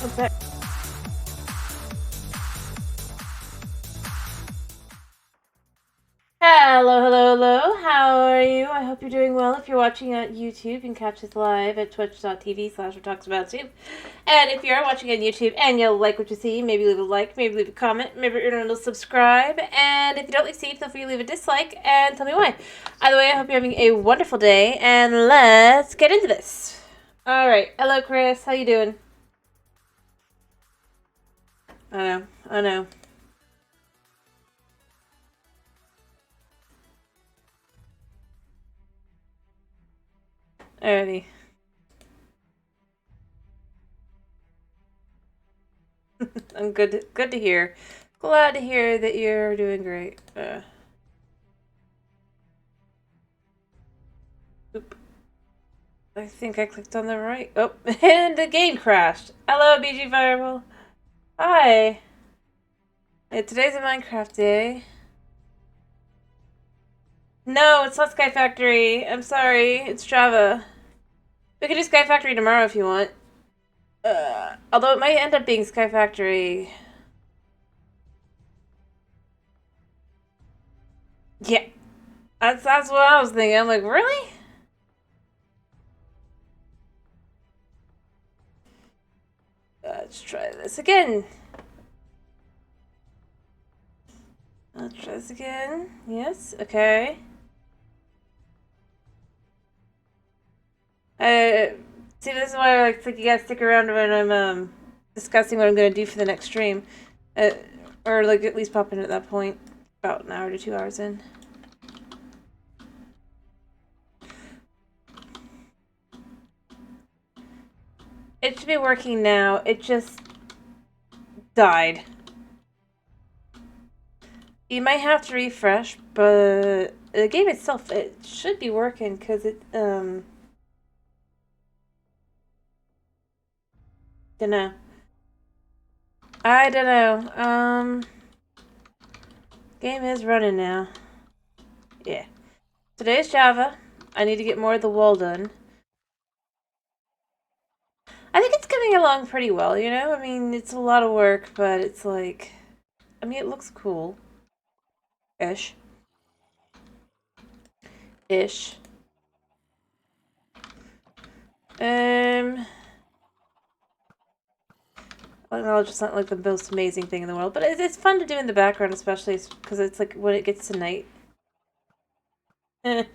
What's that? Hello, hello, hello. How are you? I hope you're doing well. If you're watching on YouTube, you can catch us live at twitch.tv/talksabouttube. And if you are watching on YouTube and you'll like what you see, maybe leave a like, maybe leave a comment, maybe you'll subscribe. And if you don't like see, feel free to leave a dislike and tell me why. Either way, I hope you're having a wonderful day, and let's get into this. All right. Hello, Chris. How you doing? I know. Alrighty. I'm good to hear. Glad to hear that you're doing great. Oop. I think I clicked on the right. Oh, and the game crashed. Hello, BG Fireball. Hi. Yeah, today's a Minecraft day. No, it's not Sky Factory. I'm sorry. It's Java. We can do Sky Factory tomorrow if you want. Although it might end up being Sky Factory. Yeah. That's what I was thinking. I'm like, really? Let's try this again. Let's try this again. Yes, okay. See, this is why I think you gotta stick around when I'm discussing what I'm gonna do for the next stream, or like at least pop in at that point, about an hour to 2 hours in. It should be working now. It just died. You might have to refresh, but the game itself, it should be working because it dunno. I don't know. Game is running now. Yeah. Today's Java. I need to get more of the wall done. I think it's coming along pretty well, you know? I mean, it's a lot of work, but it's like... I mean, it looks cool. Ish. Ish. Well, knowledge is not like the most amazing thing in the world, but it's fun to do in the background, especially because it's like when it gets to night. We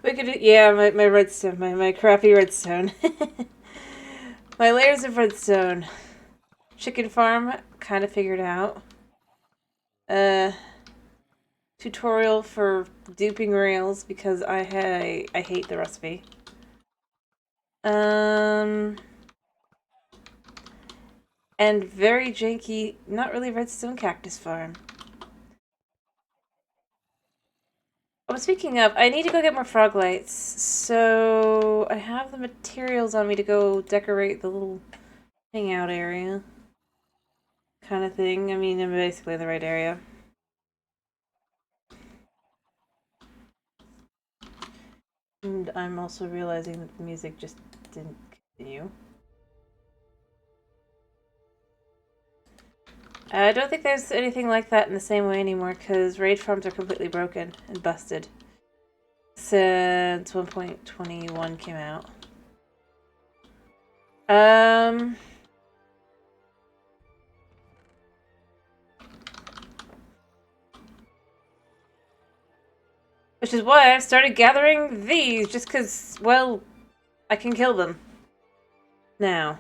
could do, yeah, my redstone, my crappy redstone. My layers of redstone. Chicken farm, kind of figured out. Tutorial for duping rails because I hate the recipe. And very janky, not really redstone cactus farm. Oh, speaking of, I need to go get more frog lights. So I have the materials on me to go decorate the little hangout area. Kind of thing. I mean, I'm basically in the right area. And I'm also realizing that the music just didn't continue. I don't think there's anything like that in the same way anymore, because raid farms are completely broken and busted since 1.21 came out. Which is why I started gathering these, just because, well, I can kill them. Now.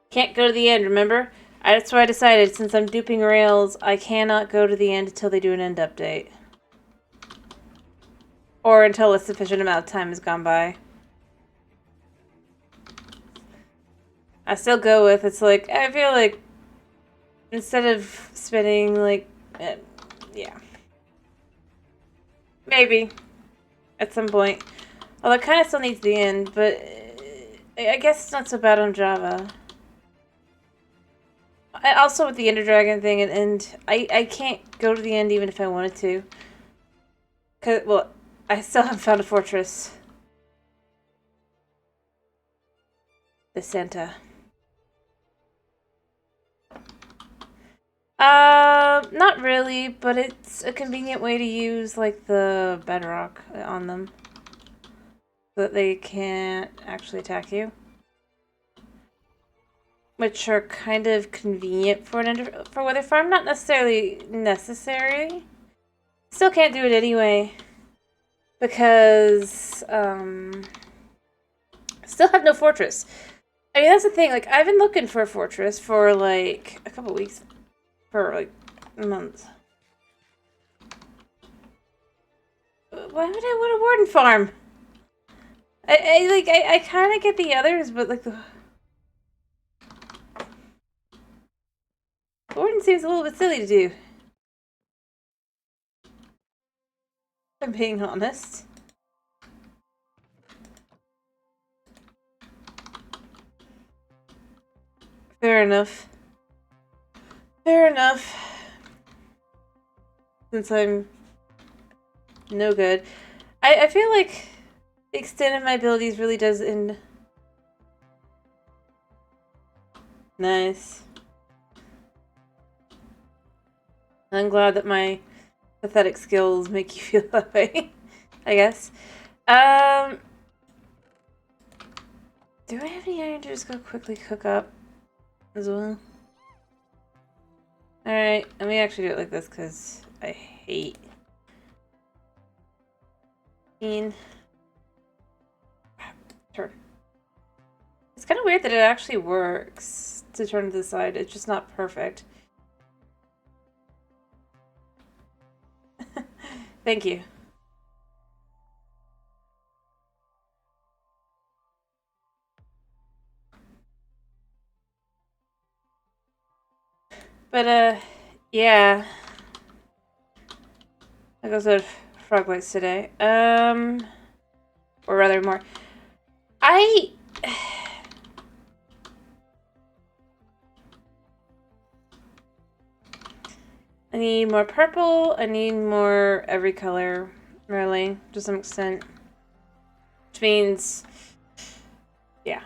Can't go to the end, remember? That's why I decided, since I'm duping rails, I cannot go to the end until they do an end update. Or until a sufficient amount of time has gone by. I still go with, it's like, I feel like, instead of spending, like, yeah. Maybe. At some point. Although it kind of still needs the end, but I guess it's not so bad on Java. Also with the Ender Dragon thing, and I can't go to the end even if I wanted to. Cause, well, I still haven't found a fortress. The Santa. Not really, but it's a convenient way to use, like, the bedrock on them. So that they can't actually attack you. Which are kind of convenient for for Wither Farm. Not necessarily necessary. Still can't do it anyway. Because, still have no fortress. I mean, that's the thing. Like, I've been looking for a fortress for, like, a couple weeks. For, like, a month. Why would I want a warden farm? I kind of get the others, but, like, the warden seems a little bit silly to do. If I'm being honest. Fair enough. Fair enough. Since I'm no good. I feel like the extent of my abilities really does end. Nice. I'm glad that my pathetic skills make you feel that way, I guess. Do I have any iron to just go quickly cook up as well? Alright, let me actually do it like this because I hate turn. It's kind of weird that it actually works to turn to the side. It's just not perfect. Thank you. But, yeah. I goes with frog legs today. Or rather more. I need more purple. I need more every color, really, to some extent. Which means, yeah.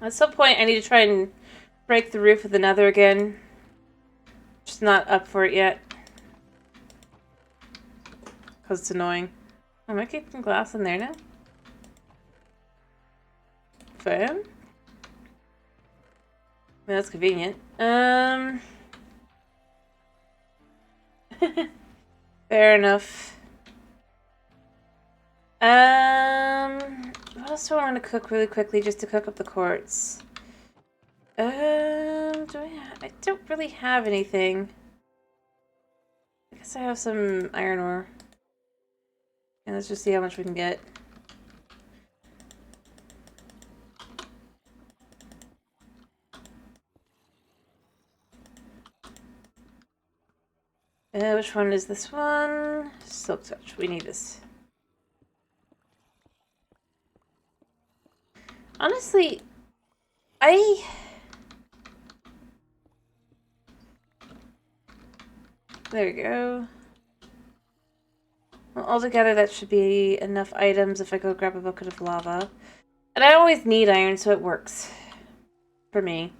At some point, I need to try and break the roof with the nether again. Just not up for it yet. Because it's annoying. Am I keeping glass in there now? Fine. That's convenient. Fair enough. What else do I want to cook really quickly just to cook up the quartz? I don't really have anything. I guess I have some iron ore. And let's just see how much we can get. Which one is this one? Silk touch. We need this. Honestly, there we go. Well, altogether, that should be enough items if I go grab a bucket of lava. And I always need iron, so it works. For me.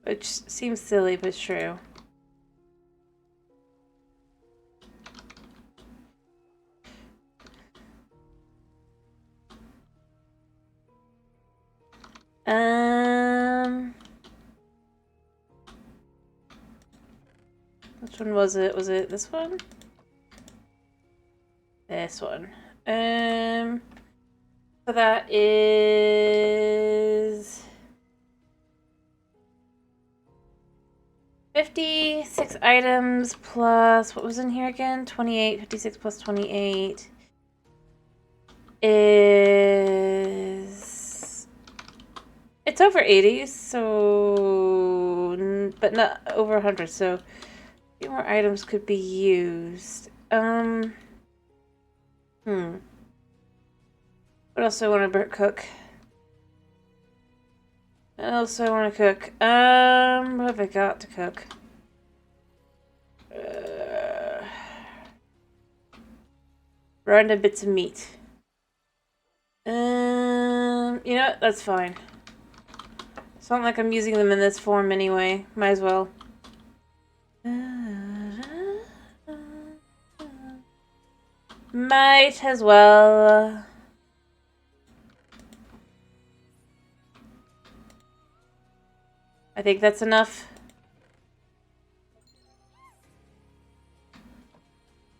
Which seems silly, but true. Which one was it? Was it this one? This one. So that is 56 items plus, what was in here again? 28. 56 plus 28 is... It's over 80, so... But not over 100, so... A few more items could be used. What else do I want to cook? What else do I want to cook? What have I got to cook? Random bits of meat. You know what? That's fine. It's not like I'm using them in this form anyway. Might as well. Might as well. I think that's enough.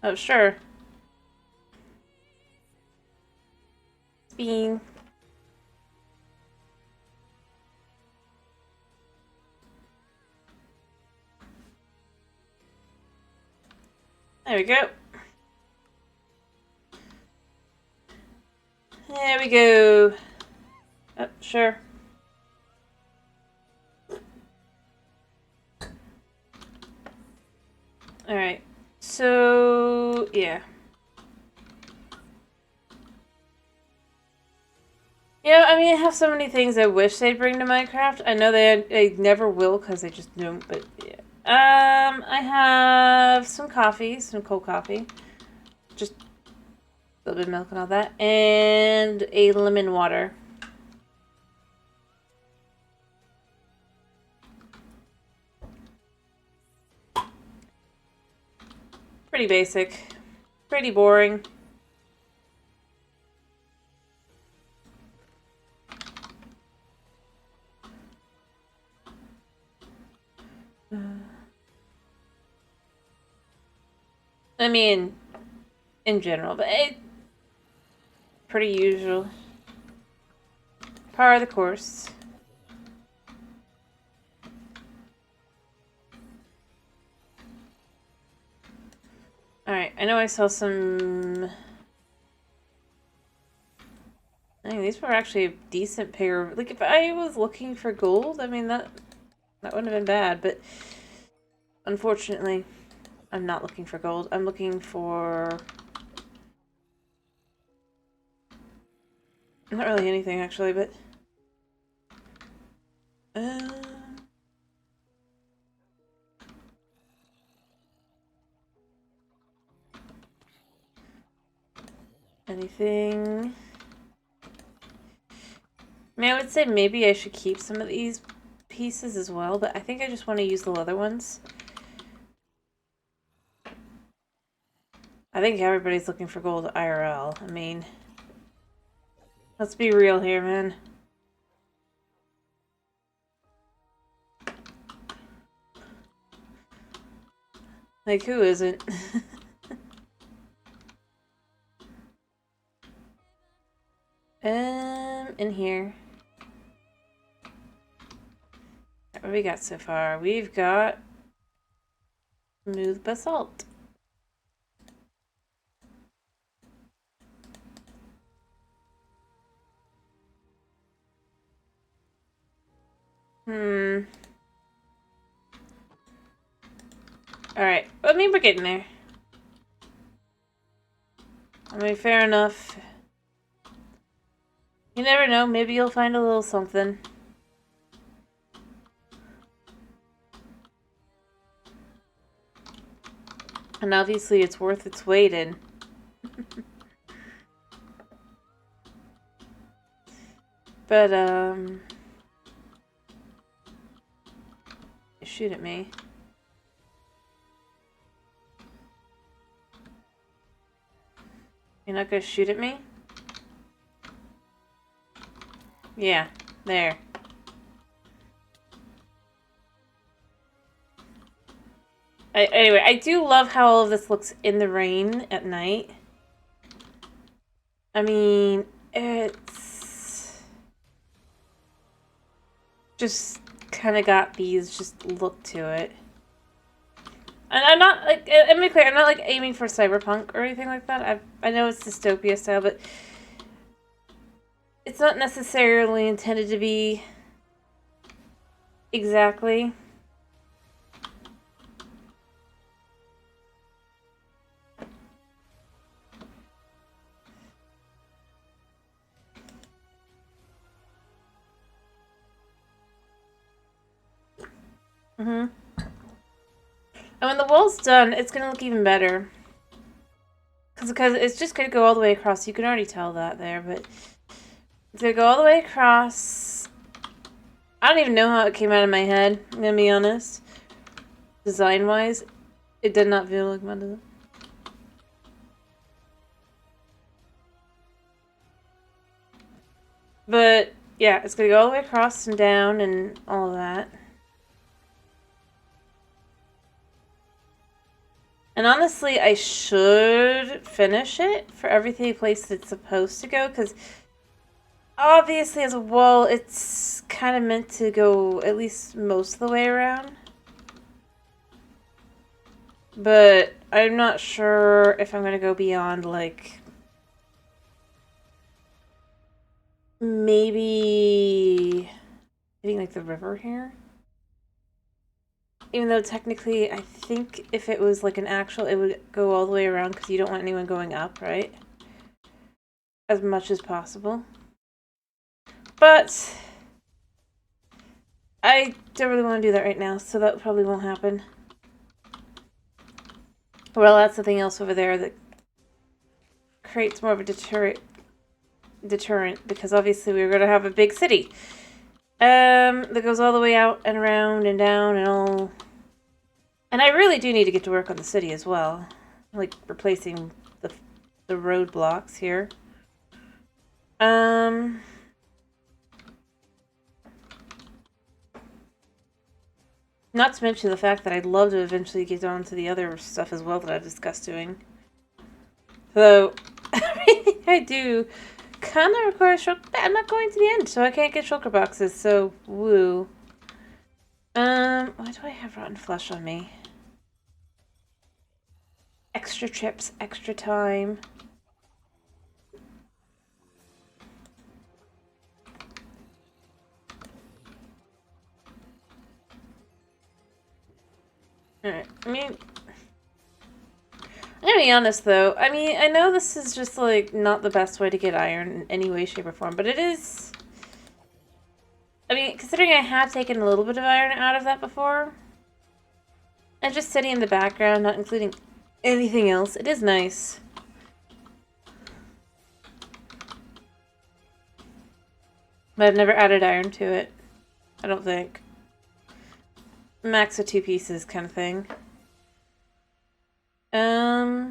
Oh, sure. Bean. There we go. There we go. Oh, sure. Alright. So, yeah. You know, I mean, I have so many things I wish they'd bring to Minecraft. I know they never will because they just don't, but yeah. I have some coffee, some cold coffee. Just a little bit of milk and all that. And a lemon water. Pretty basic. Pretty boring. I mean, in general, but pretty usual. Par of the course. Alright, I know I saw some... I mean, these were actually a decent pair. Like, if I was looking for gold, I mean, that wouldn't have been bad, but... Unfortunately, I'm not looking for gold. I'm looking for... Not really anything, actually, but... Anything... I mean, I would say maybe I should keep some of these pieces as well, but I think I just want to use the leather ones. I think everybody's looking for gold IRL. I mean... Let's be real here, man. Like, who isn't? In here. What have we got so far? We've got smooth basalt. Alright. I mean, we're getting there. I mean, fair enough. You never know. Maybe you'll find a little something. And obviously it's worth its weight in. But, shoot at me. You're not gonna shoot at me? Yeah, there. Anyway, I do love how all of this looks in the rain at night. I mean, it's just kind of got these just look to it. And I'm not, like, let me be clear, I'm not, like, aiming for cyberpunk or anything like that. I know it's dystopia style, but it's not necessarily intended to be exactly. And when the wall's done, it's gonna look even better. Because it's just going to go all the way across. You can already tell that there, but it's going to go all the way across. I don't even know how it came out of my head, I'm going to be honest. Design-wise, it did not feel like my. But, yeah, it's going to go all the way across and down and all of that. And honestly, I should finish it for every place it's supposed to go, because obviously as a wall, it's kind of meant to go at least most of the way around. But I'm not sure if I'm going to go beyond, like, maybe hitting, like, the river here. Even though technically, I think if it was, like, an actual, it would go all the way around because you don't want anyone going up, right? As much as possible. But I don't really want to do that right now, so that probably won't happen. Well, that's something else over there that creates more of a deterrent, because obviously we were going to have a big city. That goes all the way out and around and down and all. And I really do need to get to work on the city as well. Like, replacing the roadblocks here. Not to mention the fact that I'd love to eventually get on to the other stuff as well that I've discussed doing. So, everything I do kind of requires shulker. I'm not going to the end, so I can't get shulker boxes, so woo. Why do I have rotten flesh on me? Extra chips, extra time. Alright, I'm gonna be honest though, I know this is just like not the best way to get iron in any way, shape, or form, but it is. Considering I have taken a little bit of iron out of that before, and just sitting in the background, not including anything else, it is nice. But I've never added iron to it, I don't think. Max of 2 pieces kind of thing. I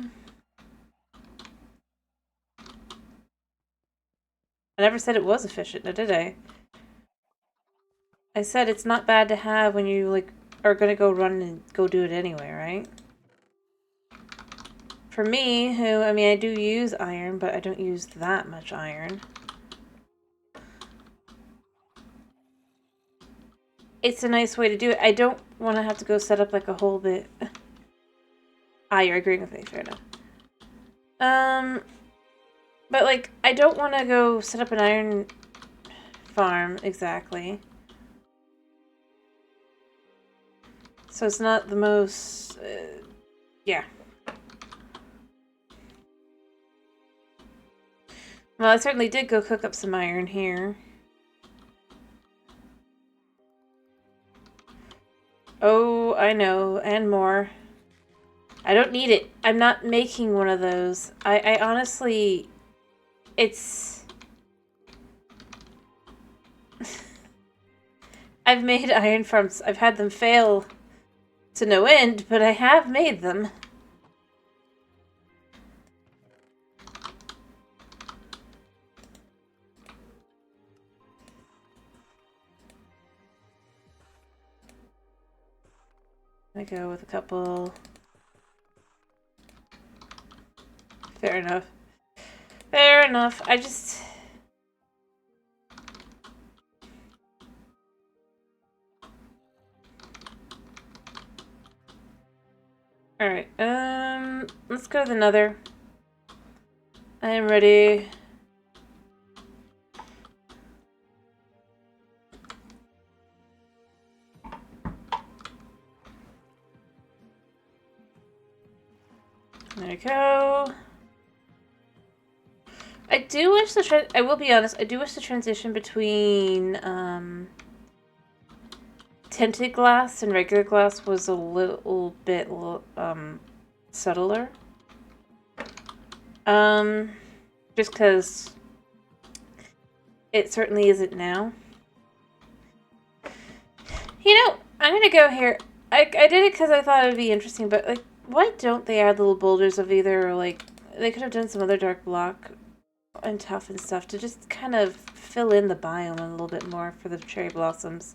never said it was efficient, did I? I said it's not bad to have when you, like, are gonna go run and go do it anyway, right? For me, who, I do use iron, but I don't use that much iron. It's a nice way to do it. I don't want to have to go set up, like, a whole bit. Ah, you're agreeing with me, fair enough. But, like, I don't want to go set up an iron farm, exactly. So it's not the most, yeah. Well, I certainly did go cook up some iron here. Oh, I know, and more. I don't need it. I'm not making one of those. I honestly... It's... I've made iron farms. I've had them fail to no end, but I have made them. I go with a couple... Fair enough. Fair enough. I just... Alright, let's go to the nether. I am ready. There you go. I do wish I will be honest, I do wish the transition between, tinted glass and regular glass was a little bit, subtler. Just because it certainly isn't now. You know, I'm gonna go here. I did it because I thought it would be interesting, but, like, why don't they add little boulders of either, like, they could have done some other dark block and tough and stuff to just kind of fill in the biome a little bit more for the cherry blossoms.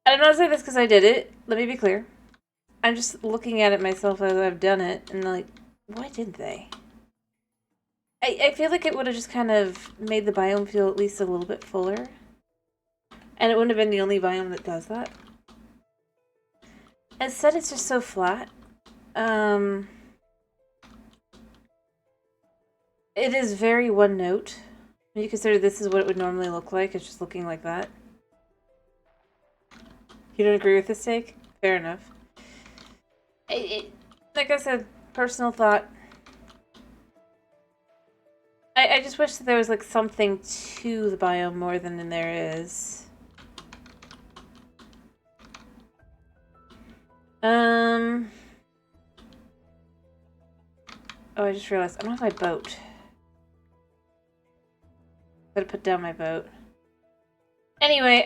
And I'm not saying this because I did it. Let me be clear. I'm just looking at it myself as I've done it, and, like, why didn't they? I feel like it would have just kind of made the biome feel at least a little bit fuller. And it wouldn't have been the only biome that does that. Instead, it's just so flat. It is very one note. When you consider this is what it would normally look like, it's just looking like that. You don't agree with this take? Fair enough. Like I said, personal thought. I just wish that there was, like, something to the biome more than there is. Oh, I just realized I don't have my boat. Gotta put down my boat. Anyway,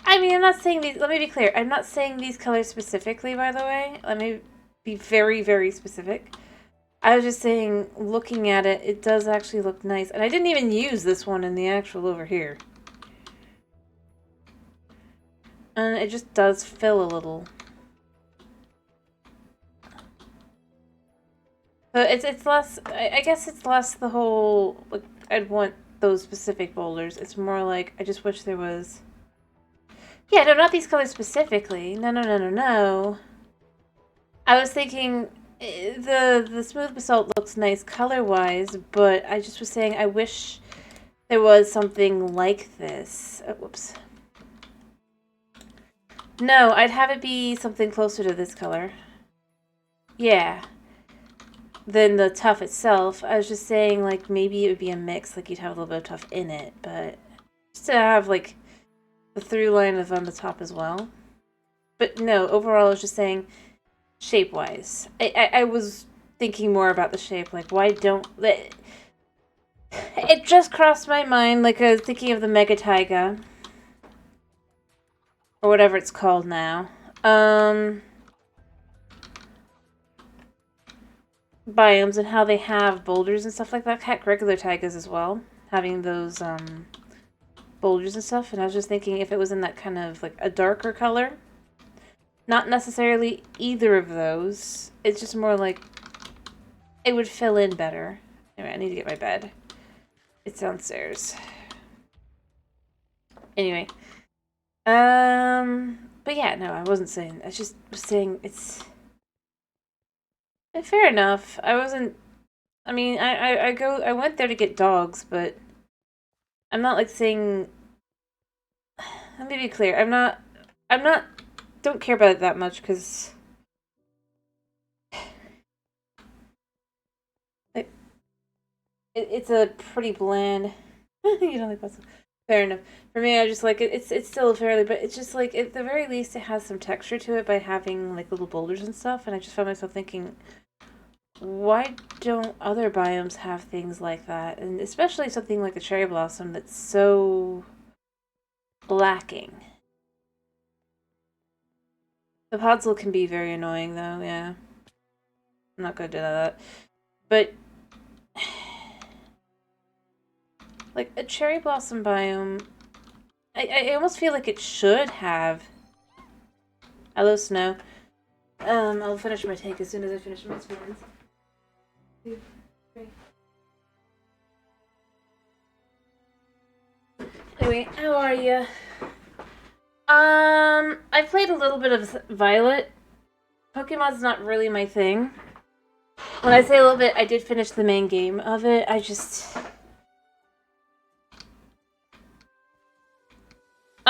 I mean, I'm not saying these. Let me be clear. I'm not saying these colors specifically, by the way. Let me be very, very specific. I was just saying, looking at it, it does actually look nice. And I didn't even use this one in the actual over here. And it just does fill a little. So it's less, I guess it's less the whole, like, I'd want those specific boulders. It's more like, I just wish there was... Yeah, no, not these colors specifically. No. I was thinking... The smooth basalt looks nice color-wise, but I just was saying I wish there was something like this. Oh, whoops. No, I'd have it be something closer to this color. Yeah. Than the tuff itself. I was just saying, like, maybe it would be a mix, like you'd have a little bit of tuff in it, but just to have, like, the through line of on the top as well. But no, overall I was just saying... Shape-wise. I was thinking more about the shape. Like, why don't... It just crossed my mind, like, I was thinking of the Mega Taiga. Or whatever it's called now. Biomes and how they have boulders and stuff like that. Heck, regular taigas as well. Having those, boulders and stuff. And I was just thinking if it was in that kind of, like, a darker color... Not necessarily either of those. It's just more like it would fill in better. Anyway, I need to get my bed. It's downstairs. Anyway. But yeah, no, I wasn't saying. I just was saying it's fair enough. I wasn't. I mean, I went there to get dogs, but I'm not like saying. Let me be clear. I'm not. Don't care about it that much because it's a pretty bland. You don't like pretzel. Fair enough. For me, I just like it. It's still fairly, but it's just like at the very least, it has some texture to it by having like little boulders and stuff. And I just found myself thinking, why don't other biomes have things like that? And especially something like the cherry blossom that's so lacking. The podzol can be very annoying, though, yeah. I'm not gonna do that. But... like, a cherry blossom biome... I almost feel like it should have... Hello, Snow. I'll finish my take as soon as I finish my spoons. 2, 3. Anyway, how are you? I played a little bit of Violet. Pokemon's not really my thing. When I say a little bit, I did finish the main game of it. I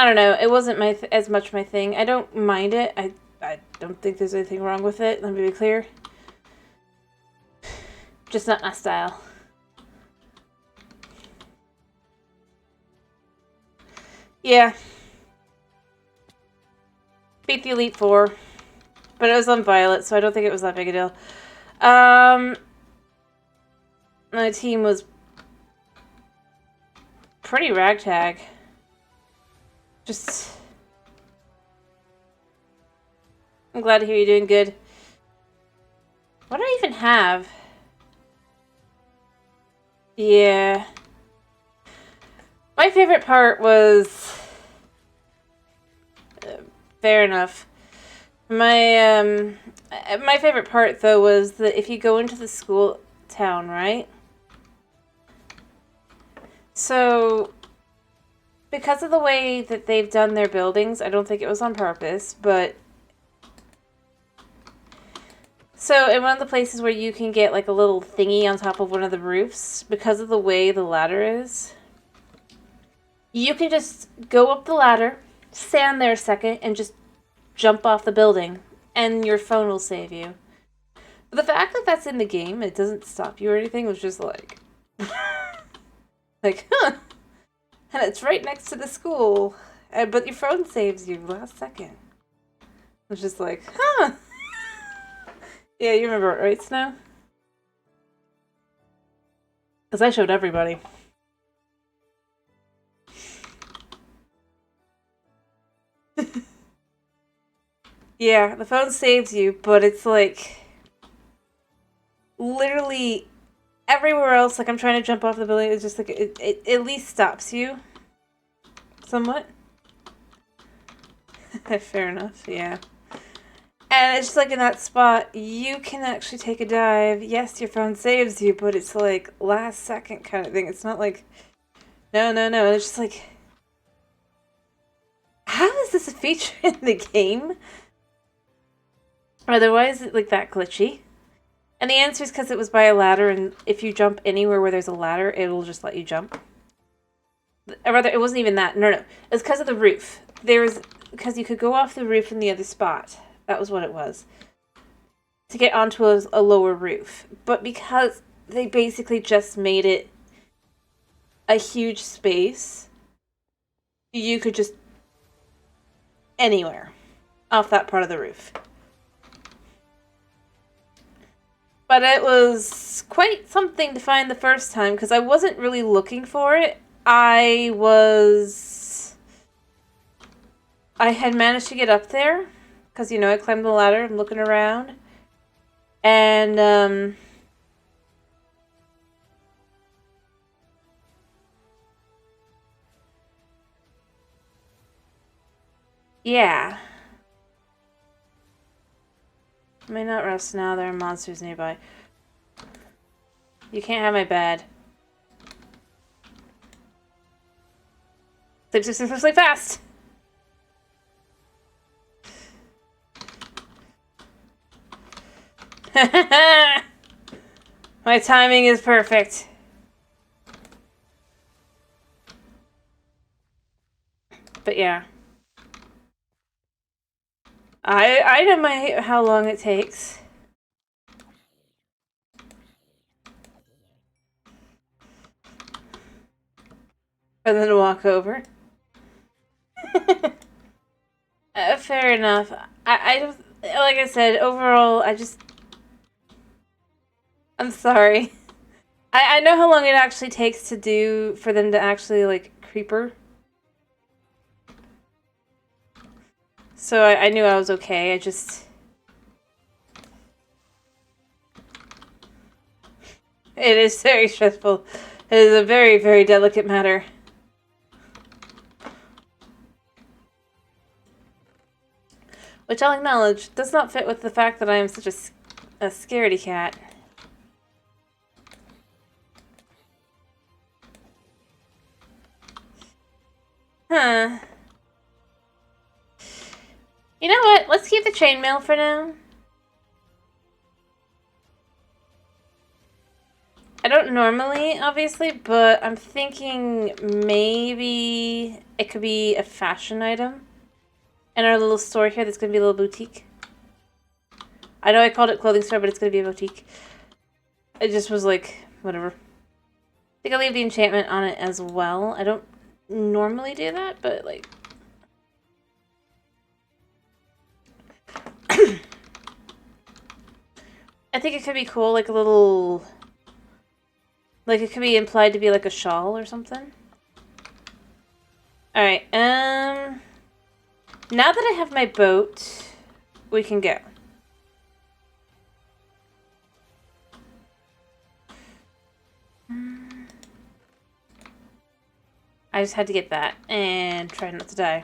don't know. It wasn't as much my thing. I don't mind it. I don't think there's anything wrong with it. Let me be clear. Just not my style. Yeah. Beat the Elite Four. But it was on Violet, so I don't think it was that big a deal. My team was pretty ragtag. Just... I'm glad to hear you're doing good. What do I even have? Yeah. My favorite part was... fair enough. My favorite part, though, was that if you go into the school town, right? So, because of the way that they've done their buildings, I don't think it was on purpose, but... So, in one of the places where you can get, like, a little thingy on top of one of the roofs, because of the way the ladder is, you can just go up the ladder, stand there a second, and just jump off the building, and your phone will save you. But the fact that that's in the game, it doesn't stop you or anything, was just like... like, huh. And it's right next to the school. But your phone saves you last second. It's just like, huh. Yeah, you remember it, right, Snow? Because I showed everybody. Yeah, the phone saves you, but it's like... literally everywhere else, like I'm trying to jump off the building, it's just like, it at least stops you. Somewhat. Fair enough, yeah. And it's just like in that spot, you can actually take a dive. Yes, your phone saves you, but it's like last second kind of thing. It's not like, no. It's just like, how is this a feature in the game? Otherwise, it's like that glitchy. And the answer is because it was by a ladder, and if you jump anywhere where there's a ladder, it'll just let you jump. Or rather, it wasn't even that. No. It was because of the roof. Because you could go off the roof in the other spot. That was what it was. To get onto a lower roof. But because they basically just made it a huge space, you could just anywhere off that part of the roof. But it was quite something to find the first time, because I wasn't really looking for it. I had managed to get up there, because, I climbed the ladder, I'm looking around, and, yeah. I may not rest now, there are monsters nearby. You can't have my bed. Sleep fast! My timing is perfect. But yeah. I know how long it takes. And then walk over. Fair enough. I don't, like I said, overall, I'm sorry. I know how long it actually takes for them to actually, like, creeper. So I knew I was okay, it is very stressful. It is a very, very delicate matter. Which I'll acknowledge does not fit with the fact that I am such a scaredy cat. Huh. You know what? Let's keep the chainmail for now. I don't normally, obviously, but I'm thinking maybe it could be a fashion item. In our little store here, that's going to be a little boutique. I know I called it clothing store, but it's going to be a boutique. It just was like, whatever. I think I'll leave the enchantment on it as well. I don't normally do that, but like... I think it could be cool, like a little Like, it could be implied to be like a shawl or something. Alright, now that I have my boat, we can go. I just had to get that and try not to die.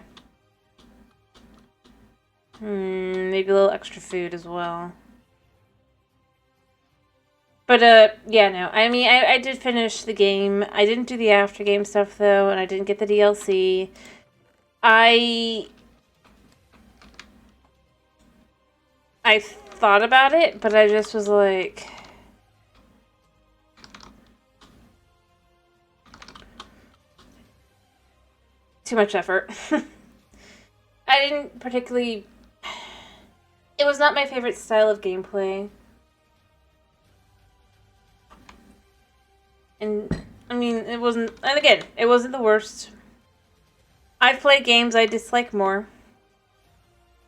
Maybe a little extra food as well. But, yeah, no. I mean, I did finish the game. I didn't do the after game stuff, though, and I didn't get the DLC. I thought about it, but I just was like... too much effort. I didn't particularly... It was not my favorite style of gameplay. And, I mean, it wasn't... And again, it wasn't the worst. I've played games I dislike more.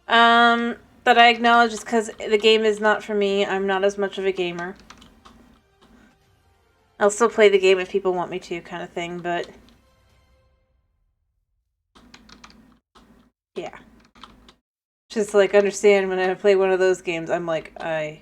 That I acknowledge just because the game is not for me. I'm not as much of a gamer. I'll still play the game if people want me to, kind of thing, but... yeah. Just, like, understand when I play one of those games, I'm like, yeah.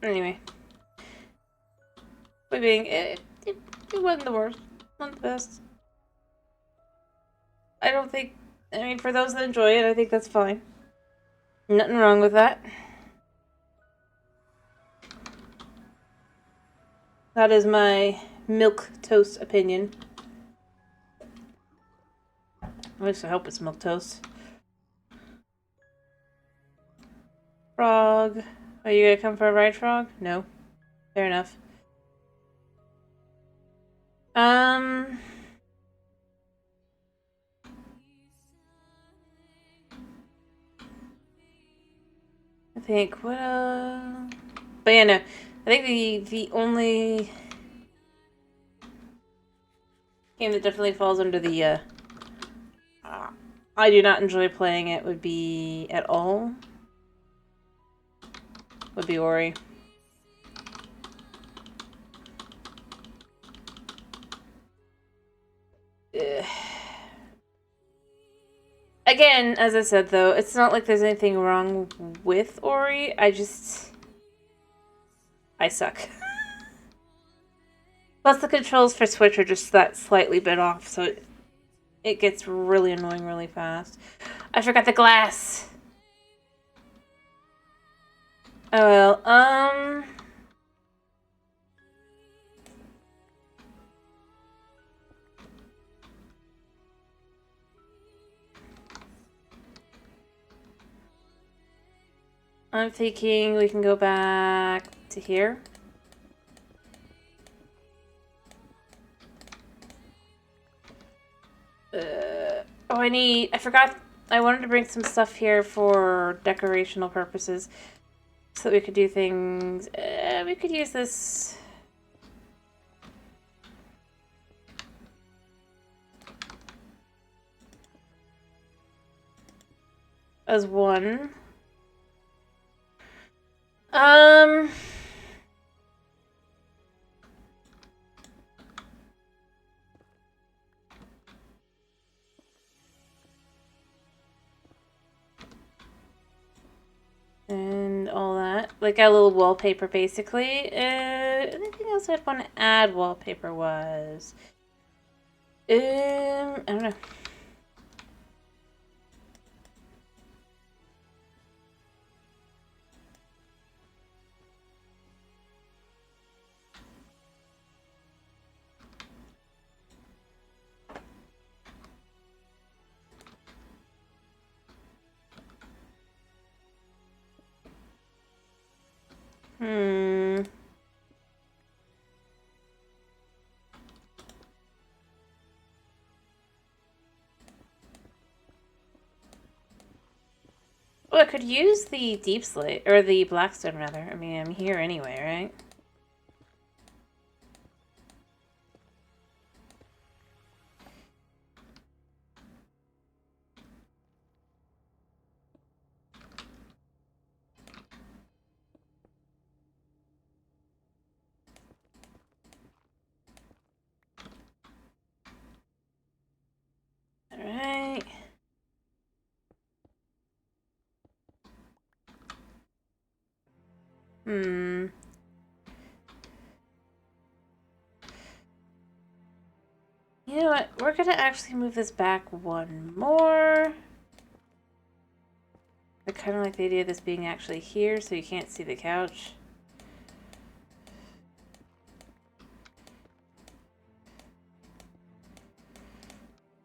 Anyway. But being, it wasn't the worst. Not the best. I don't think... I mean, for those that enjoy it, I think that's fine. Nothing wrong with that. That is my milquetoast opinion. At least I hope it's milquetoast. Frog. Are you gonna come for a ride, Frog? No. Fair enough. I think, what, But yeah, no. I think the only game that definitely falls under the, I do not enjoy playing it would be, at all, would be Ori. Ugh. Again, as I said, though, it's not like there's anything wrong with Ori. I suck. Plus, the controls for Switch are just that slightly bit off, so it gets really annoying really fast. I forgot the glass. Oh well, I'm thinking we can go back to here. Oh, I forgot, I wanted to bring some stuff here for decorational purposes. So that we could do things, we could use this. As one. And all that. Like a little wallpaper, basically. Anything else I'd want to add wallpaper was... I don't know. Oh, I could use the deep slate, or the blackstone rather. I mean, I'm here anyway, right? Hmm. You know what? We're gonna actually move this back one more. I kind of like the idea of this being actually here, so you can't see the couch.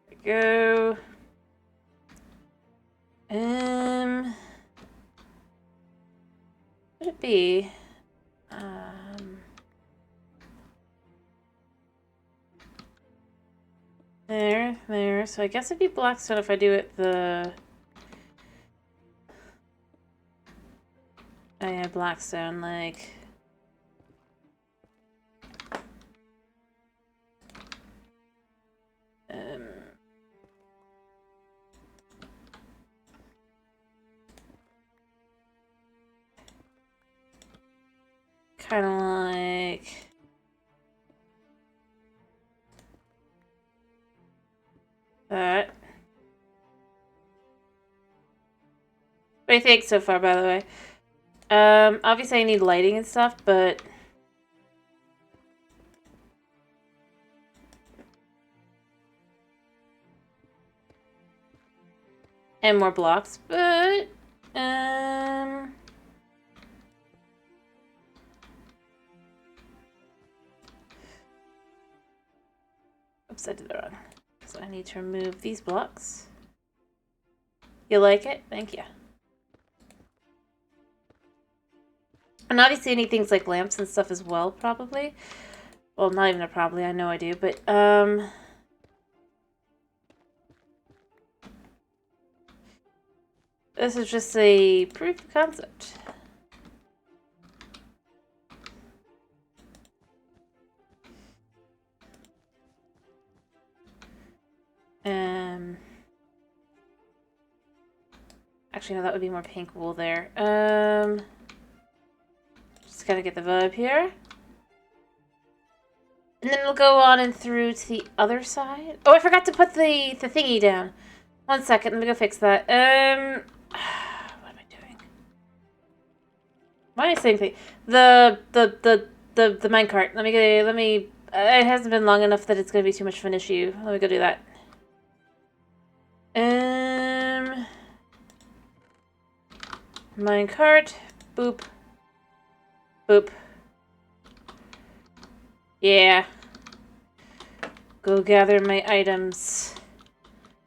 There we go. What would it be? There. So I guess it'd be Blackstone if I do it the... Oh yeah, Blackstone, like... Kind of like... that. What do you think so far, by the way? Obviously I need lighting and stuff, but... And more blocks, but... Oops, I did that wrong. So I need to remove these blocks. You like it? Thank you. And obviously I need things like lamps and stuff as well, probably. Well, not even a probably, I know I do, but, this is just a proof of concept. Actually, no, that would be more pink wool there. Just gotta get the vibe here. And then we'll go on and through to the other side. Oh, I forgot to put the thingy down. 1 second, let me go fix that. What am I doing? Why am I saying thing? The minecart. Let me, it hasn't been long enough that it's gonna be too much of an issue. Let me go do that. Minecart. Boop. Boop. Yeah. Go gather my items.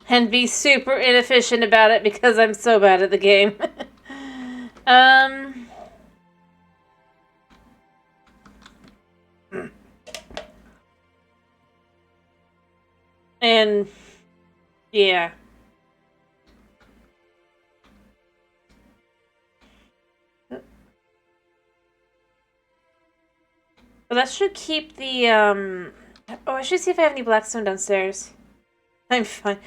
And be super inefficient about it because I'm so bad at the game. And... yeah. But that should keep the, Oh, I should see if I have any blackstone downstairs. I'm fine.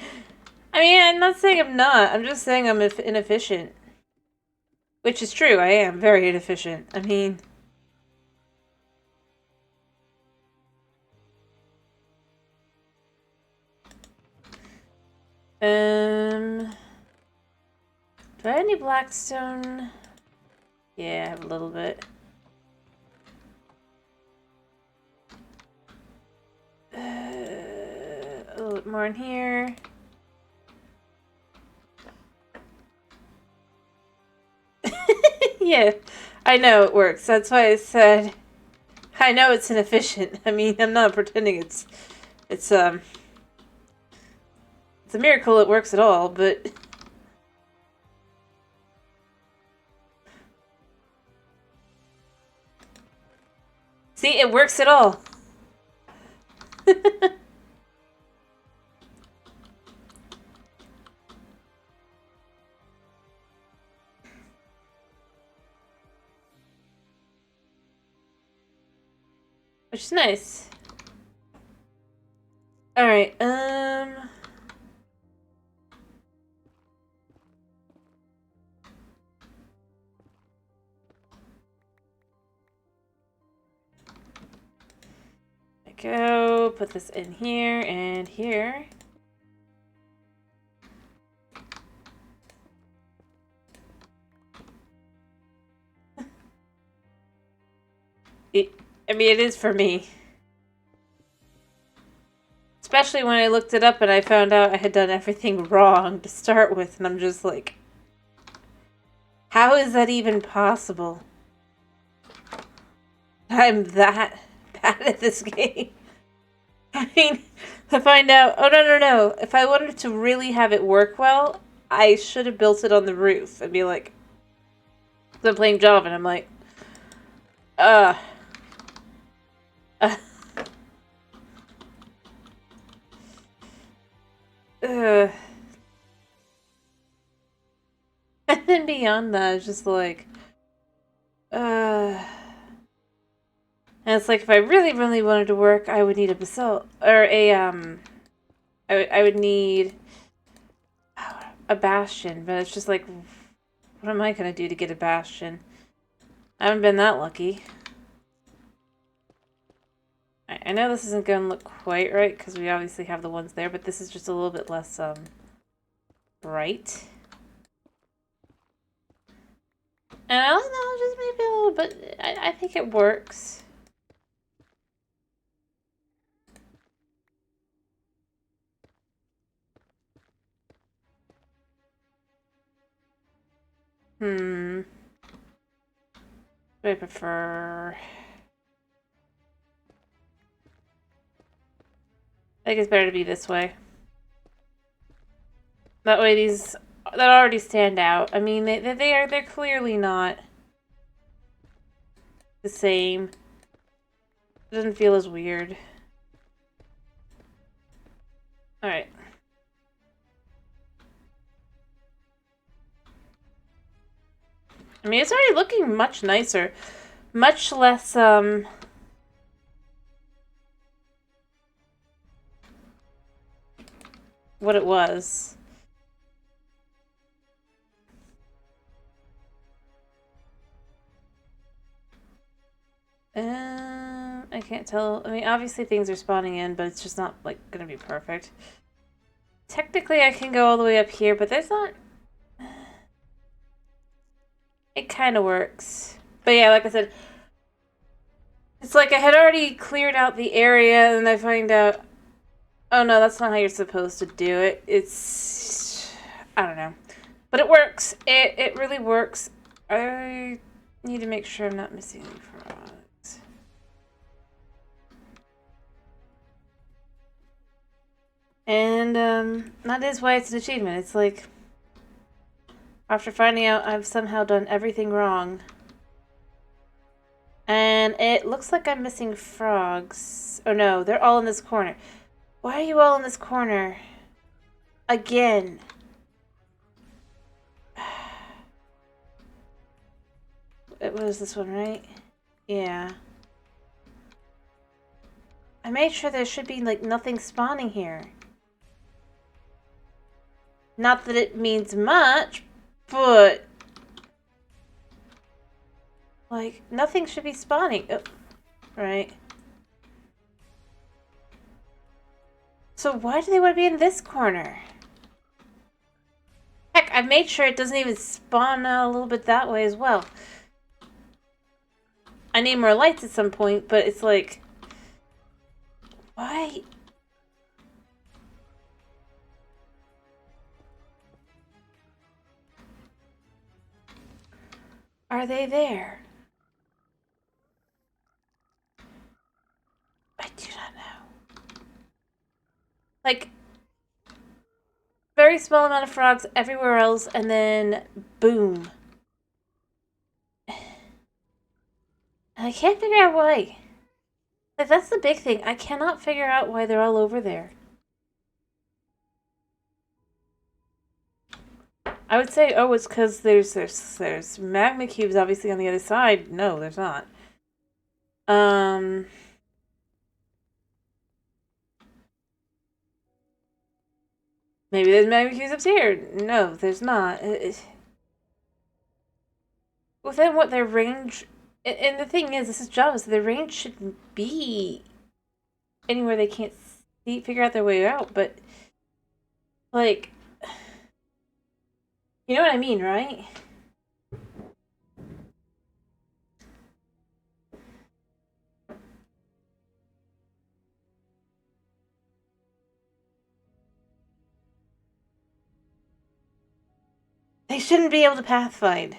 I mean, I'm not saying I'm not. I'm just saying I'm inefficient. Which is true. I am very inefficient. I mean... Do I have any blackstone? Yeah, I have a little bit. A little bit more in here. Yeah, I know it works. That's why I said I know it's inefficient. I mean, I'm not pretending it's a miracle it works at all, but see, it works at all. Which is nice. Alright, go, put this in here and here. I mean, it is for me. Especially when I looked it up and I found out I had done everything wrong to start with, and I'm just like, how is that even possible? I'm that bad at this game. I mean, to find out, oh no. If I wanted to really have it work well, I should have built it on the roof and be like, I'm playing Java and I'm like, uh. And then beyond that, it's just like, and it's like if I really wanted to work, I would need a basalt or a I would need a bastion, but it's just like, what am I gonna do to get a bastion? I haven't been that lucky. I know this isn't gonna look quite right because we obviously have the ones there, but this is just a little bit less bright. And I don't know, just maybe a little bit. I think it works. What do I prefer? I think it's better to be this way. That way these that already stand out. I mean, they're clearly not the same. It doesn't feel as weird. Alright. I mean, it's already looking much nicer. Much less, what it was. I can't tell. I mean, obviously things are spawning in, but it's just not, like, gonna be perfect. Technically, I can go all the way up here, but there's not... It kind of works. But yeah, like I said, it's like I had already cleared out the area, and I find out, oh no, that's not how you're supposed to do it. It's... I don't know. But it works. It really works. I need to make sure I'm not missing any frogs. And, that is why it's an achievement. It's like, after finding out I've somehow done everything wrong. And it looks like I'm missing frogs. Oh no, they're all in this corner. Why are you all in this corner? Again. It was this one, right? Yeah. I made sure there should be, like, nothing spawning here. Not that it means much, but... like, nothing should be spawning. Oh, right. So why do they want to be in this corner? Heck, I've made sure it doesn't even spawn out a little bit that way as well. I need more lights at some point, but it's like... why? Are they there? I do not know. Like, very small amount of frogs everywhere else, and then boom. And I can't figure out why. Like, that's the big thing. I cannot figure out why they're all over there. I would say, oh, it's because there's magma cubes obviously on the other side. No, there's not. Maybe there's magma cubes up here. No, there's not. Well, then what their range... and the thing is, this is Java, so their range shouldn't be anywhere they can't figure out their way out, but... like... you know what I mean, right? I shouldn't be able to pathfind.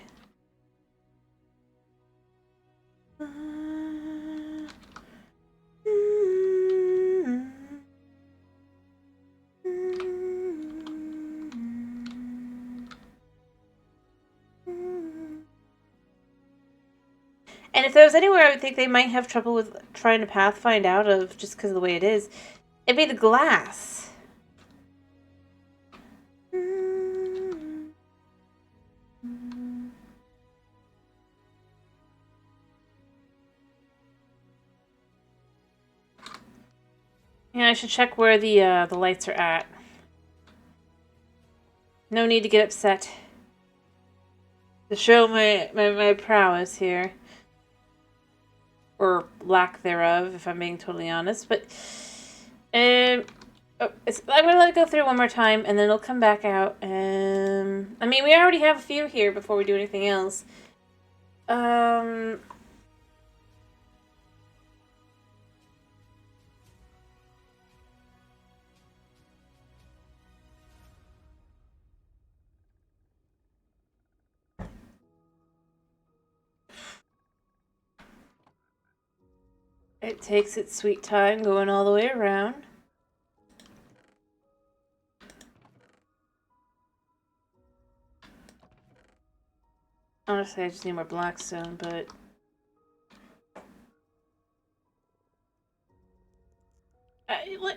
And if there was anywhere I would think they might have trouble with trying to pathfind out of, just because of the way it is, it'd be the glass. Yeah, I should check where the lights are at. No need to get upset. To show my prowess here. Or lack thereof, if I'm being totally honest. But, I'm gonna let it go through one more time, and then it'll come back out. I mean, we already have a few here before we do anything else. It takes its sweet time going all the way around. Honestly, I just need more blackstone, but...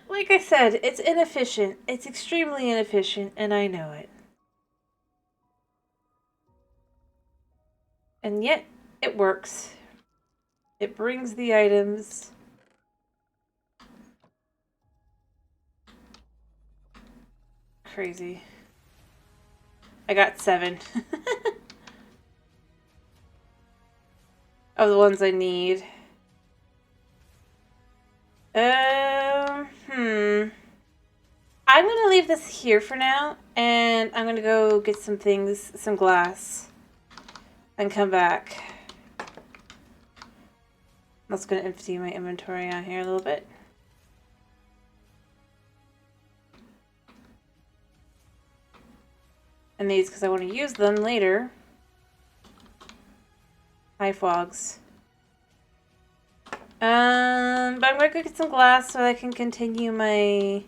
like I said, it's inefficient. It's extremely inefficient, and I know it. And yet, it works. It brings the items. Crazy. I got 7. Of the ones I need. I'm gonna leave this here for now, and I'm gonna go get some things, some glass, and come back. I'm just gonna empty my inventory out here a little bit. And these, because I want to use them later. High fogs. But I'm gonna go get some glass so I can continue my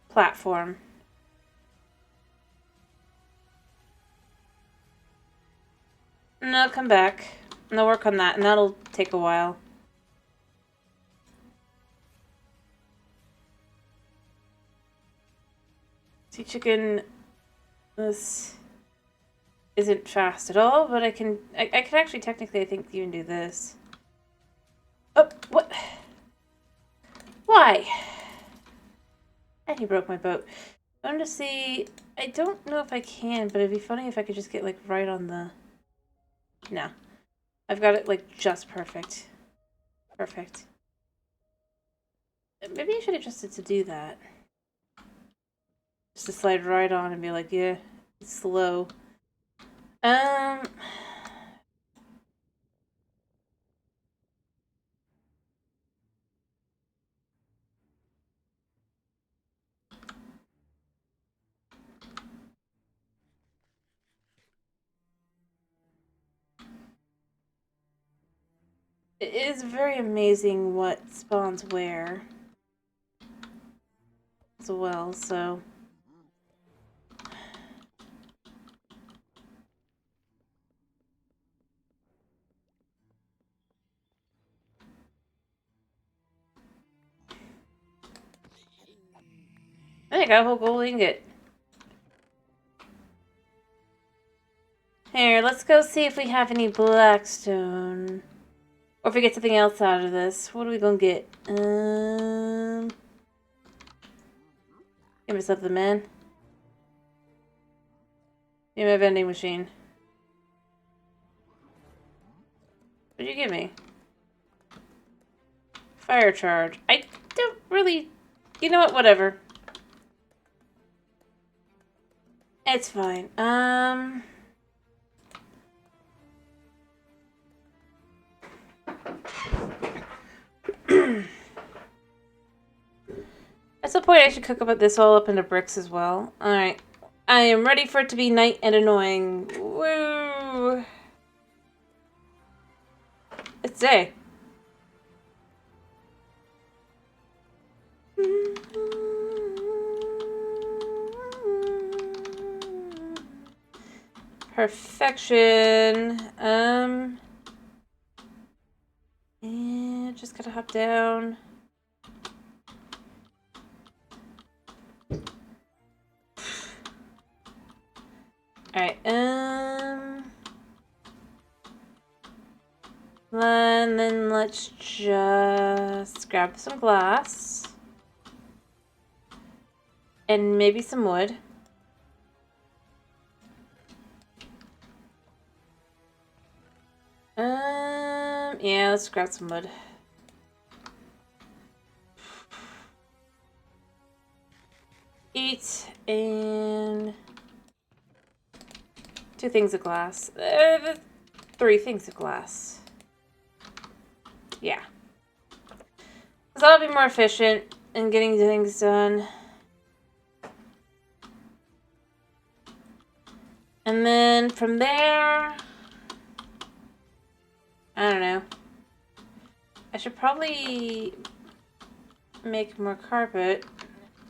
platform. And I'll come back and I'll work on that, and that'll take a while. See, chicken, this isn't fast at all, but I can actually technically, I think, even do this. Oh, what? Why? And he broke my boat. I wanted to see, I don't know if I can, but it'd be funny if I could just get, like, right on the... No. I've got it, like, just perfect. Perfect. Maybe I should adjust it to do that. Just to slide right on and be like, yeah, it's slow. It is very amazing what spawns where as well, so... I think I got a whole gold ingot. Here, let's go see if we have any blackstone. Or if we get something else out of this. What are we gonna get? Give me something, man. Give me a vending machine. What'd you give me? Fire charge. I don't really... You know what? Whatever. It's fine. That's some point I should cook up this all up into bricks as well. Alright. I am ready for it to be night and annoying. Woo! It's day. Perfection. And just gotta hop down. Alright, and then let's just grab some glass. And maybe some wood. Yeah, let's grab some wood. Eat and 2 things of glass. 3 things of glass. Yeah. Because that'll be more efficient in getting things done. And then from there, I don't know. I should probably make more carpet.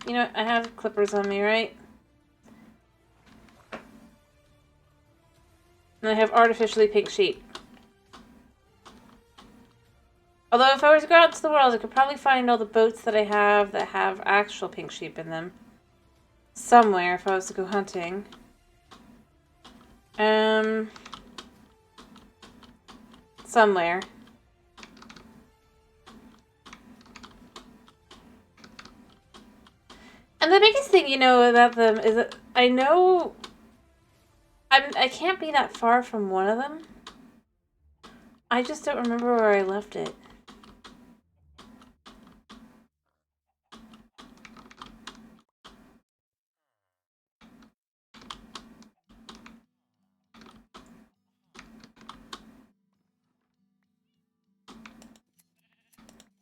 You know, I have clippers on me, right? And I have artificially pink sheep. Although if I were to go out into the world, I could probably find all the boats that I have that have actual pink sheep in them. Somewhere, if I was to go hunting. Somewhere. And the biggest thing, you know, about them is that I know I can't be that far from one of them. I just don't remember where I left it.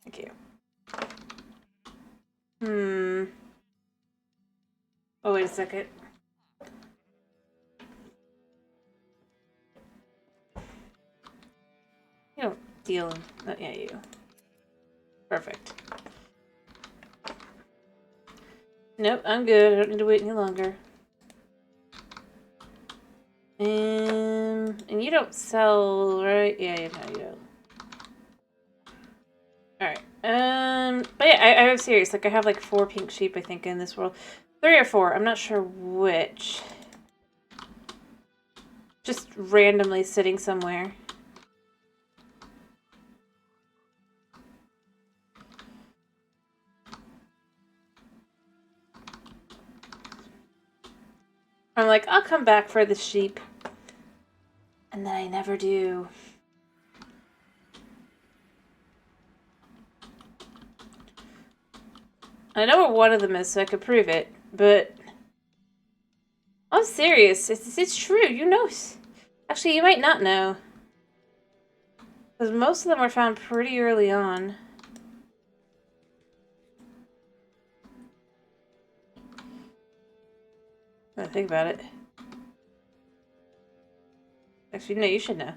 Thank you. Oh, wait a second. You don't deal in... Oh, yeah, you. Perfect. Nope, I'm good. I don't need to wait any longer. And you don't sell, right? Yeah, no, you don't. Alright. But yeah, I'm serious. Like, I have like 4 pink sheep, I think, in this world. 3 or 4. I'm not sure which. Just randomly sitting somewhere. I'm like, I'll come back for the sheep. And then I never do. I know where one of them is, so I could prove it, but... I'm serious. It's true. You know. Actually, you might not know. Because most of them were found pretty early on. I think about it. Actually, no, you should know.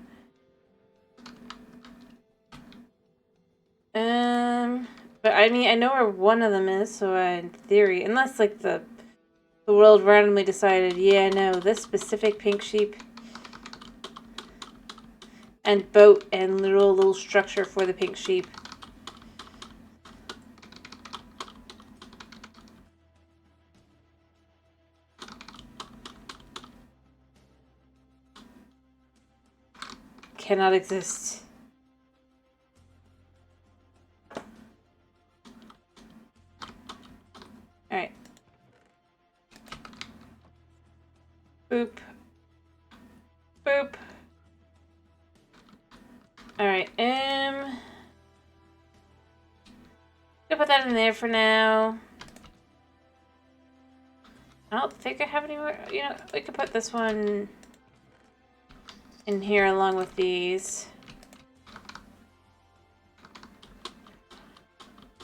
But I mean, I know where one of them is, so in theory, unless like the world randomly decided, yeah, no, this specific pink sheep and boat and little structure for the pink sheep. Cannot exist. Alright. Boop. Boop. Alright, gonna put that in there for now. I don't think I have any more. You know, we could put this one in here along with these.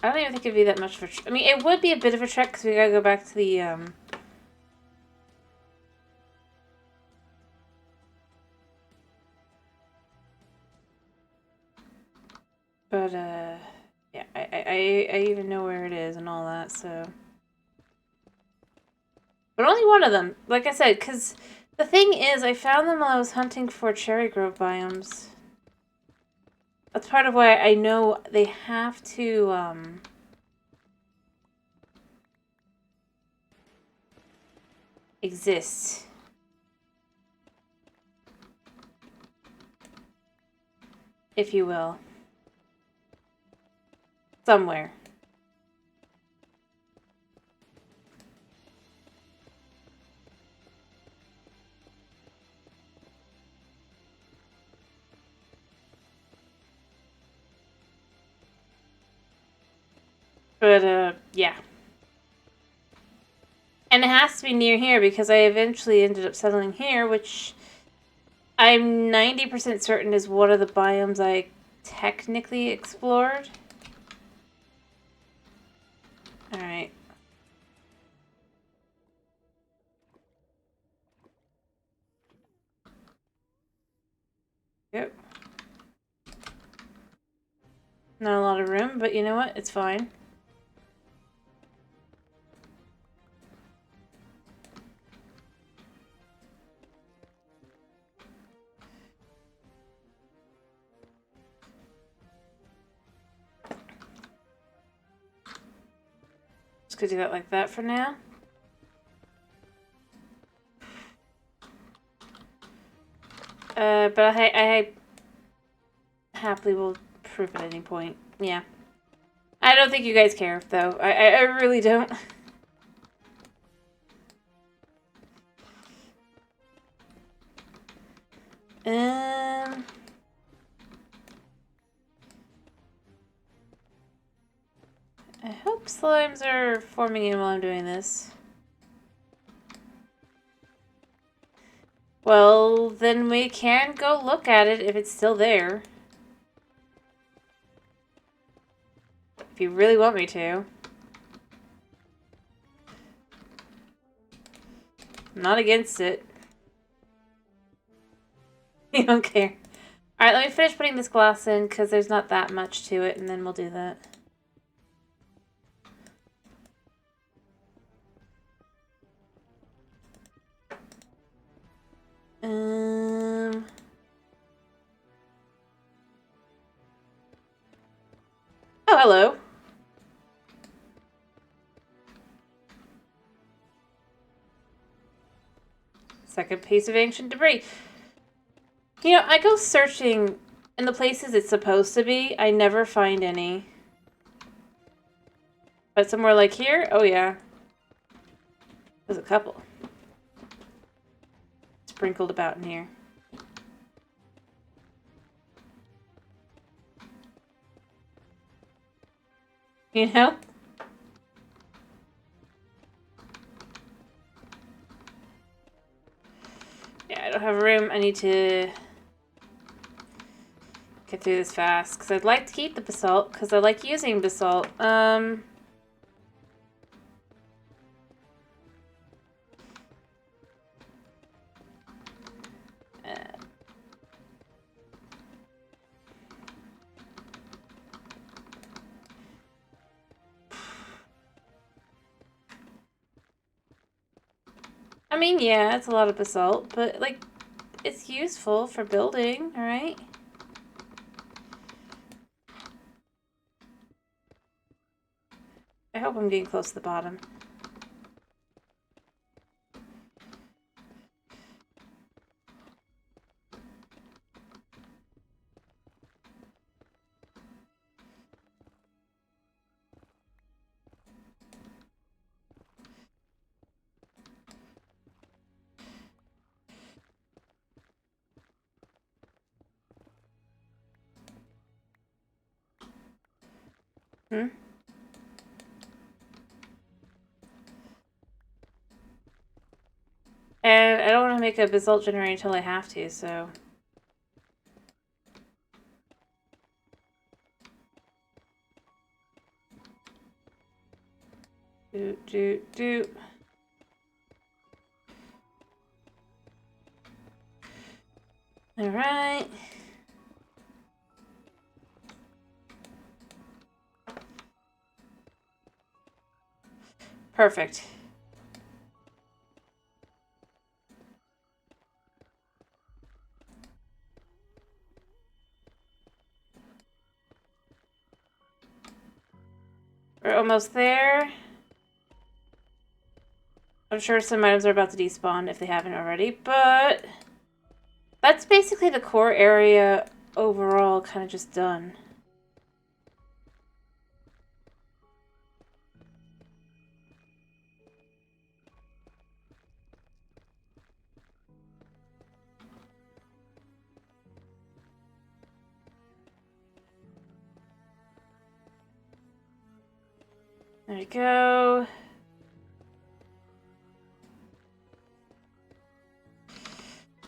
I don't even think it'd be that much of a... I mean, it would be a bit of a trek because we gotta go back to the, But, yeah, I even know where it is and all that, so... But only one of them, like I said, because the thing is, I found them while I was hunting for cherry grove biomes. That's part of why I know they have to, exist. If you will. Somewhere. But, yeah. And it has to be near here because I eventually ended up settling here, which I'm 90% certain is one of the biomes I technically explored. Alright. Yep. Not a lot of room, but you know what? It's fine. Just gonna do that like that for now. But I happily will prove at any point. Yeah. I don't think you guys care, though. I really don't. I hope slimes are forming in while I'm doing this. Well, then we can go look at it if it's still there. If you really want me to. I'm not against it. You don't care. Alright, let me finish putting this glass in because there's not that much to it, and then we'll do that. Oh, hello. Second piece of ancient debris. You know, I go searching in the places it's supposed to be. I never find any. But somewhere like here, oh yeah. There's a couple. Sprinkled about in here. You know? Yeah, I don't have room. I need to get through this fast. Because I'd like to keep the basalt. Because I like using basalt. I mean, yeah, it's a lot of basalt. But, like, it's useful for building, alright? I hope I'm getting close to the bottom. Hmm? And I don't want to make a basalt generator until I have to, so... Do. All right. Perfect. We're almost there. I'm sure some items are about to despawn if they haven't already, but that's basically the core area overall kind of just done. There we go.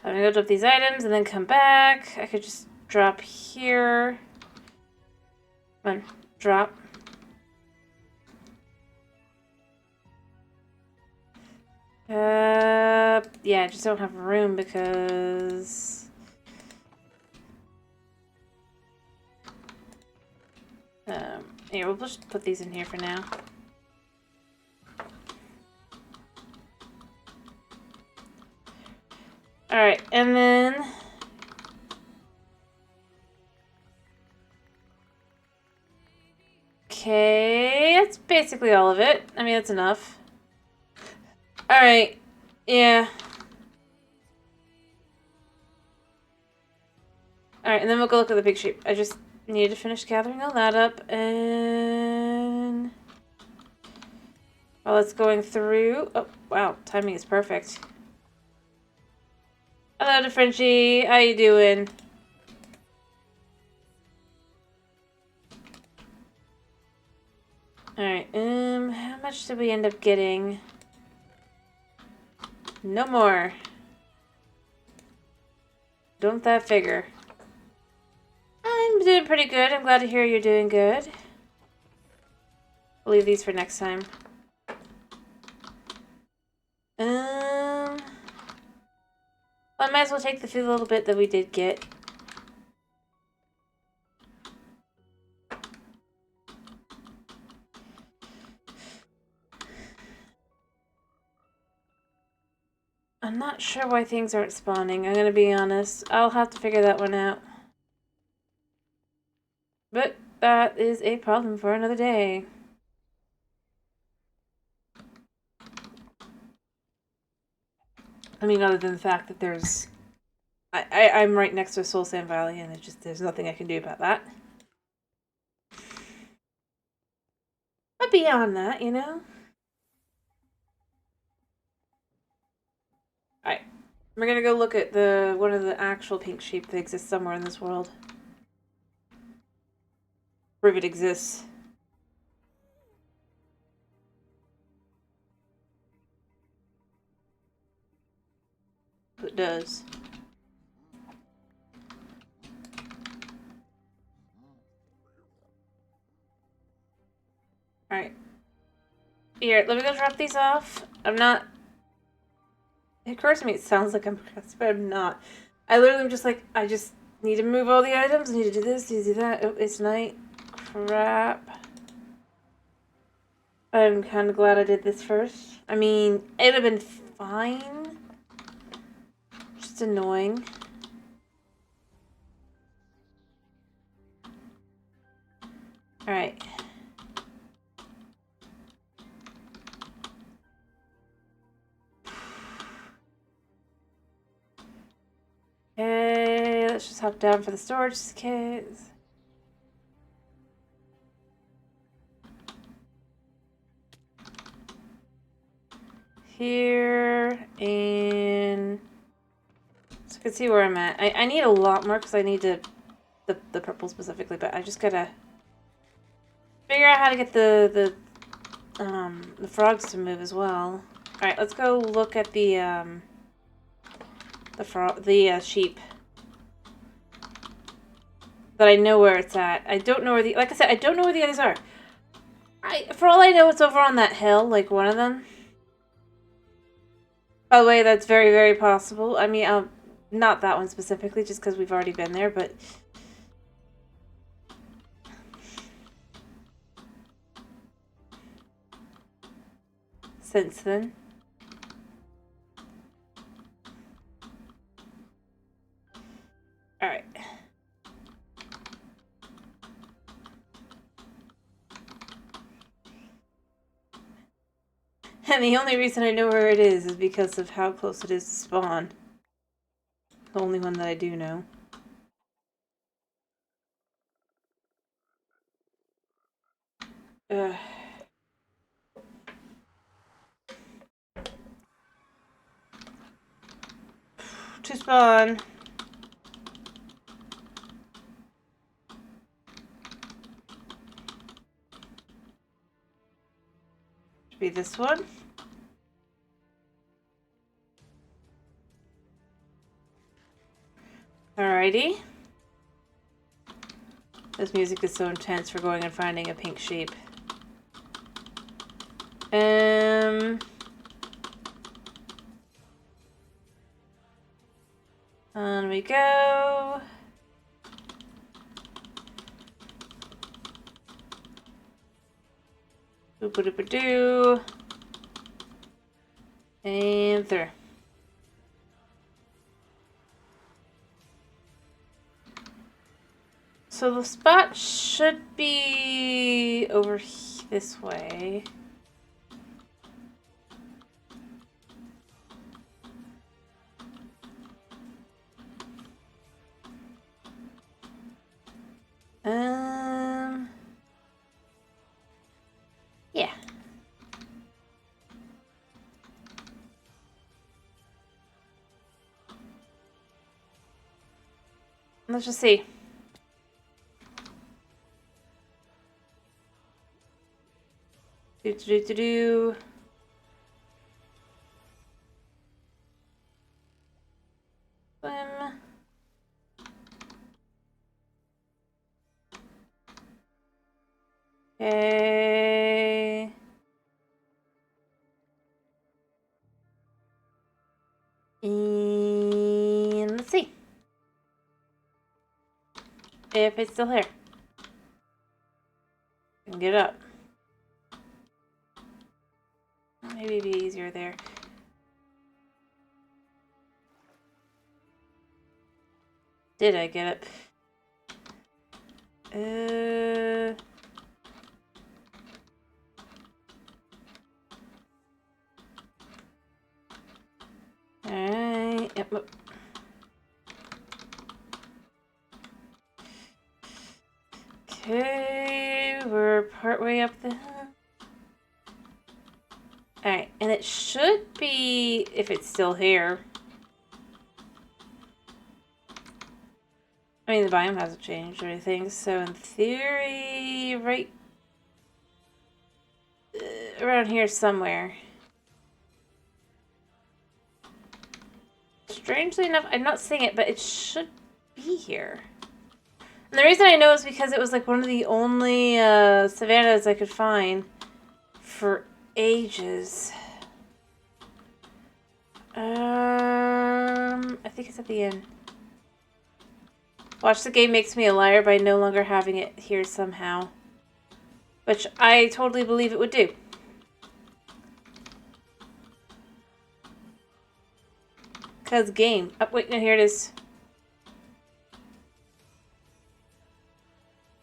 I'm gonna go drop these items and then come back. I could just drop here. Come on, drop. Yeah, I just don't have room because... Here, we'll just put these in here for now. Alright, and then... Okay, that's basically all of it. I mean, that's enough. Alright, yeah. Alright, and then we'll go look at the big sheep. I just need to finish gathering all that up, and... while it's going through... Oh, wow, timing is perfect. Hello to Frenchie, how you doing? Alright, how much did we end up getting? No more. Don't that figure? I'm doing pretty good. I'm glad to hear you're doing good. I'll leave these for next time. Well, I might as well take the few little bit that we did get. I'm not sure why things aren't spawning. I'm gonna be honest. I'll have to figure that one out. But that is a problem for another day. I mean, other than the fact that there's... I'm right next to Soul Sand Valley, and it's just, there's nothing I can do about that. But beyond that, you know? Alright. We're gonna go look at one of the actual pink sheep that exists somewhere in this world. Prove it exists. It does. Alright. Here, let me go drop these off. I'm not... It occurs to me it sounds like I'm pressed, but I'm not. I literally am just like, I just need to move all the items. I need to do this, need to do that. Oh, it's night. Crap. I'm kind of glad I did this first. I mean, it would have been fine. Just annoying. Alright. Okay, let's just hop down for the storage case. Here, and so you can see where I'm at. I need a lot more because I need to the purple specifically, but I just gotta figure out how to get the frogs to move as well. All right, let's go look at the sheep. But I know where it's at. I don't know where like I said, I don't know where the others are. For all I know, it's over on that hill, like one of them. By the way, that's very, very possible. I mean, not that one specifically, just because we've already been there, but... since then. Alright. And the only reason I know where it is because of how close it is to spawn. The only one that I do know. Ugh. To spawn. Should be this one. Alrighty. This music is so intense for going and finding a pink sheep. On we go. Boop-a-doop-a-doo. And through. So the spot should be over this way. Yeah. Let's just see. Do. Swim. Okay. And let's see if it's still here. And get up. Maybe it'd be easier there. Did I get up? Alright. Yep. Okay, we're partway up the hill. Alright, and it should be, if it's still here. I mean, the biome hasn't changed or anything, so in theory, right around here somewhere. Strangely enough, I'm not seeing it, but it should be here. And the reason I know is because it was like one of the only savannas I could find for ages. I think it's at the end. Watch the game makes me a liar by no longer having it here somehow. Which I totally believe it would do. Because game. Oh, wait, no, here it is.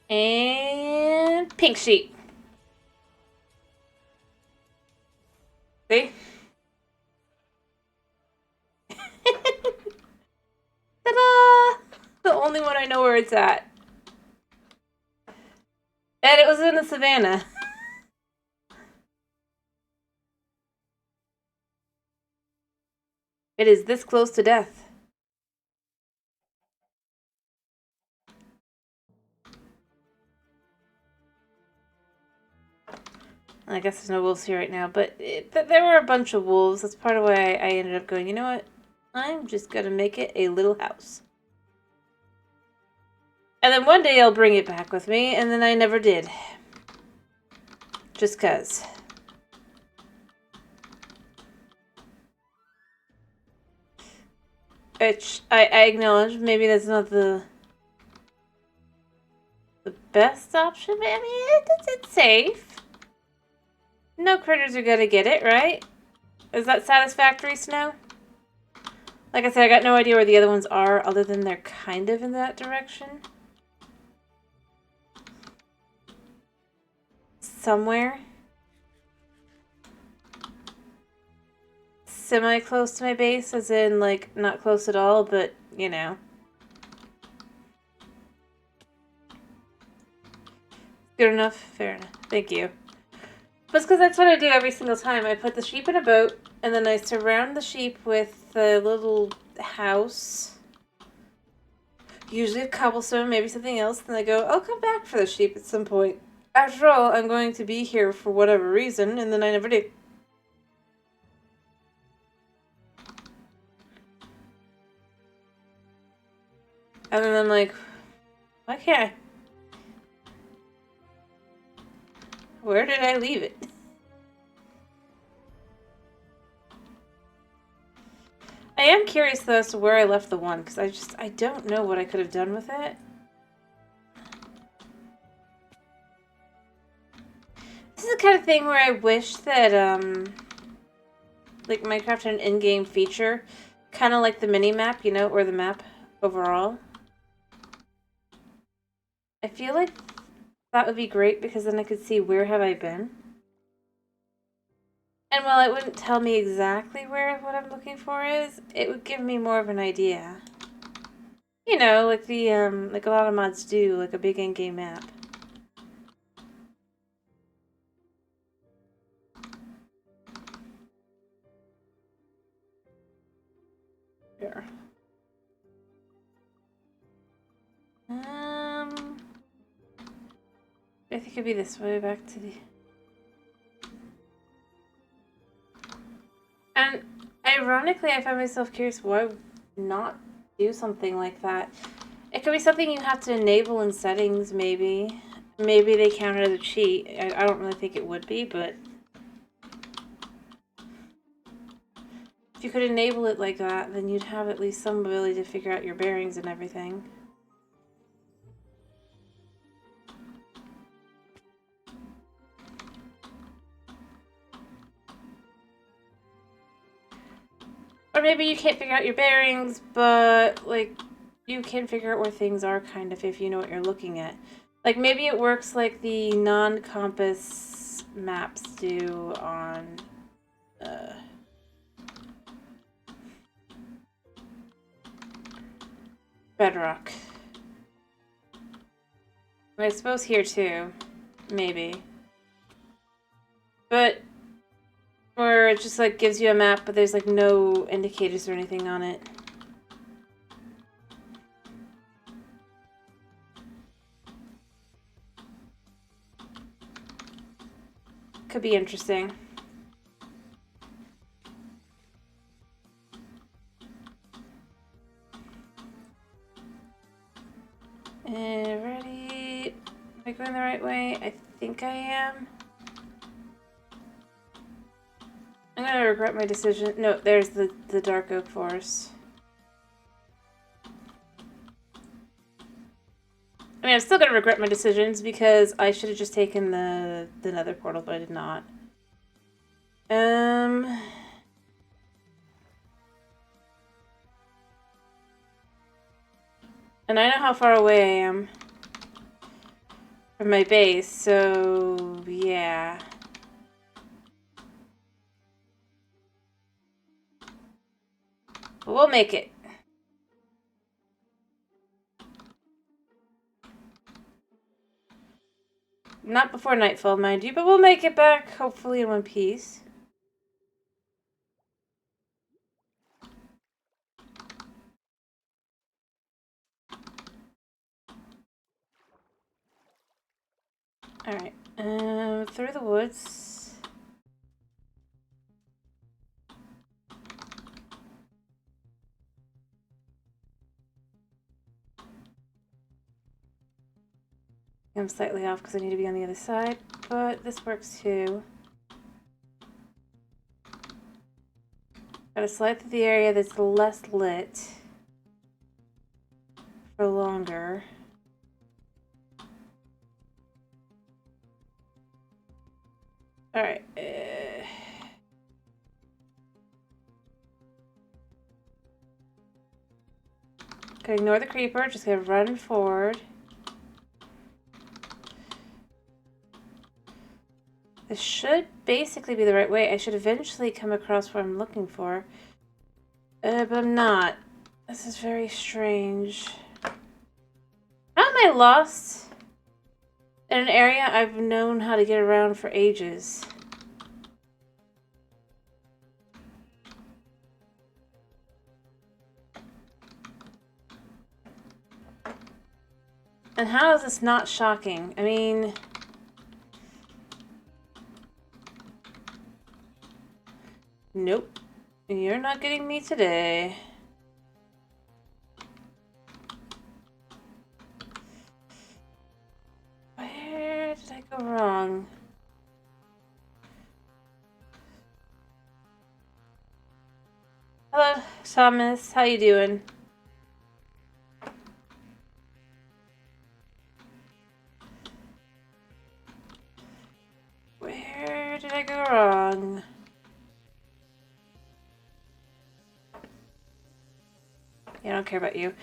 And pink sheep. See? Ta-da! The only one I know where it's at. And it was in the savannah. It is this close to death. I guess there's no wolves here right now, but there were a bunch of wolves. That's part of why I ended up going, you know what? I'm just gonna make it a little house. And then one day I'll bring it back with me, and then I never did. Just 'cause. Which I acknowledge maybe that's not the best option, but I mean, it's safe. No critters are gonna get it, right? Is that satisfactory, Snow? Like I said, I got no idea where the other ones are, other than they're kind of in that direction. Somewhere. Semi-close to my base, as in, like, not close at all, but, you know. Good enough? Fair enough. Thank you. But it's because that's what I do every single time. I put the sheep in a boat, and then I surround the sheep with a little house. Usually a cobblestone, maybe something else. Then I go, I'll come back for the sheep at some point. After all, I'm going to be here for whatever reason, and then I never do. And then I'm like, why can't I? Where did I leave it? I am curious though as to where I left the one, because I don't know what I could have done with it. This is the kind of thing where I wish that, like Minecraft had an in-game feature, kind of like the mini-map, you know, or the map overall. I feel like that would be great because then I could see where have I been. And while it wouldn't tell me exactly where what I'm looking for is, it would give me more of an idea. You know, like the like a lot of mods do, like a big in-game map. Here. I think it'd be this way back to the... And ironically, I find myself curious why not do something like that. It could be something you have to enable in settings, maybe. Maybe they count it as a cheat. I don't really think it would be, but... if you could enable it like that, then you'd have at least some ability to figure out your bearings and everything. Or maybe you can't figure out your bearings, but, like, you can figure out where things are, kind of, if you know what you're looking at. Like, maybe it works like the non-compass maps do on, Bedrock. I suppose here, too. Maybe. But... or it just, like, gives you a map, but there's, like, no indicators or anything on it. Could be interesting. Ready? Am I going the right way? I think I am. I'm gonna regret my decision. No, there's the dark oak forest. I mean, I'm still gonna regret my decisions because I should have just taken the nether portal, but I did not. And I know how far away I am from my base, so yeah. But we'll make it. Not before nightfall, mind you, but we'll make it back, hopefully in one piece. Alright, through the woods. I'm slightly off because I need to be on the other side, but this works too. Gotta slide through the area that's less lit for longer. Alright. Gonna ignore the creeper, just gonna run forward. This should basically be the right way. I should eventually come across what I'm looking for. But I'm not. This is very strange. How am I lost in an area I've known how to get around for ages? And how is this not shocking? I mean... Nope. You're not getting me today. Where did I go wrong? Hello, Thomas. How you doing? Where did I go wrong? Yeah, I don't care about you.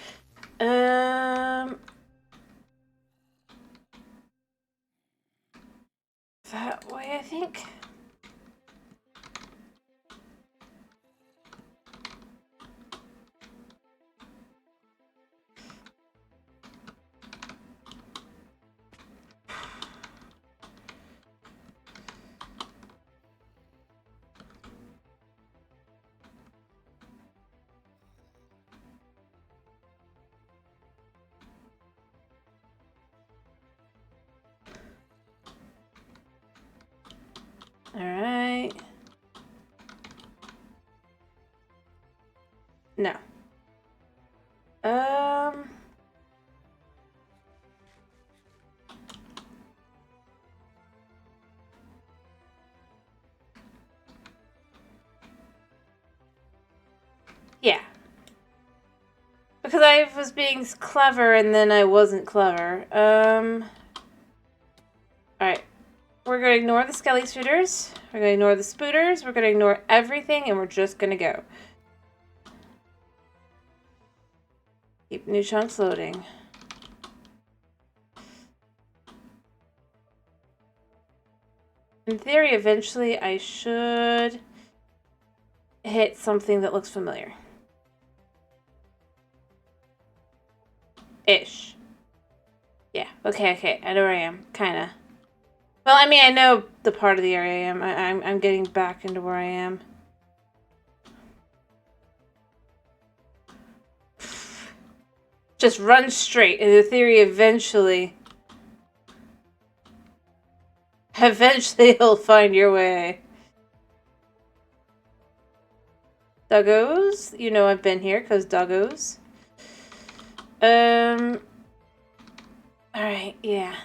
That way, I think. Alright. No. Yeah. Because I was being clever and then I wasn't clever. Alright. We're going to ignore the skelly shooters. We're going to ignore the spooters. We're going to ignore everything and we're just going to go. Keep new chunks loading. In theory, eventually I should hit something that looks familiar. Ish. Yeah, okay. I know where I am. Kinda. Well, I mean, I know the part of the area I am. I'm getting back into where I am. Just run straight. In the theory, eventually you'll find your way. Doggos. You know I've been here, because doggos. Alright, yeah.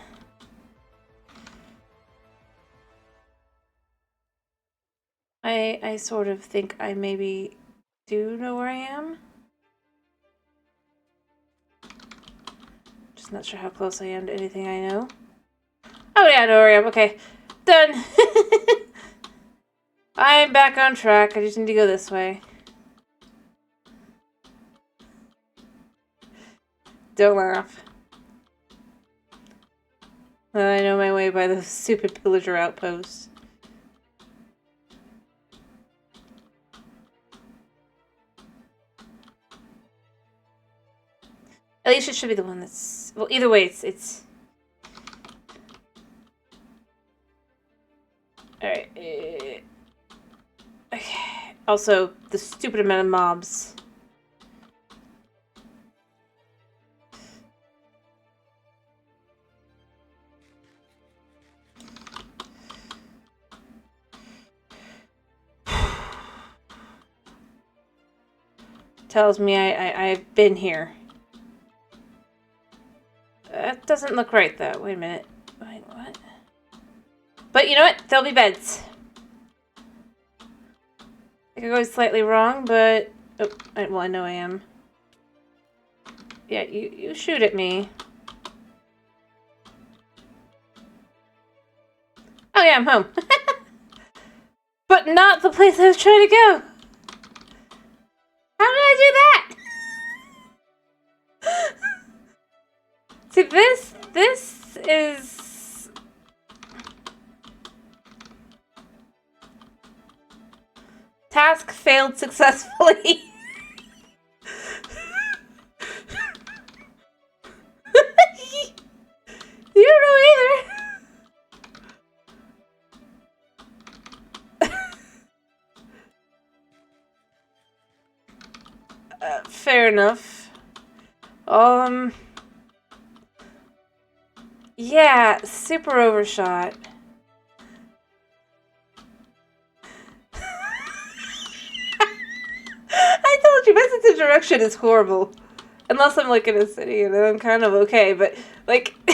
I sort of think I maybe do know where I am. Just not sure how close I am to anything I know. Oh yeah, I know where I am. Okay. Done. I'm back on track. I just need to go this way. Don't laugh. I know my way by the stupid pillager outpost. At least it should be the one that's... Well, either way, it's... Alright. Okay. Also, the stupid amount of mobs. Tells me I've been here. That doesn't look right, though. Wait a minute. Wait, what? But you know what? There'll be beds. I could go slightly wrong, but... Oh, well, I know I am. Yeah, you shoot at me. Oh yeah, I'm home. But not the place I was trying to go. How did I do that? See, this is... Task failed successfully. You don't know either. Fair enough. Yeah, super overshot. I told you, my sense of direction is horrible. Unless I'm like in a city and then I'm kind of okay, but like, I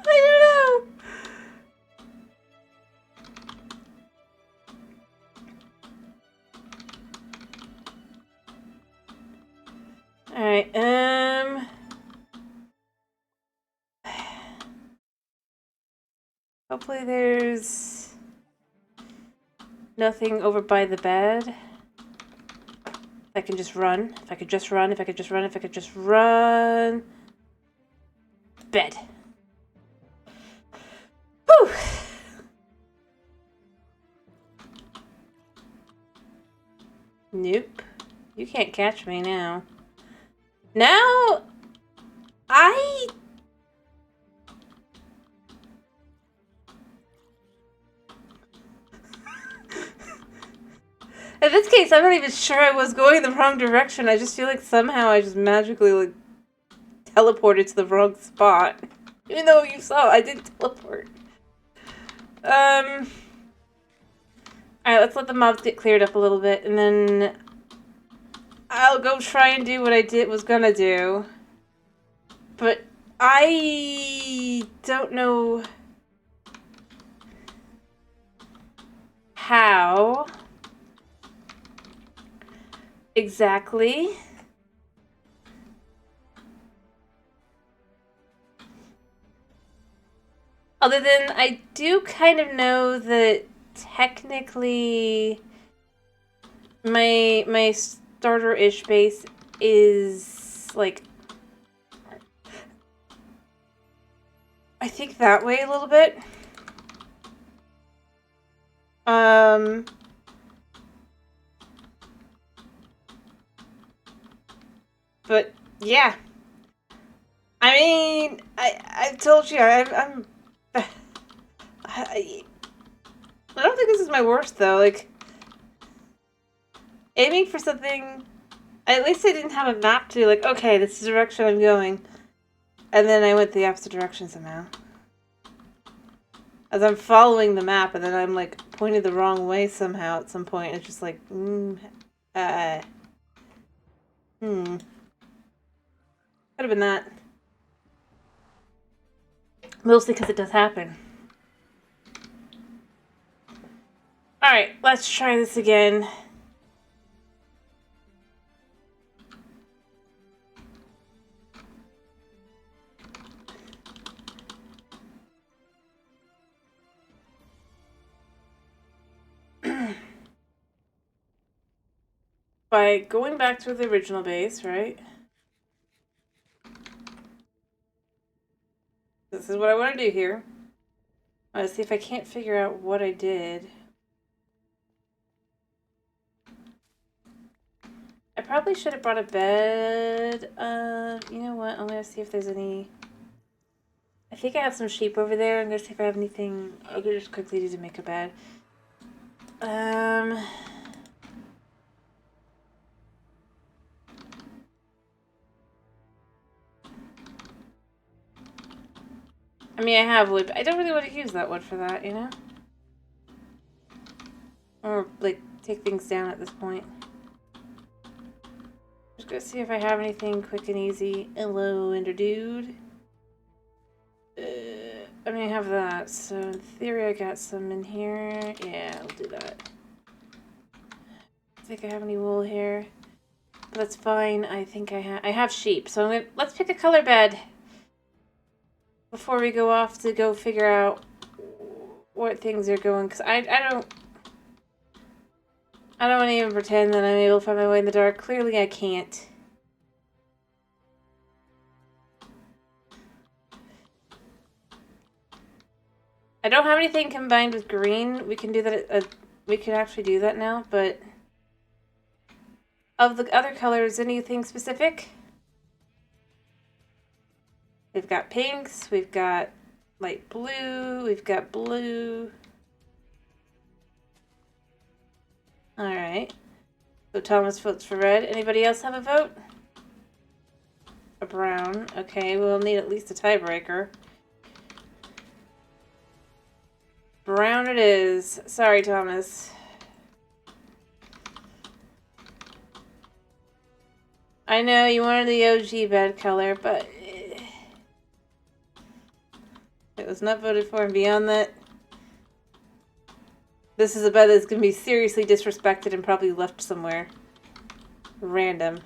don't know. Alright, hopefully there's nothing over by the bed. If I can just run. If I could just run. If I could just run. If I could just run. Bed. Whew. Nope. You can't catch me now. Now, in this case, I'm not even sure I was going the wrong direction. I just feel like somehow I just magically, like, teleported to the wrong spot. Even though you saw, I did teleport. Alright, let's let the mobs get cleared up a little bit, and then I'll go try and do what I was gonna do. But I don't know how exactly. Other than I do kind of know that technically my starter-ish base is like, I think that way a little bit. But yeah, I mean, I told you I'm I don't think this is my worst though. Like, aiming for something, at least I didn't have a map to like, okay, this is the direction I'm going, and then I went the opposite direction somehow. As I'm following the map, and then I'm like pointed the wrong way somehow at some point. It's just like, could have been that. Mostly because it does happen. Alright, let's try this again. By going back to the original base, right? This is what I want to do here. Let's see if I can't figure out what I did. I probably should have brought a bed. You know what? I'm gonna see if there's any... I think I have some sheep over there. I'm gonna see if I have anything... I'll just quickly need to make a bed. I mean, I have wood, but I don't really want to use that wood for that, you know? Or, like, take things down at this point. Just gonna see if I have anything quick and easy. Hello, Ender Dude. I mean, I have that, so in theory I got some in here. Yeah, I'll do that. I think I have any wool here. That's fine. I think I have sheep, so let's pick a color bed before we go off to go figure out what things are going, because I don't want to even pretend that I'm able to find my way in the dark. Clearly I can't. I don't have anything combined with green. We can do that. We can actually do that now, but of the other colors, anything specific? We've got pinks, we've got light blue, we've got blue. Alright. So Thomas votes for red. Anybody else have a vote? A brown. Okay, we'll need at least a tiebreaker. Brown it is. Sorry, Thomas. I know you wanted the OG bed color, but it was not voted for, and beyond that, this is a bed that's going to be seriously disrespected and probably left somewhere. Random.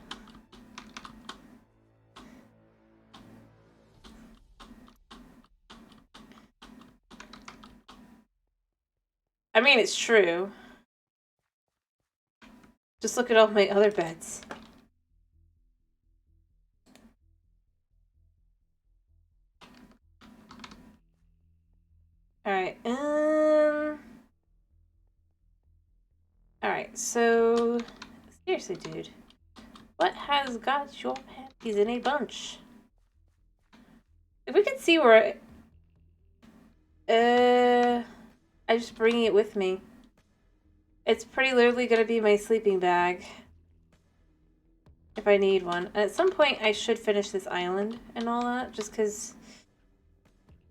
I mean, it's true. Just look at all my other beds. Alright, Alright, so... Seriously, dude. What has got your panties in a bunch? If we could see where I'm just bringing it with me. It's pretty literally gonna be my sleeping bag. If I need one. And at some point, I should finish this island and all that, just because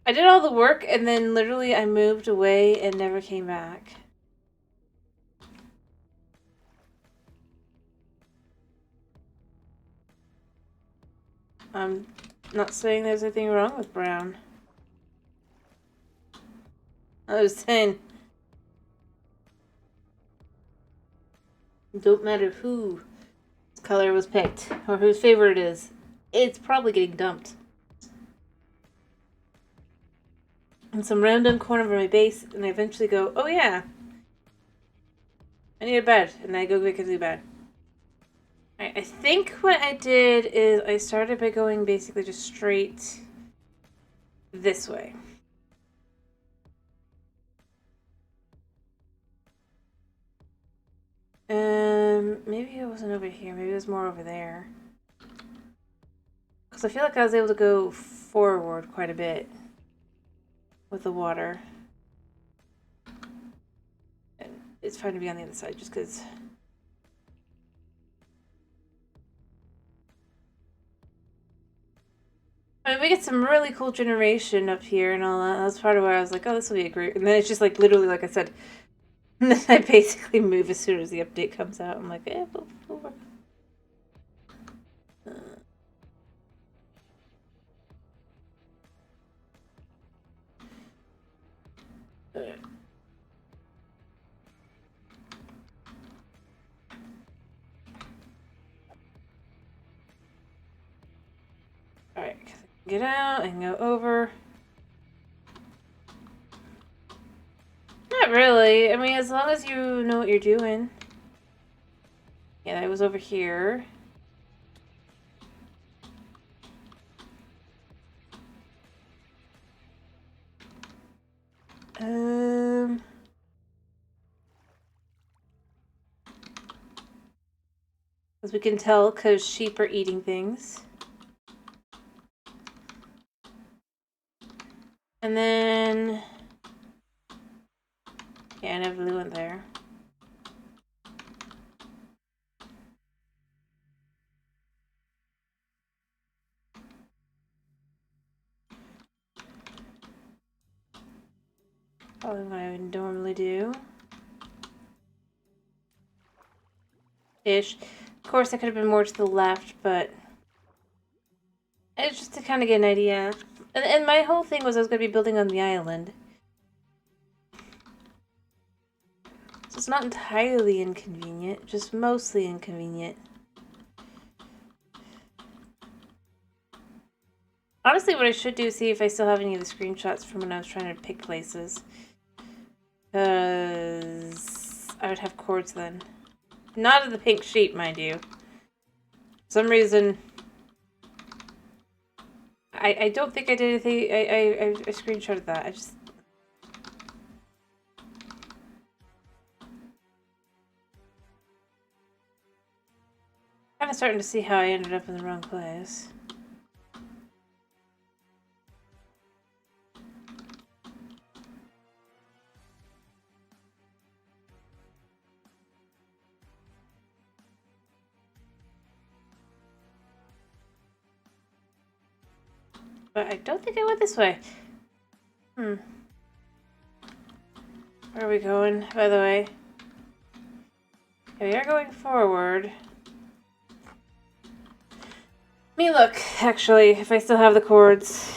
I did all the work and then literally I moved away and never came back. I'm not saying there's anything wrong with brown. I was saying, don't matter whose color was picked or whose favorite it is, it's probably getting dumped. In some random corner of my base, and I eventually go, oh yeah, I need a bed, and I go make a new bed. Alright, I think what I did is I started by going basically just straight this way. Maybe it wasn't over here. Maybe it was more over there. Because I feel like I was able to go forward quite a bit with the water. And it's fine to be on the other side just because... I mean, we get some really cool generation up here and all that. That's part of why I was like, oh, this will be a great... And then it's just like, literally, like I said... And then I basically move as soon as the update comes out. I'm like, we'll work. Alright, get out and go over. Not really. I mean, as long as you know what you're doing. Yeah, that was over here. As we can tell, because sheep are eating things. And then... Yeah, I never really went there. Probably what I would normally do. Ish. Of course, I could have been more to the left, but... It's just to kind of get an idea. And my whole thing was I was going to be building on the island. So it's not entirely inconvenient, just mostly inconvenient. Honestly, what I should do is see if I still have any of the screenshots from when I was trying to pick places. Because I would have cords then. Not of the pink sheet, mind you. For some reason, I don't think I did anything. I screenshotted that. I just... kind of starting to see how I ended up in the wrong place. But I don't think I went this way. Where are we going, by the way? Okay, we are going forward. Let me look, actually, if I still have the cords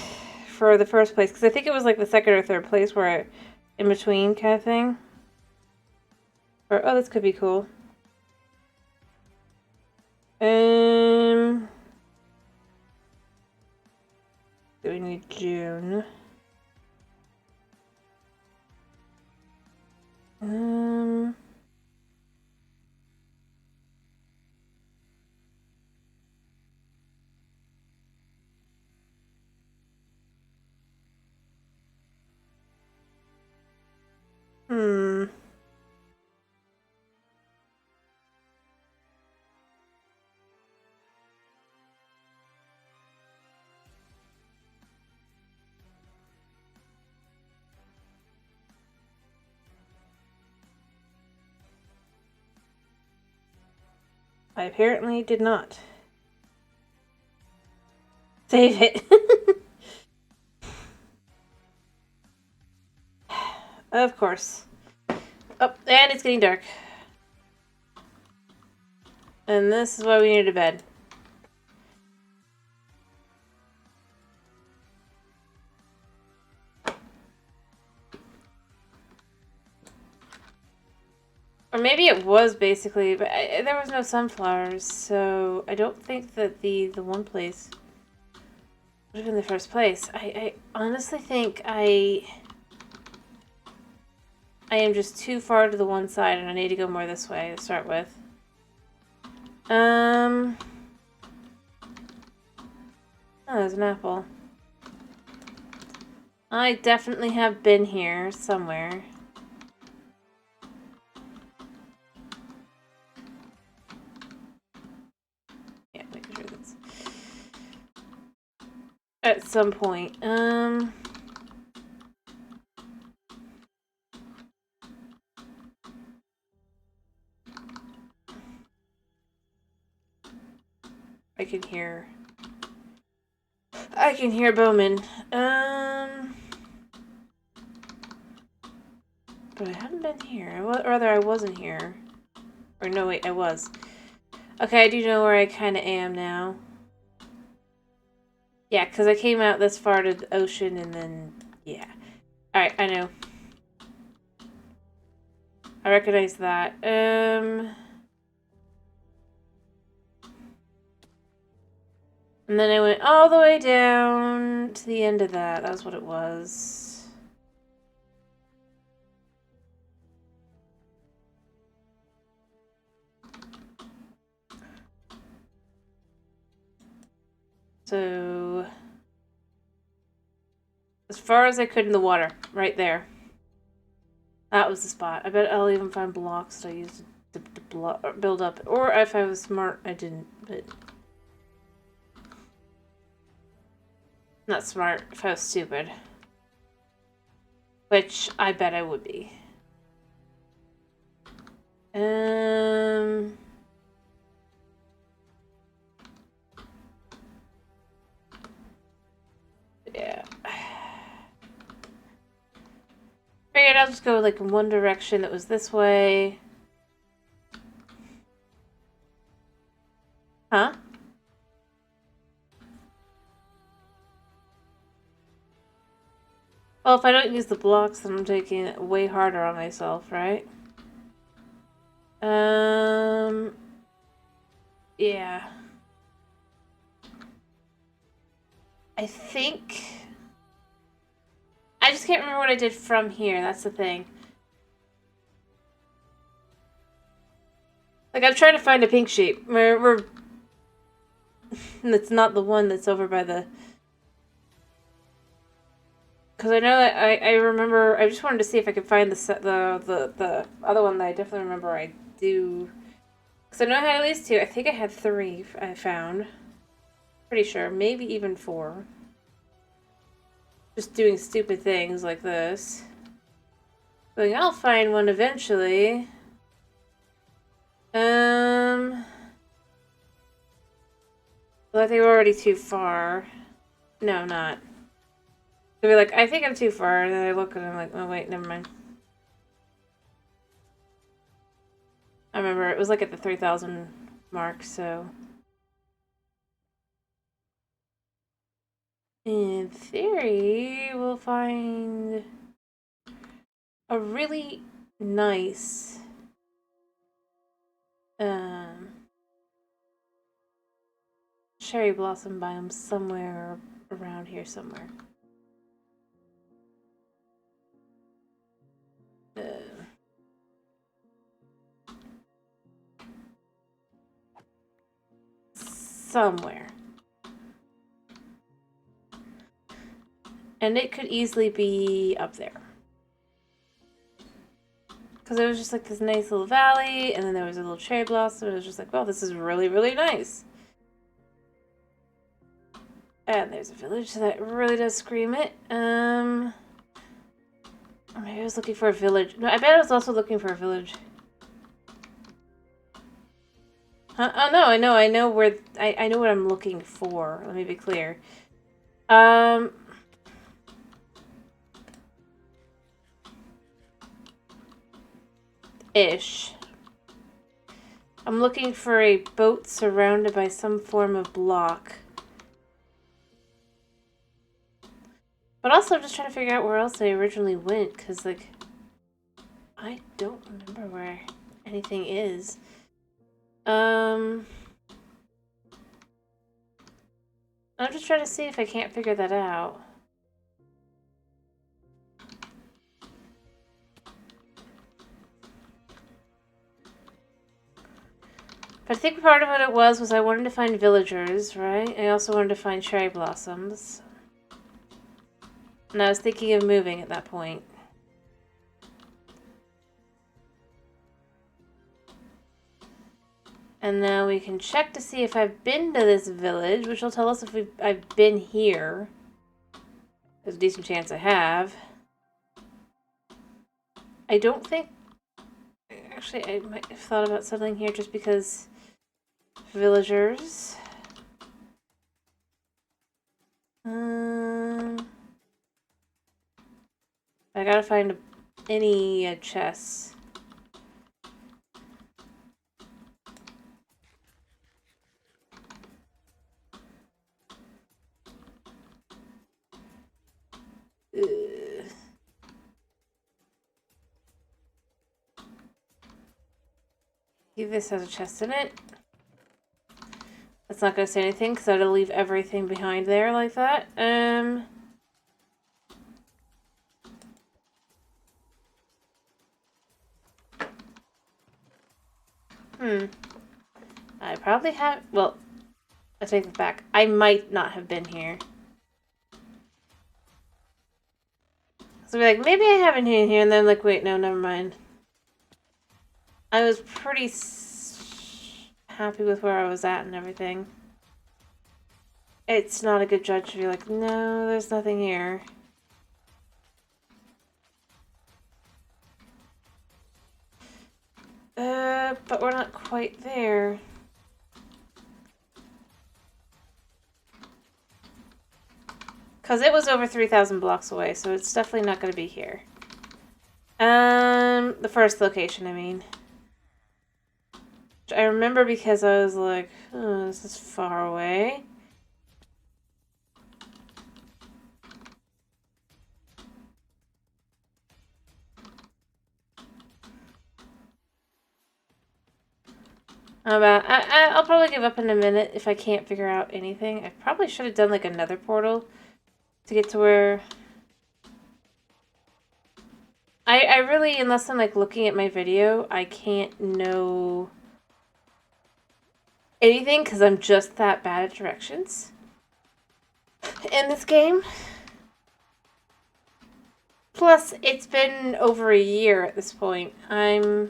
for the first place. Because I think it was like the second or third place where in between kind of thing. Or, oh, this could be cool. Do we need June? I apparently did not. Save it. Of course. Oh, and it's getting dark. And this is why we need a bed. Or maybe it was basically, but there was no sunflowers, so I don't think that the one place would have been the first place. I honestly think I am just too far to the one side, and I need to go more this way to start with. Oh, there's an apple. I definitely have been here somewhere. Yeah, making sure that's at some point. I can hear Bowman. But I haven't been here. Or rather, I wasn't here. Or no, wait, I was. Okay, I do know where I kind of am now. Yeah, because I came out this far to the ocean and then... yeah. Alright, I know. I recognize that. And then I went all the way down to the end of that. That was what it was. So... as far as I could in the water. Right there. That was the spot. I bet I'll even find blocks that I used to build up. Or if I was smart, I didn't. But... not smart, if I was stupid. Which I bet I would be. Yeah. Figured I'll just go like in one direction that was this way. Huh? Well, if I don't use the blocks, then I'm taking it way harder on myself, right? Yeah. I think... I just can't remember what I did from here, that's the thing. Like, I'm trying to find a pink sheep. We're... It's not the one that's over by the... Because I know that I remember... I just wanted to see if I could find the other one that I definitely remember I do... Because I know I had at least 2. I think I had 3 I found. Pretty sure. Maybe even 4. Just doing stupid things like this. Going, I'll find one eventually. Well, I think we're already too far. No, not. They'll be like, I think I'm too far, and then I look and I'm like, oh wait, never mind. I remember it was like at the 3,000 mark, so... In theory, we'll find a really nice cherry blossom biome somewhere around here somewhere. Somewhere. And it could easily be up there. Because it was just like this nice little valley, and then there was a little cherry blossom. It was just like, well, this is really, really nice. And there's a village that really does scream it. Maybe I was looking for a village. No, I bet I was also looking for a village. Huh? Oh no, I know where I know what I'm looking for. Let me be clear. Ish. I'm looking for a boat surrounded by some form of block. But also, I'm just trying to figure out where else I originally went, because, like, I don't remember where anything is. I'm just trying to see if I can't figure that out. But I think part of what it was I wanted to find villagers, right? I also wanted to find cherry blossoms. And I was thinking of moving at that point. And now we can check to see if I've been to this village, which will tell us if I've been here. There's a decent chance I have. I don't think... Actually, I might have thought about settling here just because... Villagers. I gotta find any chests. This has a chest in it. That's not gonna say anything because I'd leave everything behind there like that. I probably have. Well, I take it back. I might not have been here. So be like, maybe I haven't been here, and then I'm like, wait, no, never mind. I was pretty happy with where I was at and everything. It's not a good judge to be like, no, there's nothing here. But we're not quite there. Because it was over 3,000 blocks away, so it's definitely not going to be here. The first location, I mean. I remember because I was like, oh, this is far away. I'll probably give up in a minute if I can't figure out anything. I probably should have done like another portal to get to where... I really, unless I'm like looking at my video, I can't know anything because I'm just that bad at directions in this game. Plus, it's been over a year at this point. I'm...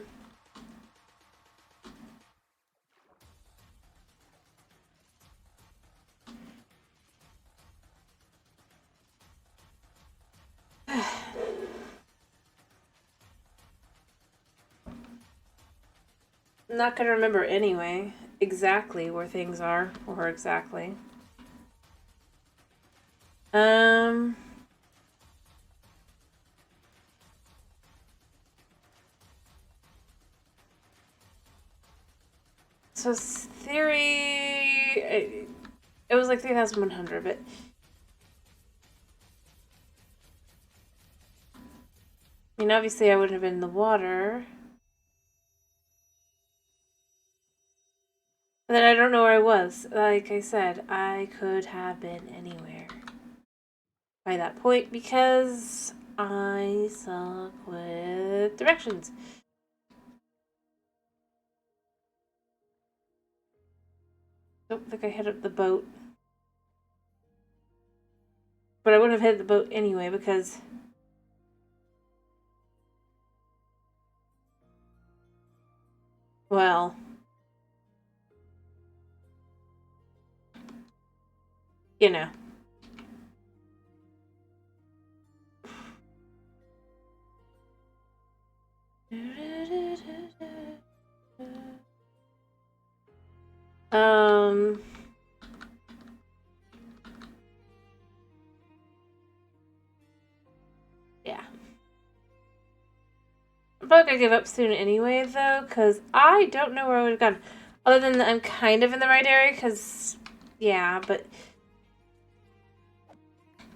not gonna remember anyway exactly where things are, or exactly. So theory, it was like 3,100, but I mean, obviously I wouldn't have been in the water. But then I don't know where I was. Like I said, I could have been anywhere by that point because I suck with directions. Don't think I hit the boat. But I wouldn't have hit the boat anyway because... well... you know. Yeah. I'm probably gonna give up soon anyway, though, because I don't know where I would have gone. Other than I'm kind of in the right area, because, yeah, but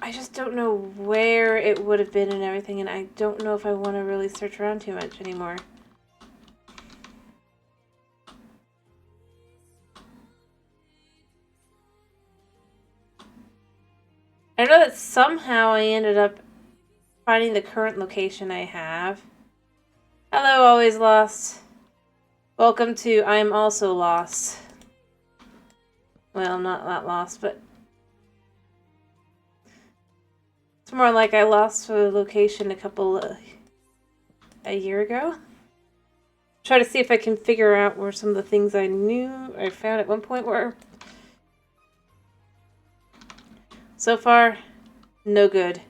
I just don't know where it would have been and everything, and I don't know if I want to really search around too much anymore. I know that somehow I ended up finding the current location I have. Hello, Always Lost. Welcome to I'm Also Lost. Well, not that lost, but it's more like I lost the location a year ago. Try to see if I can figure out where some of the things I knew I found at one point were. So far, no good.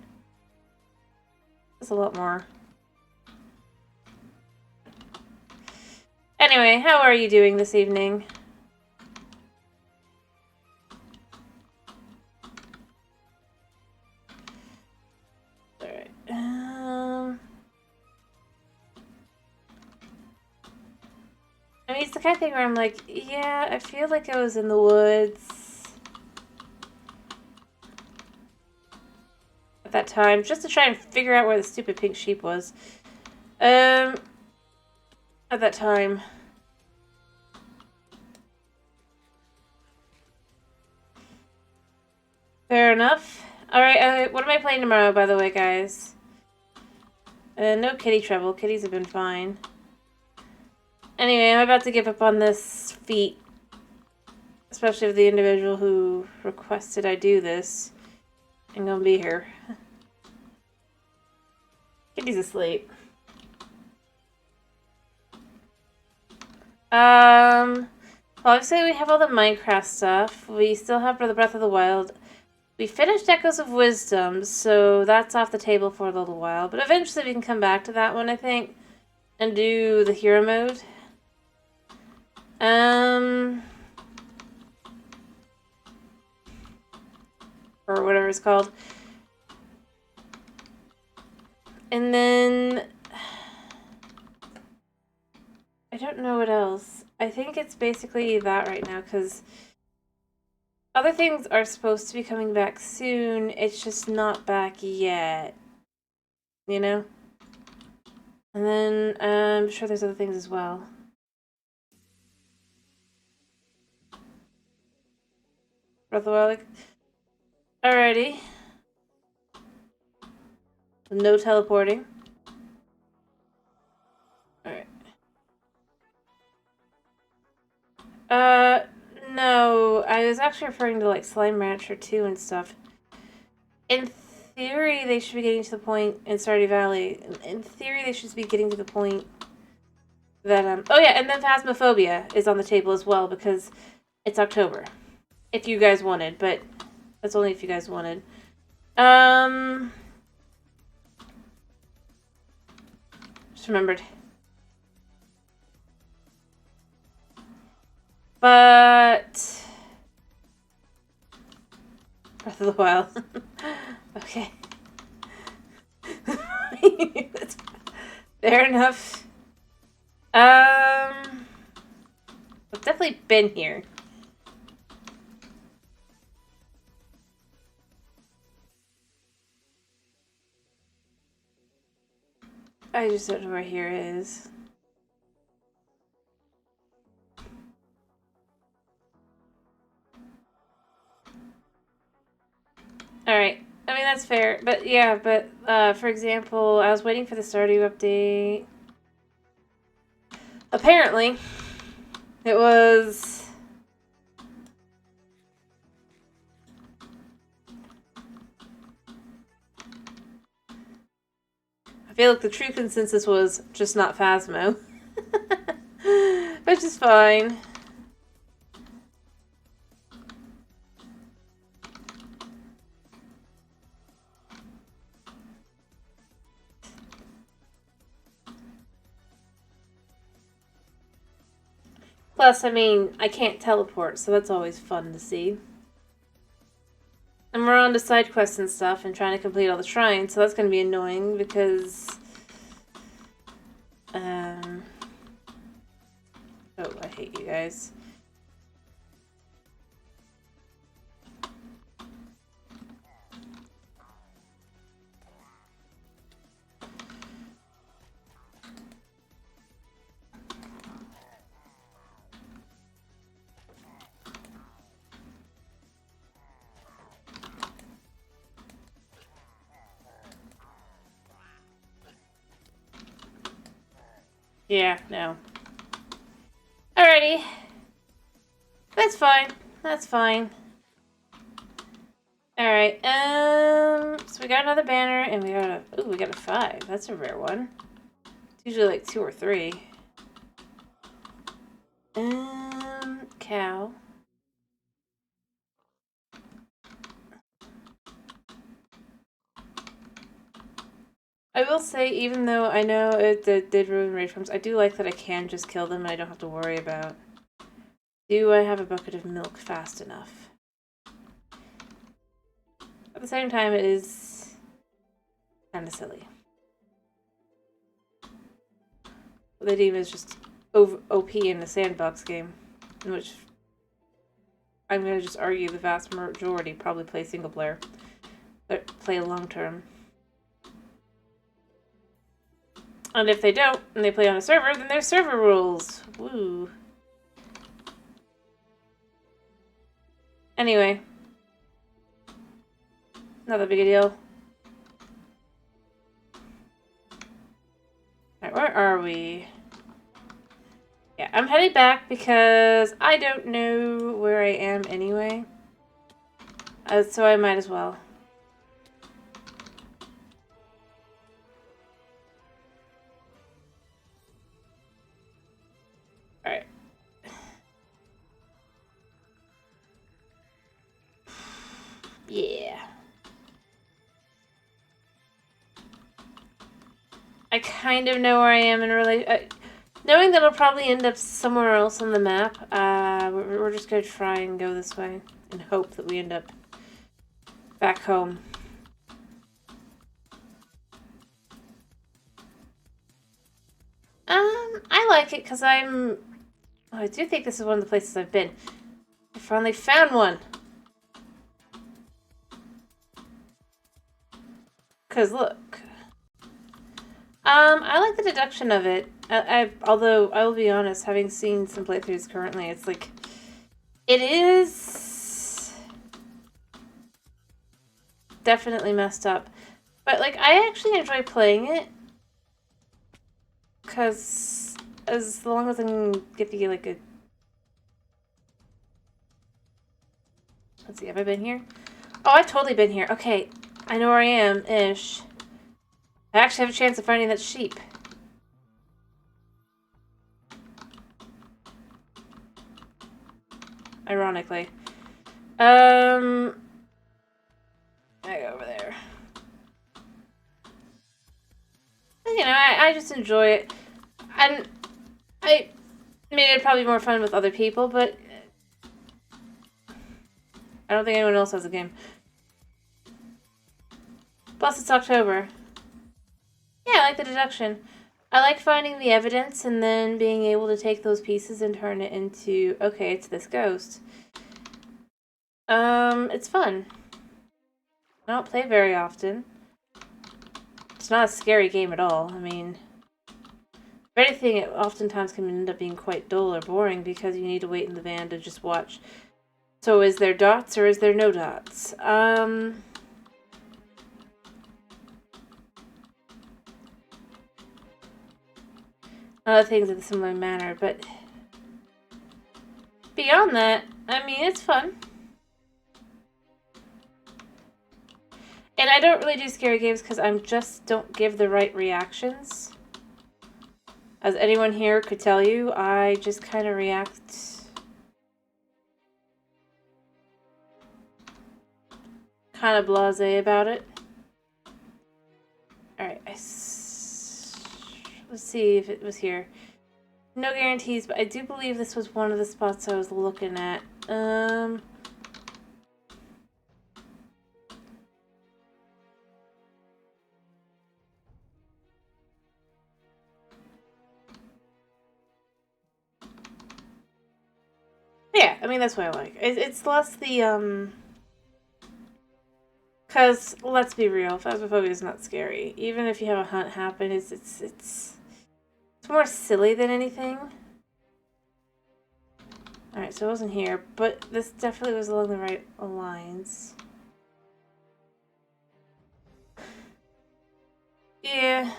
There's a lot more. Anyway, how are you doing this evening? Alright. I mean, it's the kind of thing where I'm like, yeah, I feel like I was in the woods at that time, just to try and figure out where the stupid pink sheep was. At that time. Fair enough. Alright, what am I playing tomorrow, by the way, guys? No kitty trouble. Kitties have been fine. Anyway, I'm about to give up on this feat. Especially of the individual who requested I do this. I'm gonna be here. Kitty's asleep. Obviously we have all the Minecraft stuff. We still have the Breath of the Wild. We finished Echoes of Wisdom, so that's off the table for a little while. But eventually we can come back to that one, I think. And do the hero mode. Or whatever it's called. And then... I don't know what else. I think it's basically that right now, because... other things are supposed to be coming back soon. It's just not back yet. You know? And then I'm sure there's other things as well. Breath of the Wild. Alrighty. No teleporting. Alright. No. I was actually referring to, like, Slime Rancher 2 and stuff. In theory, they should be getting to the point in Stardew Valley. In theory, they should be getting to the point that, oh yeah, and then Phasmophobia is on the table as well, because it's October. If you guys wanted, but that's only if you guys wanted. Just remembered. But Breath of the Wild. Okay. Fair enough. I've definitely been here. I just don't know where here is. Alright. I mean, that's fair. But yeah, for example, I was waiting for the Stardew update. Apparently, it was... I feel like the true consensus was just not Phasmo. Which is fine. Plus, I mean, I can't teleport, so that's always fun to see. And we're on to side quests and stuff and trying to complete all the shrines, so that's going to be annoying because... Oh, I hate you guys. Yeah, no. Alrighty. That's fine. That's fine. Alright, so we got another banner, and we got a... Ooh, we got a 5. That's a rare one. It's usually like 2 or 3. Cow. I will say, even though I know it did ruin rage forms, I do like that I can just kill them and I don't have to worry about, do I have a bucket of milk fast enough? At the same time, it is kind of silly. The demon is just OP in a sandbox game, in which I'm going to just argue the vast majority probably play single player, but play long term. And if they don't, and they play on a server, then there's server rules. Woo. Anyway. Not that big a deal. Alright, where are we? Yeah, I'm heading back because I don't know where I am anyway. So I might as well. Alright. Yeah. I kind of know where I am in relation... knowing that I'll probably end up somewhere else on the map, we're just going to try and go this way and hope that we end up back home. I like it because I'm... Oh, I do think this is one of the places I've been. I finally found one! Because look. I like the deduction of it. Although, I will be honest, having seen some playthroughs currently, it's like... It is... definitely messed up. But, like, I actually enjoy playing it. Because as long as I can get to, like, a... Let's see, have I been here? Oh, I've totally been here. Okay, I know where I am-ish. I actually have a chance of finding that sheep. Ironically. I go over there. You know, I just enjoy it. And I made it probably more fun with other people, but I don't think anyone else has a game. Plus, it's October. Yeah, I like the deduction. I like finding the evidence and then being able to take those pieces and turn it into, okay, it's this ghost. It's fun. I don't play very often. It's not a scary game at all. I mean, if anything, it oftentimes can end up being quite dull or boring because you need to wait in the van to just watch. So is there dots or is there no dots? Other things in a similar manner, but beyond that, I mean, it's fun. And I don't really do scary games because I just don't give the right reactions. As anyone here could tell you, I just kind of react kind of blasé about it. Alright, let's see if it was here. No guarantees, but I do believe this was one of the spots I was looking at. Yeah, I mean, that's what I like. It's less the, because, let's be real, Phasmophobia is not scary. Even if you have a hunt happen, it's more silly than anything. Alright, so it wasn't here, but this definitely was along the right lines. Yeah.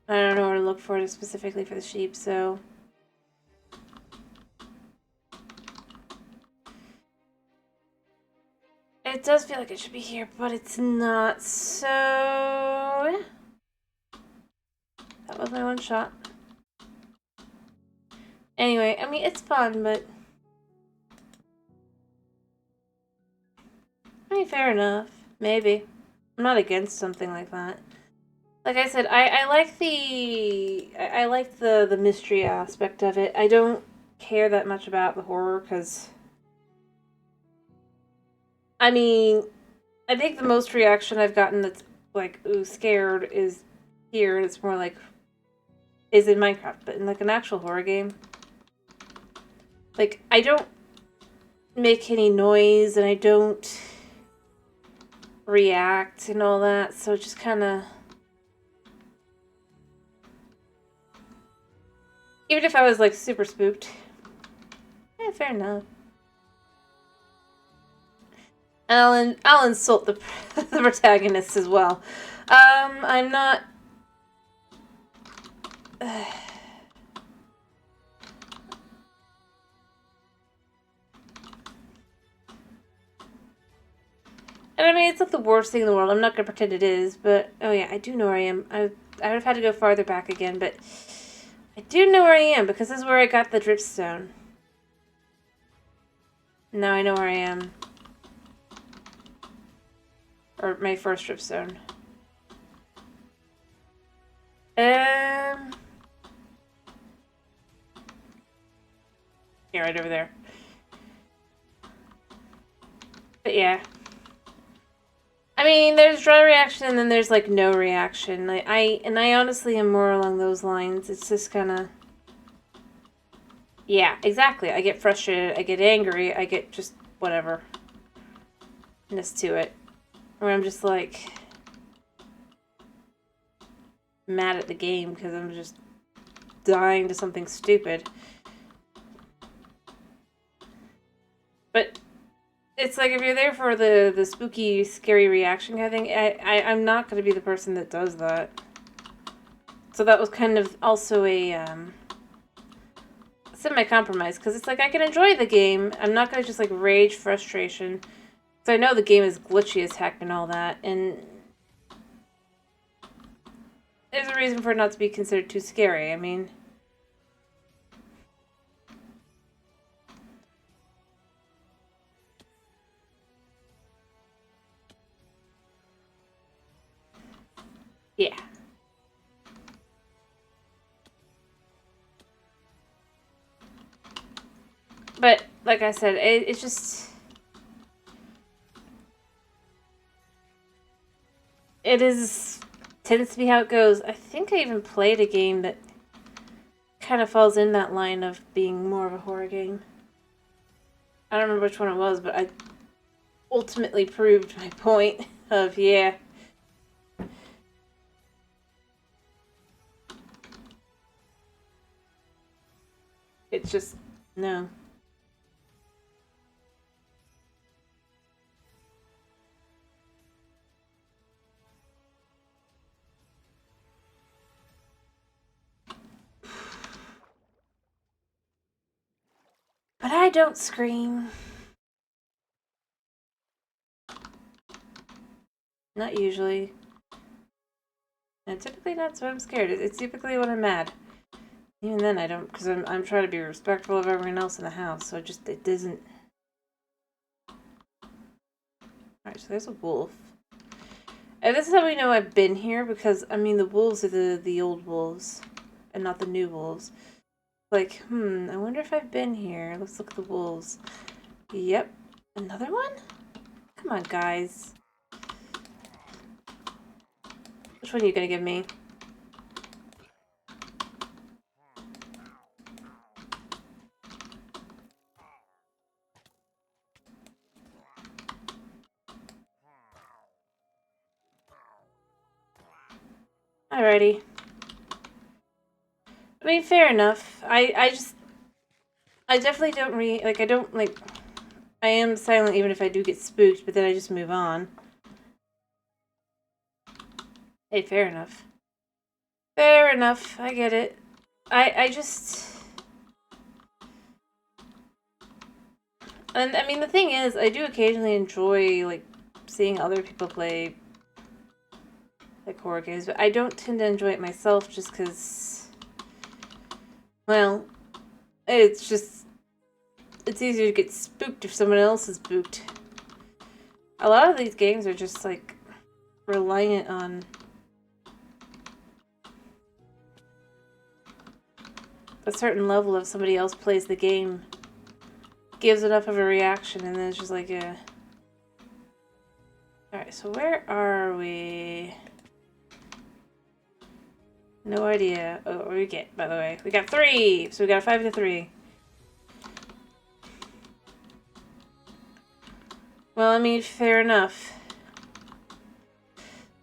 I don't know where to look for it specifically for the sheep, so... It does feel like it should be here, but it's not, so... That was my one shot. Anyway, I mean, it's fun, but... I mean, fair enough. Maybe. I'm not against something like that. Like I said, I like I like the mystery aspect of it. I don't care that much about the horror, because... I mean, I think the most reaction I've gotten that's like, ooh, scared is here, and it's more like, is in Minecraft, but in like an actual horror game. Like, I don't make any noise, and I don't react and all that, so it just kind of... Even if I was like super spooked. Yeah, fair enough. I'll insult the the protagonist as well. I'm not... And I mean, it's not the worst thing in the world. I'm not going to pretend it is, but... Oh yeah, I do know where I am. I would have had to go farther back again, but... I do know where I am, because this is where I got the dripstone. Now I know where I am. Or my first dripstone. Yeah, right over there. But yeah. I mean, there's dry reaction and then there's like no reaction. I honestly am more along those lines. It's just kind of... Yeah, exactly. I get frustrated, I get angry, I get just whatever. Ness to it. Where I'm just like... mad at the game because I'm just dying to something stupid. But it's like if you're there for the spooky, scary reaction kind of thing, I'm not going to be the person that does that. So that was kind of also a semi-compromise, because it's like I can enjoy the game. I'm not going to just like rage frustration. So I know the game is glitchy as heck and all that, and there's a reason for it not to be considered too scary. I mean, yeah. But like I said, it's just tends to be how it goes. I think I even played a game that kind of falls in that line of being more of a horror game. I don't remember which one it was, but I ultimately proved my point of, yeah. It's just, no. But I don't scream. Not usually. And typically not so I'm scared. It's typically when I'm mad. Even then I don't, because I'm trying to be respectful of everyone else in the house, so it doesn't... Alright, so there's a wolf. And this is how we know I've been here, because, I mean, the wolves are the old wolves, and not the new wolves. Like, I wonder if I've been here. Let's look at the wolves. Yep. Another one? Come on, guys. Which one are you gonna give me? Alrighty. I mean, fair enough. I definitely don't I am silent even if I do get spooked, but then I just move on. Hey, fair enough. Fair enough, I get it. I just... And, I mean, the thing is, I do occasionally enjoy, like, seeing other people play, like, horror games, but I don't tend to enjoy it myself just because, well, it's just, it's easier to get spooked if someone else is spooked. A lot of these games are just, like, reliant on a certain level of somebody else plays the game, gives enough of a reaction, and then it's just like, yeah. Alright, so where are we? No idea. Oh, what do we get, by the way? We got 3! So we got a 5 to 3. Well, I mean, fair enough.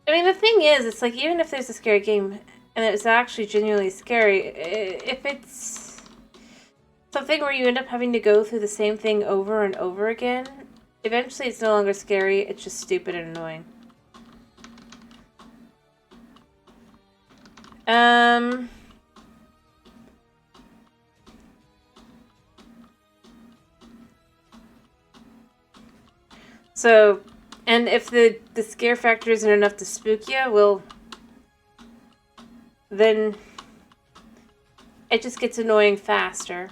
I mean, the thing is, it's like, even if there's a scary game, and it's actually genuinely scary, if it's something where you end up having to go through the same thing over and over again, eventually it's no longer scary, it's just stupid and annoying. So, and if the scare factor isn't enough to spook you, well, then it just gets annoying faster.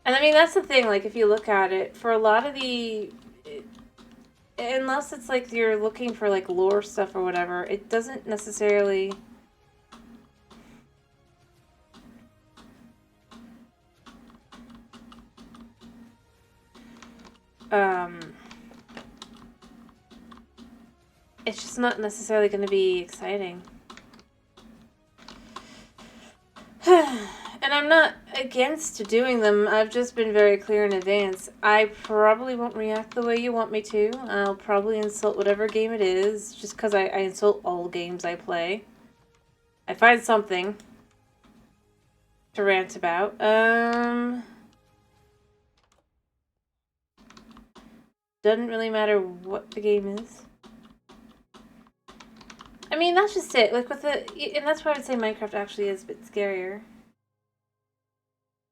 And I mean, that's the thing, like, if you look at it, for a lot of unless it's like you're looking for, like, lore stuff or whatever, it doesn't necessarily... it's just not necessarily going to be exciting. And I'm not against doing them. I've just been very clear in advance. I probably won't react the way you want me to. I'll probably insult whatever game it is, just because I insult all games I play. I find something to rant about. Doesn't really matter what the game is. I mean, that's just it. Like with the, and that's why I would say Minecraft actually is a bit scarier.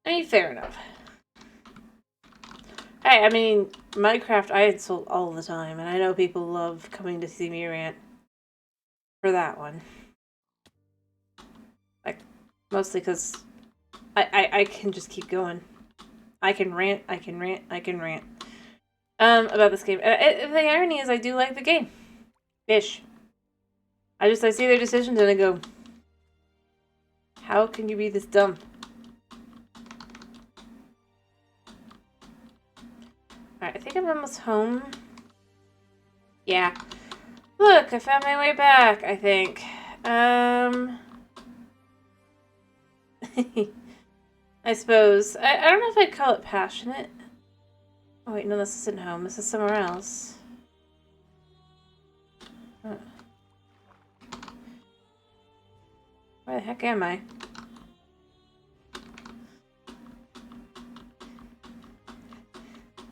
I mean, fair enough. Hey, I mean, Minecraft I insult all the time, and I know people love coming to see me rant for that one. Like, mostly because I can just keep going. I can rant, I can rant, I can rant. About this game. The irony is I do like the game. Ish. I see their decisions and I go, how can you be this dumb? Alright, I think I'm almost home. Yeah. Look, I found my way back, I think. I suppose. I don't know if I'd call it passionate. Oh wait, no, this isn't home. This is somewhere else. Where the heck am I?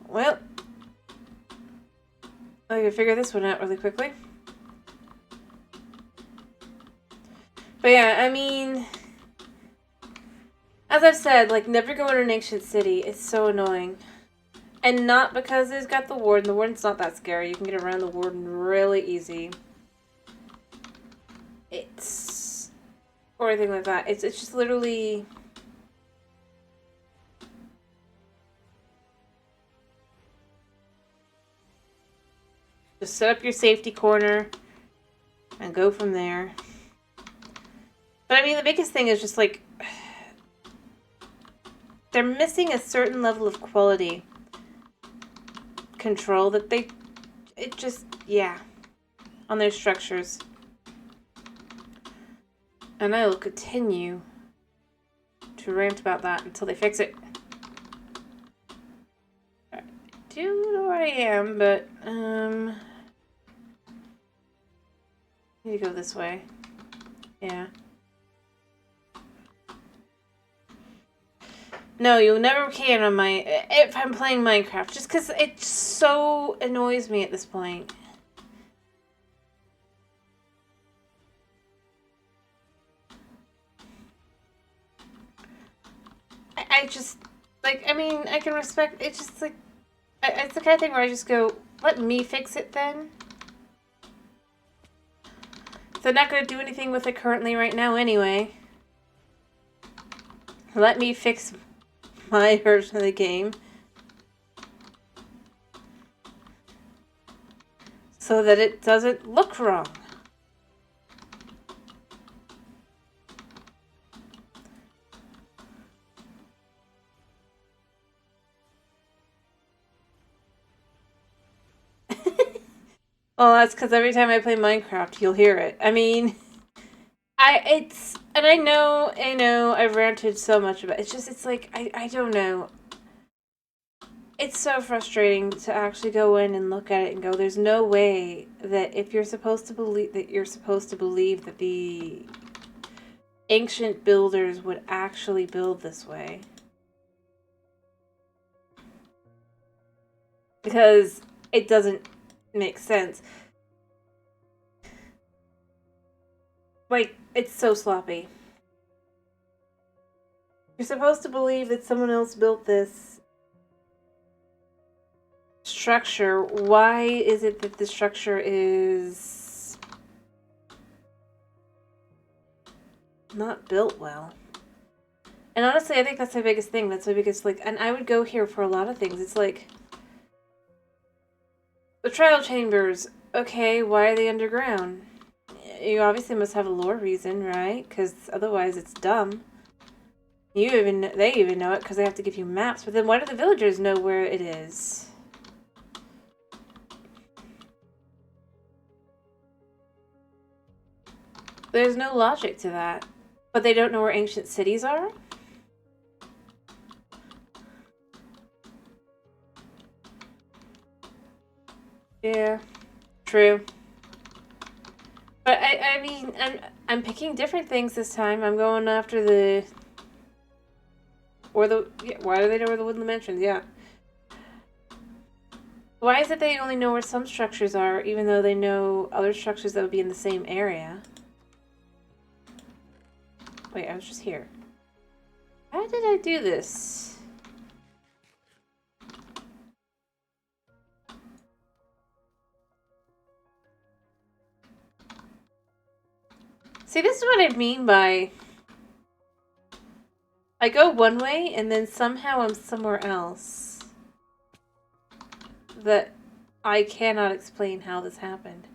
Well, I can figure this one out really quickly. But yeah, I mean, as I've said, like, never go in an ancient city. It's so annoying. And not because it's got the warden. The warden's not that scary. You can get around the warden really easy. Or anything like that. It's just literally... Just set up your safety corner and go from there. But I mean, the biggest thing is just like... They're missing a certain level of quality control that it just, yeah, on their structures. And I will continue to rant about that until they fix it. I do know where I am, but I need to go this way. Yeah. No, you never can on if I'm playing Minecraft, just because it so annoys me at this point. I just, like, I mean, I can respect, it's just like, it's the kind of thing where I just go, let me fix it then. They're not going to do anything with it currently right now anyway. Let me fix my version of the game. So that it doesn't look wrong. Well, that's because every time I play Minecraft, you'll hear it. I mean, and I know, I've ranted so much about it. It's just, it's like, I don't know. It's so frustrating to actually go in and look at it and go, there's no way that if you're supposed to believe that the ancient builders would actually build this way. Because it doesn't make sense. Like, it's so sloppy. You're supposed to believe that someone else built this structure. Why is it that the structure is not built well? And honestly, I think that's my biggest thing. That's my biggest, like, and I would go here for a lot of things. It's like, the trial chambers, okay, why are they underground? You obviously must have a lore reason, right? Because otherwise it's dumb. They even know it because they have to give you maps. But then why do the villagers know where it is? There's no logic to that. But they don't know where ancient cities are? Yeah, true. But I mean, I'm picking different things this time. I'm going after the... Or the... Yeah, why do they know where the woodland mansions? Yeah. Why is it they only know where some structures are, even though they know other structures that would be in the same area? Wait, I was just here. How did I do this? See, this is what I mean by... I go one way, and then somehow I'm somewhere else. That I cannot explain how this happened.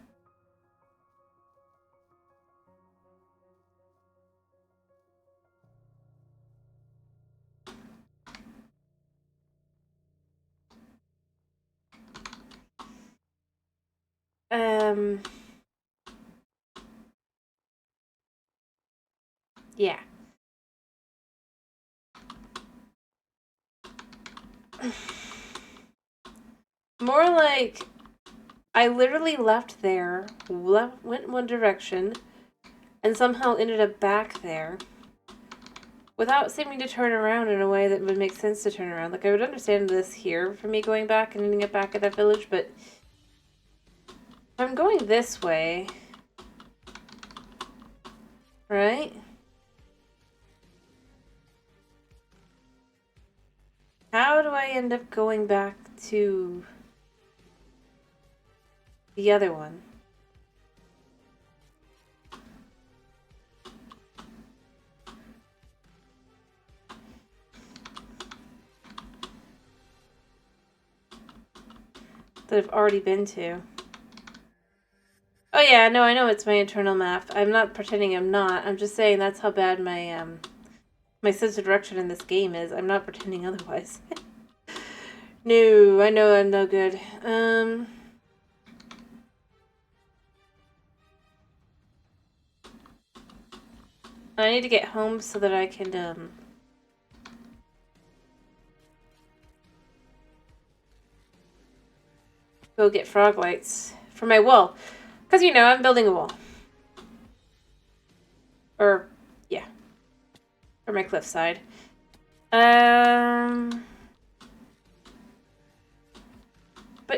Yeah. More like, I literally left there, went one direction, and somehow ended up back there, without seeming to turn around in a way that would make sense to turn around. Like, I would understand this here for me going back and ending up back at that village, but if I'm going this way, right? How do I end up going back to the other one? That I've already been to. Oh yeah, no, I know it's my internal map. I'm not pretending I'm not. I'm just saying that's how bad my my sense of direction in this game is. I'm not pretending otherwise. No, I know I'm no good. I need to get home so that I can go get frog lights for my wall. Because, you know, I'm building a wall. Or, yeah. For my cliffside. But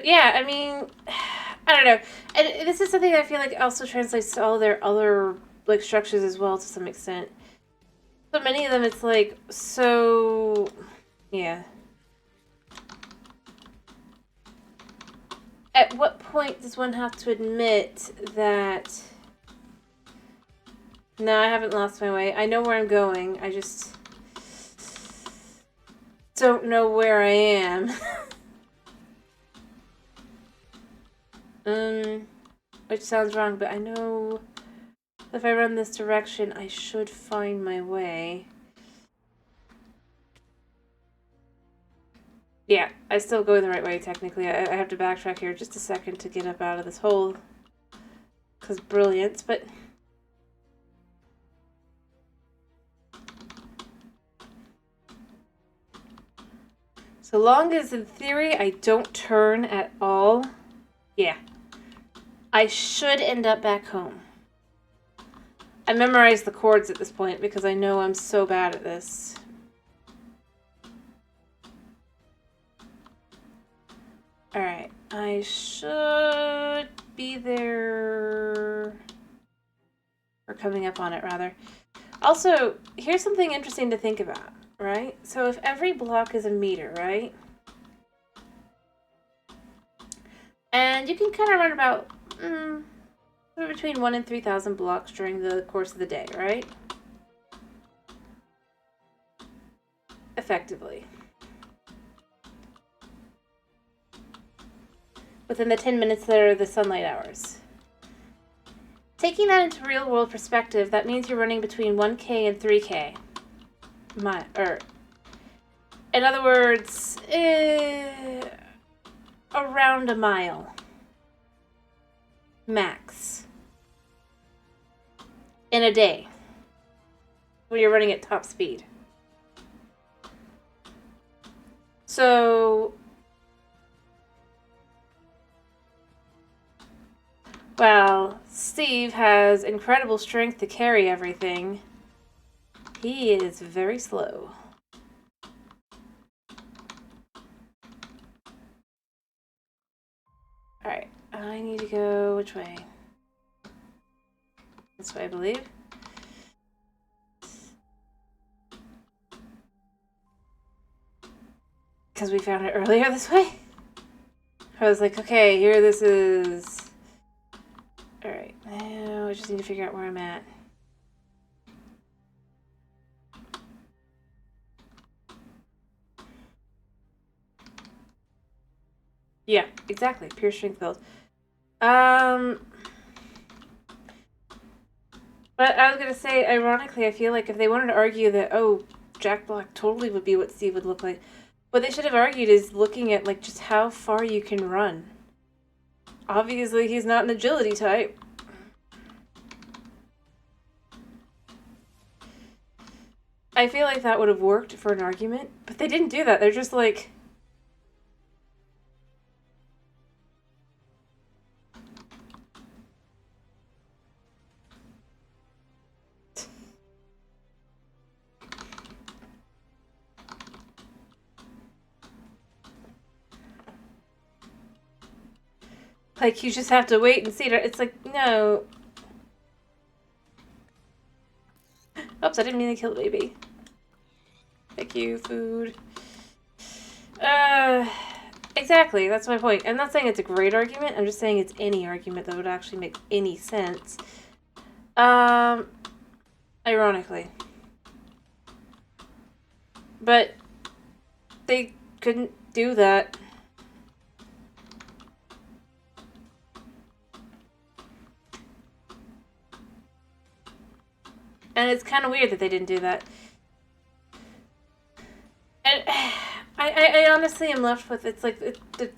yeah, I mean, I don't know. And this is something that I feel like also translates to all their other, like, structures as well to some extent. But many of them, it's like, so, yeah. At what point does one have to admit that... No, I haven't lost my way. I know where I'm going. I just don't know where I am. Which sounds wrong, but I know if I run this direction, I should find my way. Yeah, I still go the right way, technically. I have to backtrack here just a second to get up out of this hole. Because brilliance, but... So long as, in theory, I don't turn at all, yeah, I should end up back home. I memorized the chords at this point because I know I'm so bad at this. Alright, I should be there... Or coming up on it, rather. Also, here's something interesting to think about, right? So if every block is a meter, right? And you can kind of run about between 1,000 and 3,000 blocks during the course of the day, right? Effectively. Within the 10 minutes that are the sunlight hours. Taking that into real world perspective, that means you're running between 1K and 3K. In other words, around a mile. Max. In a day. When you're running at top speed. So... Well, Steve has incredible strength to carry everything. He is very slow. Alright, I need to go which way? This way, I believe. Because we found it earlier this way? I was like, okay, here this is. Alright, now I just need to figure out where I'm at. Yeah, exactly. Pure strength build. But I was gonna say, ironically, I feel like if they wanted to argue that, oh, Jack Black totally would be what Steve would look like, what they should have argued is looking at, like, just how far you can run. Obviously, he's not an agility type. I feel like that would have worked for an argument, but they didn't do that. They're just like... Like, you just have to wait and see. It's like, no. Oops, I didn't mean to kill the baby. Thank you, food. Exactly, that's my point. I'm not saying it's a great argument, I'm just saying it's any argument that would actually make any sense. Ironically. But they couldn't do that. And it's kind of weird that they didn't do that. And I honestly am left with, it's like, the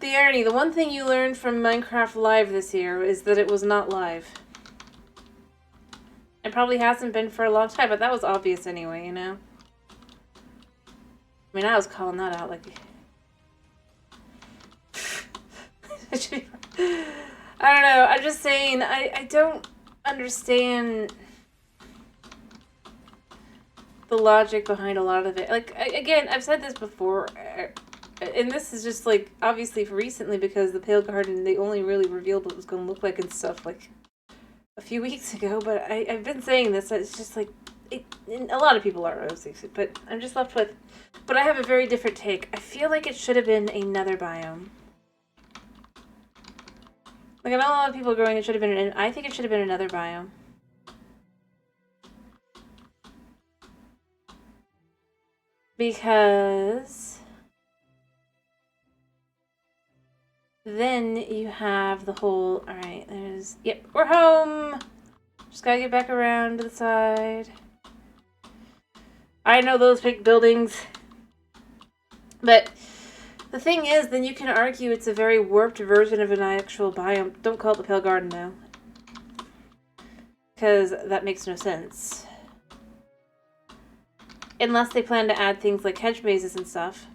irony. The one thing you learned from Minecraft Live this year is that it was not live. It probably hasn't been for a long time, but that was obvious anyway, you know? I mean, I was calling that out, like... I don't know, I'm just saying, I don't understand the logic behind a lot of it. Like, again, I've said this before, and this is just, like, obviously recently because the Pale Garden, they only really revealed what it was going to look like and stuff, like, a few weeks ago, but I've been saying this, it's just, like, a lot of people are obviously, but I'm just left with, but I have a very different take. I feel like it should have been another biome. Like, I know a lot of people are going, it should have been, I think it should have been another biome. Because then you have the whole, alright, there's, yep, we're home! Just gotta get back around to the side. I know those big buildings. But the thing is, then you can argue it's a very warped version of an actual biome. Don't call it the Pale Garden, though. Because that makes no sense. Unless they plan to add things like hedge mazes and stuff.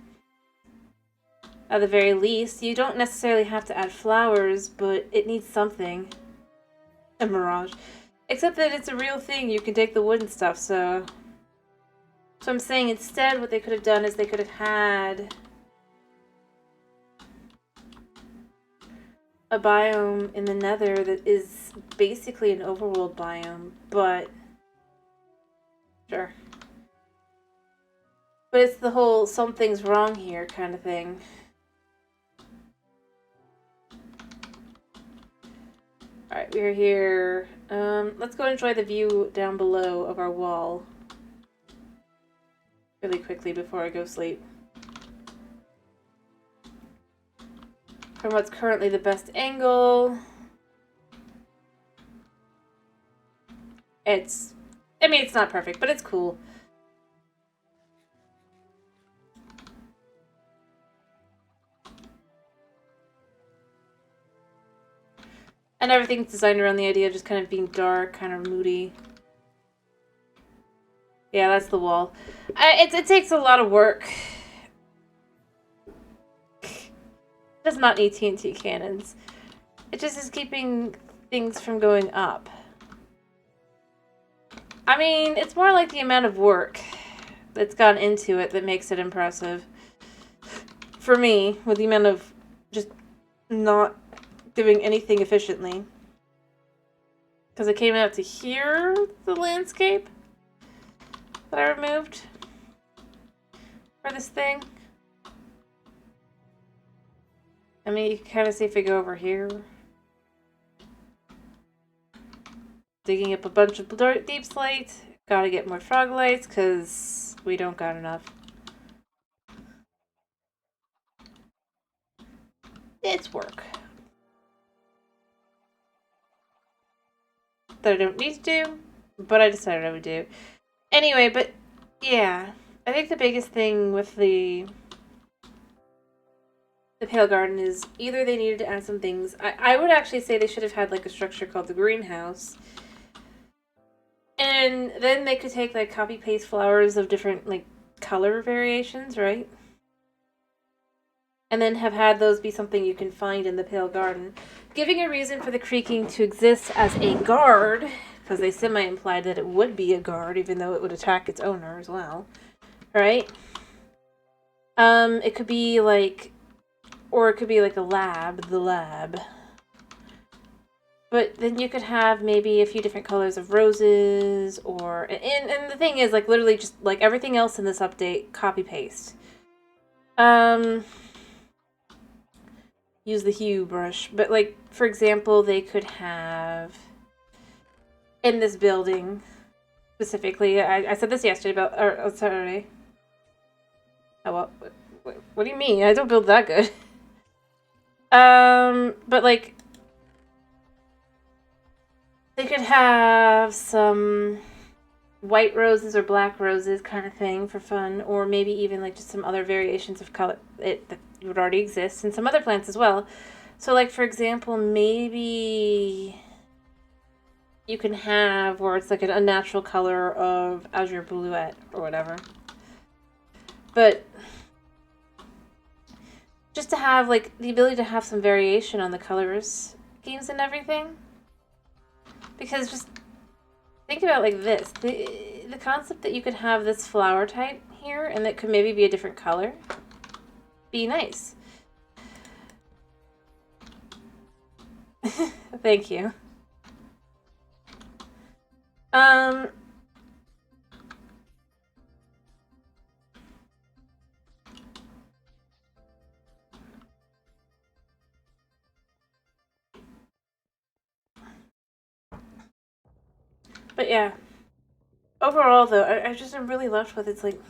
At the very least, you don't necessarily have to add flowers, but it needs something. A mirage. Except that it's a real thing, you can take the wood and stuff, so... So I'm saying instead what they could have done is they could have had a biome in the Nether that is basically an overworld biome, but sure. But it's the whole something's wrong here kind of thing. Alright, we're here. Let's go enjoy the view down below of our wall. Really quickly before I go sleep. From what's currently the best angle. It's... I mean, it's not perfect, but it's cool. And everything's designed around the idea of just kind of being dark, kind of moody. Yeah, that's the wall. It takes a lot of work. It does not need TNT cannons. It just is keeping things from going up. I mean, it's more like the amount of work that's gone into it that makes it impressive. For me, with the amount of just not doing anything efficiently. Because it came out to here, the landscape that I removed for this thing. I mean, you can kind of see if we go over here. Digging up a bunch of deep slate. Gotta get more frog lights, because we don't got enough. It's work that I don't need to do, but I decided I would do. Anyway, but yeah, I think the biggest thing with the Pale Garden is either they needed to add some things. I would actually say they should have had like a structure called the greenhouse. And then they could take like copy paste flowers of different like color variations, right? And then have had those be something you can find in the Pale Garden. Giving a reason for the creaking to exist as a guard, because they semi-implied that it would be a guard, even though it would attack its owner as well. Right? It could be like, or it could be like a lab, the lab. But then you could have maybe a few different colors of roses, or, and the thing is, like, literally just, like, everything else in this update, copy-paste. Use the hue brush. But, like, for example, they could have, in this building, specifically, I said this yesterday about, or Saturday. Oh, well, what do you mean? I don't build that good. But, like, they could have some white roses or black roses kind of thing for fun, or maybe even like just some other variations of color that would already exist, and some other plants as well. So like, for example, maybe you can have where it's like an unnatural color of azure bluette or whatever. But just to have like the ability to have some variation on the colors schemes and everything. Because just think about it like this. The concept that you could have this flower type here and that could maybe be a different color. Be nice. Thank you. But yeah, overall though, I just am really left with it's like,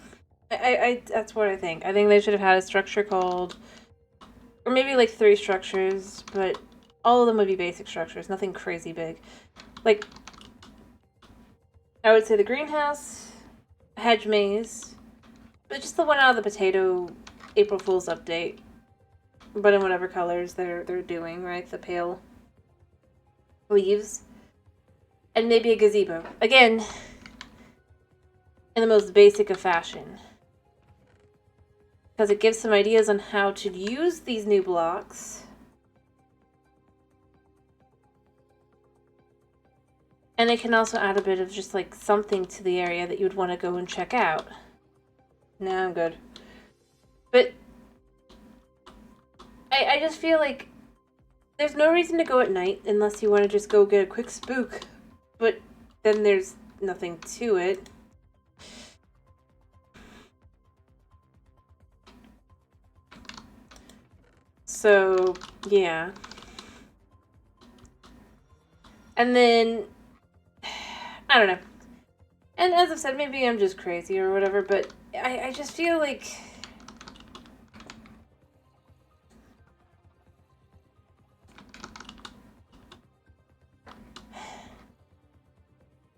that's what I think. I think they should have had a structure called, or maybe like 3 structures, but all of them would be basic structures, nothing crazy big. Like, I would say the greenhouse, hedge maze, but just the one out of the potato April Fool's update, but in whatever colors they're doing, right? The pale leaves. And maybe a gazebo. Again, in the most basic of fashion. Because it gives some ideas on how to use these new blocks. And it can also add a bit of just like something to the area that you would want to go and check out. No, I'm good. But I just feel like there's no reason to go at night unless you want to just go get a quick spook. But then there's nothing to it. So, yeah. And then, I don't know. And as I've said, maybe I'm just crazy or whatever, but I just feel like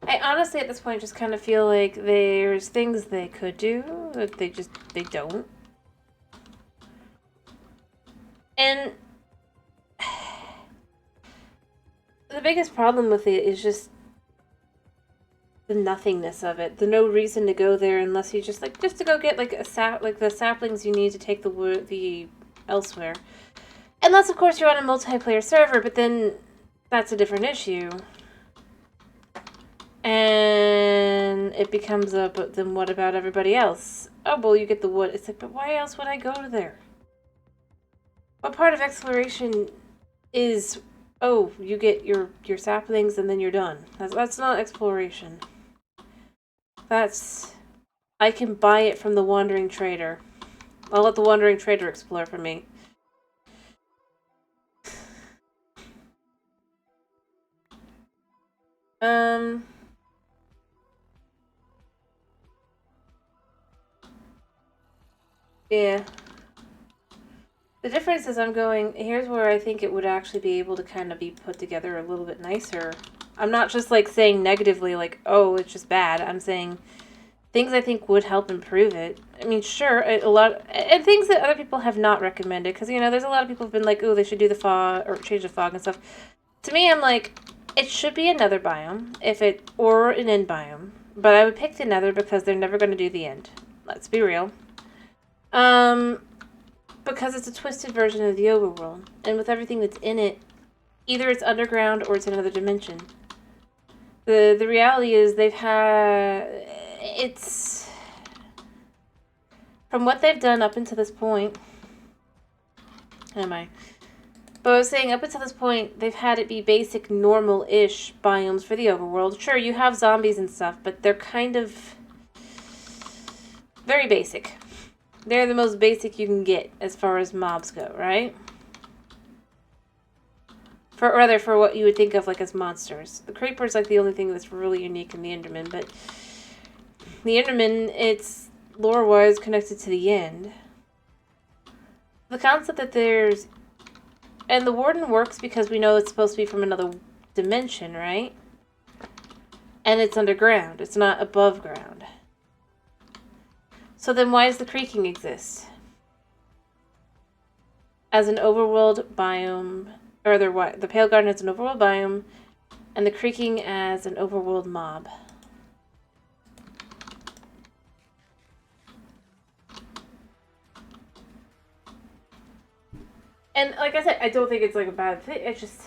I honestly at this point just kind of feel like there's things they could do that they don't. And the biggest problem with it is just the nothingness of it. The no reason to go there unless you just to go get like the saplings you need to take the wood elsewhere. Unless, of course, you're on a multiplayer server, but then that's a different issue. And it becomes a, but then what about everybody else? Oh, well, you get the wood. It's like, but why else would I go to there? What part of exploration is, oh, you get your saplings and then you're done? That's not exploration. That's, I can buy it from the wandering trader. I'll let the wandering trader explore for me. Yeah. The difference is I'm going, here's where I think it would actually be able to kind of be put together a little bit nicer. I'm not just like saying negatively like, oh, it's just bad. I'm saying things I think would help improve it. I mean, sure, a lot, and things that other people have not recommended, because, you know, there's a lot of people who've been like, oh, they should do the fog, or change the fog and stuff. To me, I'm like, it should be another biome, or an end biome. But I would pick the nether because they're never going to do the end. Let's be real. Because it's a twisted version of the overworld, and with everything that's in it, either it's underground or it's another dimension. The reality is it's from what they've done up until this point. But I was saying, up until this point, they've had it be basic, normal-ish biomes for the overworld. Sure, you have zombies and stuff, but they're kind of very basic. They're the most basic you can get as far as mobs go, right? For what you would think of like as monsters. The creeper's like the only thing that's really unique in the Enderman, but the Enderman, it's lore-wise connected to the end. The concept that there's... And the Warden works because we know it's supposed to be from another dimension, right? And it's underground. It's not above ground. So then why does the creaking exist? As an overworld biome... Or the Pale Garden as an overworld biome, and the creaking as an overworld mob. And like I said, I don't think it's like a bad thing. It's just...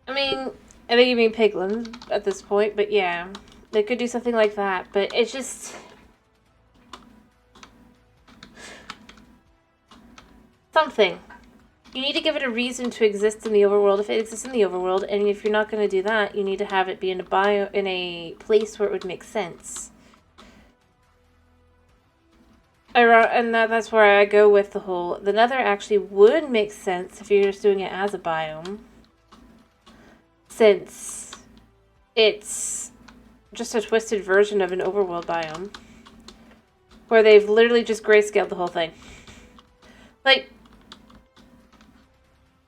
I mean, I think you mean piglins at this point, but yeah. They could do something like that, but it's just... something. You need to give it a reason to exist in the overworld if it exists in the overworld, and if you're not going to do that, you need to have it be in a place where it would make sense. And that's where I go with the whole... The nether actually would make sense if you're just doing it as a biome. Since it's just a twisted version of an overworld biome. Where they've literally just grayscaled the whole thing. Like...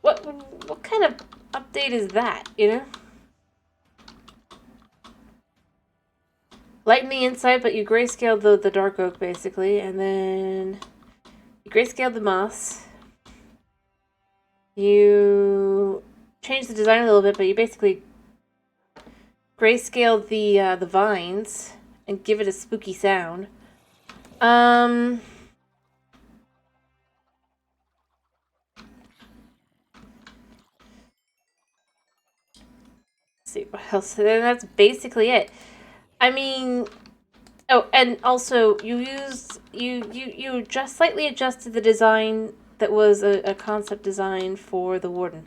What kind of update is that, you know? Lighten the inside, but you grayscaled the dark oak, basically, and then you grayscaled the moss. You changed the design a little bit, but you basically grayscaled the vines and give it a spooky sound. See what else. Then that's basically it. I mean, oh, and also you just slightly adjusted the design that was a concept design for the Warden,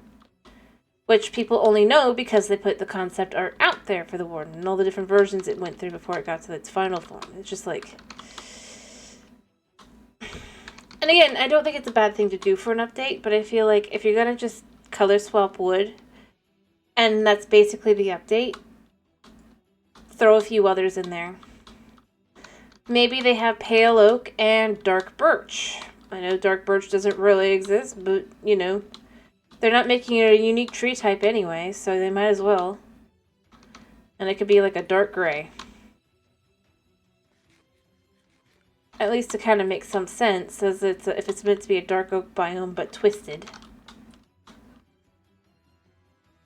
which people only know because they put the concept art out there for the Warden and all the different versions it went through before it got to its final form. It's just like, and again, I don't think it's a bad thing to do for an update, but I feel like if you're gonna just color swap wood, and that's basically the update, throw a few others in there. Maybe they have pale oak and dark birch. I know dark birch doesn't really exist, but, you know, they're not making it a unique tree type anyway, so they might as well. And it could be like a dark gray. At least to kind of make some sense, as if it's meant to be a dark oak biome, but twisted.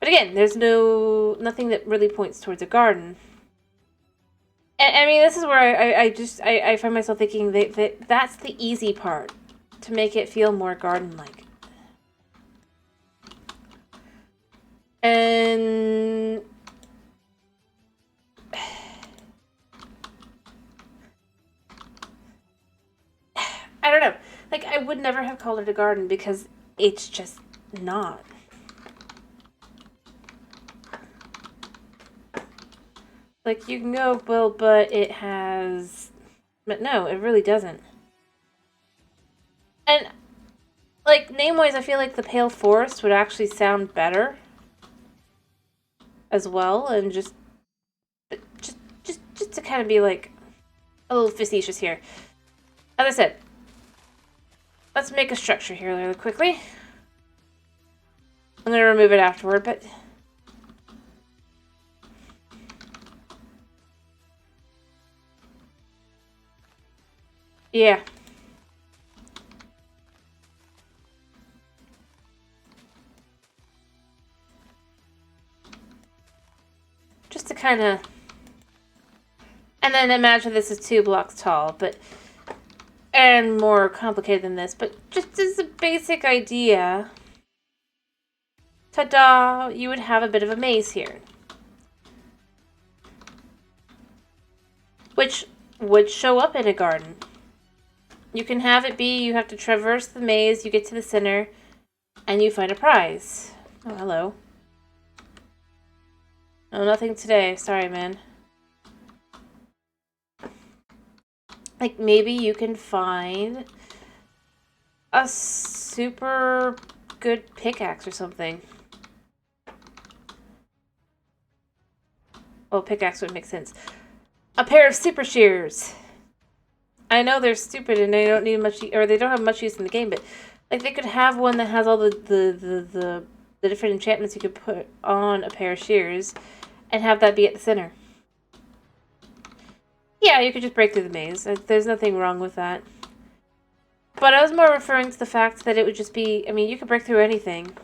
But again, there's nothing that really points towards a garden. And, I mean, this is where I find myself thinking that that's the easy part, to make it feel more garden-like. And I don't know. Like, I would never have called it a garden because it's just not. Like, you can go, well, but it has... But no, it really doesn't. And, like, name-wise, I feel like the Pale Forest would actually sound better as well, and just to kind of be, like, a little facetious here. As I said, let's make a structure here really quickly. I'm going to remove it afterward, but... yeah. Just to kind of... And then imagine this is 2 blocks tall, but... and more complicated than this, but just as a basic idea... ta-da! You would have a bit of a maze here. Which would show up in a garden. You can have it be, you have to traverse the maze, you get to the center, and you find a prize. Oh, hello. Oh, nothing today. Sorry, man. Like, maybe you can find a super good pickaxe or something. Well, pickaxe would make sense. A pair of super shears. I know they're stupid and they don't need much, or they don't have much use in the game, but like they could have one that has all the different enchantments you could put on a pair of shears, and have that be at the center. Yeah, you could just break through the maze. There's nothing wrong with that. But I was more referring to the fact that it would just be, I mean, you could break through anything.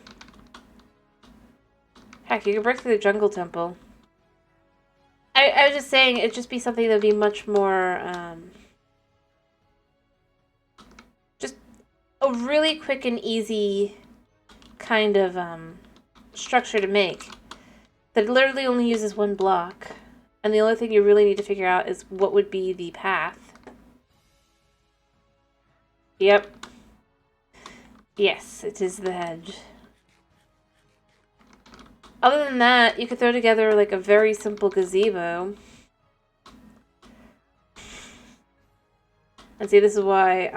Heck, you could break through the jungle temple. I was just saying it'd just be something that would be much more, just a really quick and easy kind of, structure to make. That literally only uses 1 block. And the only thing you really need to figure out is what would be the path. Yep. Yes, it is the hedge. Other than that, you could throw together like a very simple gazebo. And see, this is why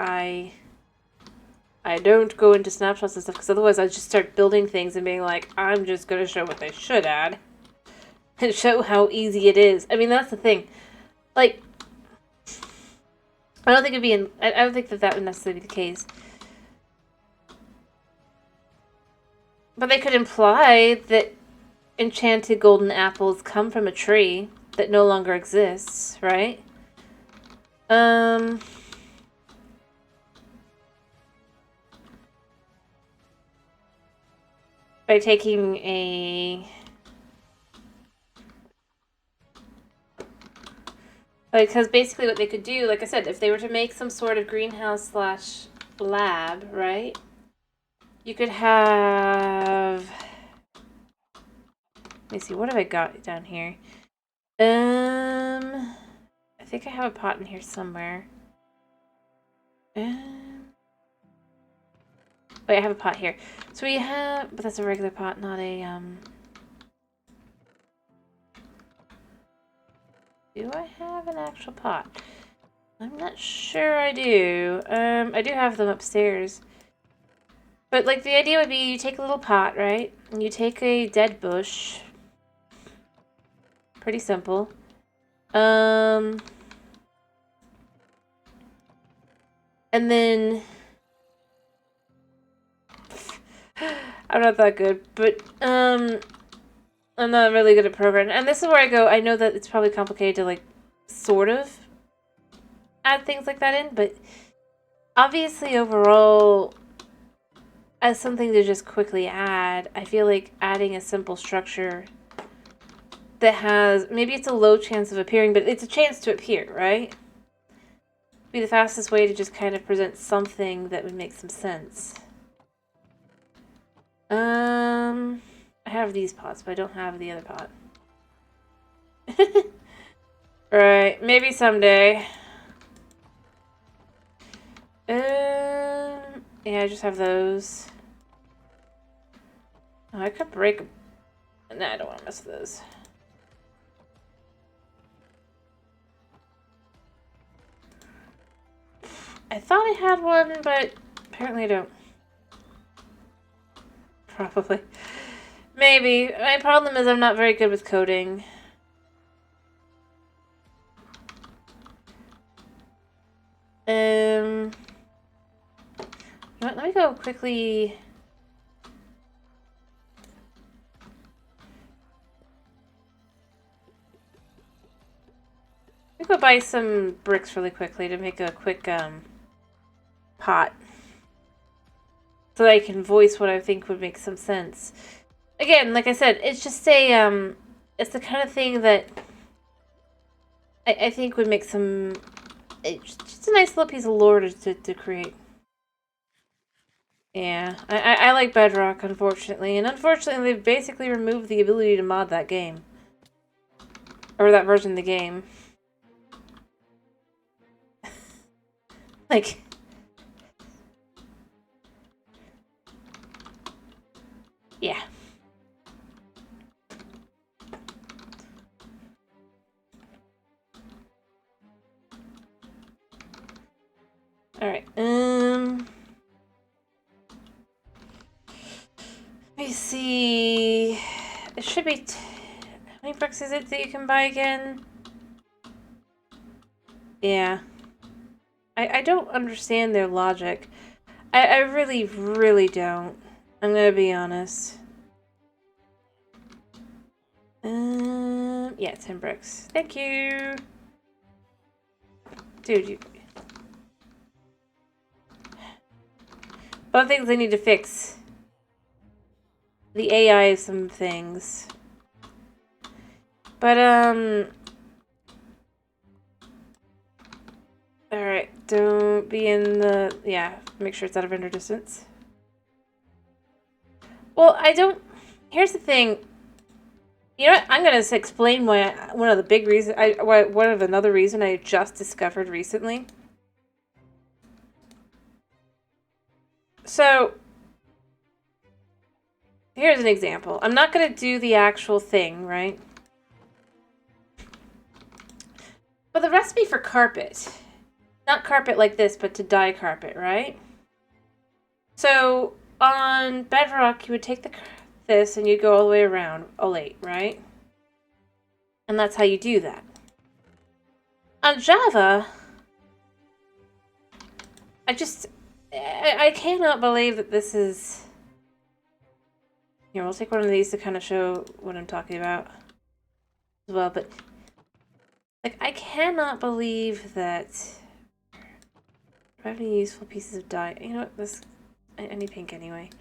I don't go into snapshots and stuff, because otherwise I'd just start building things and being like, I'm just going to show what they should add. And show how easy it is. I mean, that's the thing. Like, I don't think it'd be I don't think that would necessarily be the case. But they could imply that enchanted golden apples come from a tree that no longer exists, right? By taking a... because basically what they could do, like I said, if they were to make some sort of greenhouse slash lab, right? You could have... Let me see, what have I got down here? I think I have a pot in here somewhere. Wait, I have a pot here. So we have... But that's a regular pot, not a, Do I have an actual pot? I'm not sure I do. I do have them upstairs. But, like, the idea would be you take a little pot, right? And you take a dead bush. Pretty simple. And then... I'm not that good, but, I'm not really good at programming. And this is where I go, I know that it's probably complicated to, like, sort of add things like that in, but obviously overall, as something to just quickly add, I feel like adding a simple structure that has, maybe it's a low chance of appearing, but it's a chance to appear, right? Be the fastest way to just kind of present something that would make some sense. I have these pots, but I don't have the other pot. Right, maybe someday. Yeah, I just have those. Oh, I could break them. Nah, I don't want to mess with those. I thought I had one, but apparently I don't. Probably. Maybe. My problem is I'm not very good with coding. You know what, let me go quickly. Let me go buy some bricks really quickly to make a quick pot. So that I can voice what I think would make some sense. Again, like I said, it's just a it's the kind of thing that I think would make some, it's just a nice little piece of lore to create. Yeah, I like Bedrock, unfortunately. And unfortunately, they've basically removed the ability to mod that game. Or that version of the game. Like... yeah. Alright, let me see... It should be... How many bricks is it that you can buy again? Yeah. I don't understand their logic. I really, really don't. I'm gonna be honest. Yeah, 10 bricks. Thank you! Dude, you... One things I need to fix. The AI of some things. But, alright, don't be in the... Yeah, make sure it's out of render distance. Well, I don't... Here's the thing. You know what? I'm going to explain why one of the big reasons... another reason I just discovered recently. So... Here's an example. I'm not going to do the actual thing, right? But the recipe for carpet... Not carpet like this, but to dye carpet, right? So, on Bedrock, you would take this and you go all the way around, all 8, right? And that's how you do that. On Java, I cannot believe that this is... Here, we'll take one of these to kind of show what I'm talking about as well, but... Like, I cannot believe that... Do I have any useful pieces of dye? You know what, this... I need pink anyway.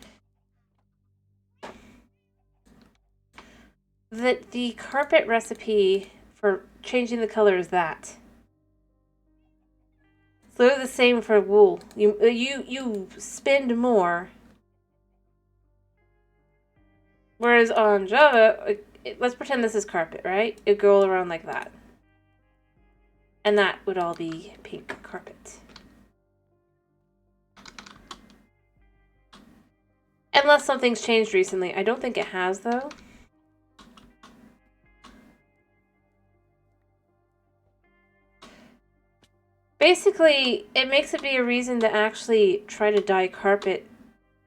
That the carpet recipe for changing the color is that. It's literally the same for wool. You spend more. Whereas on Java, let's pretend this is carpet, right? It would go all around like that. And that would all be pink carpet. Unless something's changed recently. I don't think it has, though. Basically, it makes it be a reason to actually try to dye carpet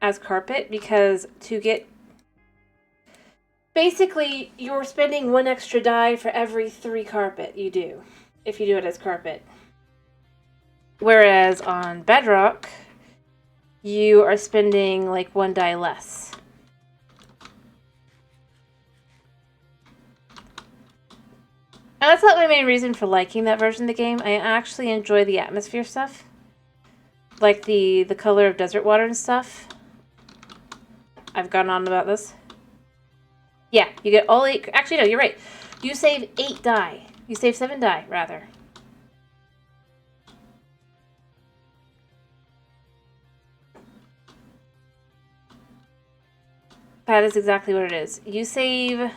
as carpet, because to get... Basically, you're spending 1 extra dye for every 3 carpet you do, if you do it as carpet. Whereas on Bedrock... you are spending like 1 dye less. And that's not my main reason for liking that version of the game. I actually enjoy the atmosphere stuff. Like the color of desert water and stuff. I've gone on about this. Yeah, you get all 8... Actually, no, you're right. You save 8 die. You save 7 die, rather. That is exactly what it is. You save...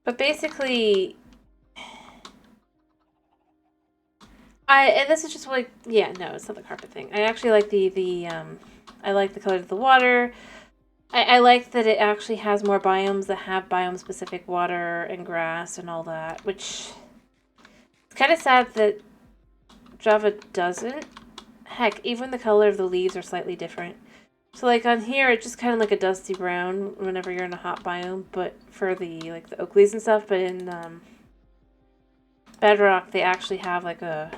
But basically... and this is just like... Yeah, no, it's not the carpet thing. I actually like I like the color of the water. I like that it actually has more biomes that have biome-specific water and grass and all that, which... It's kind of sad that Java doesn't. Heck, even the color of the leaves are slightly different. So like on here, it's just kind of like a dusty brown whenever you're in a hot biome, but for the like the oak leaves and stuff. But in Bedrock, they actually have like a...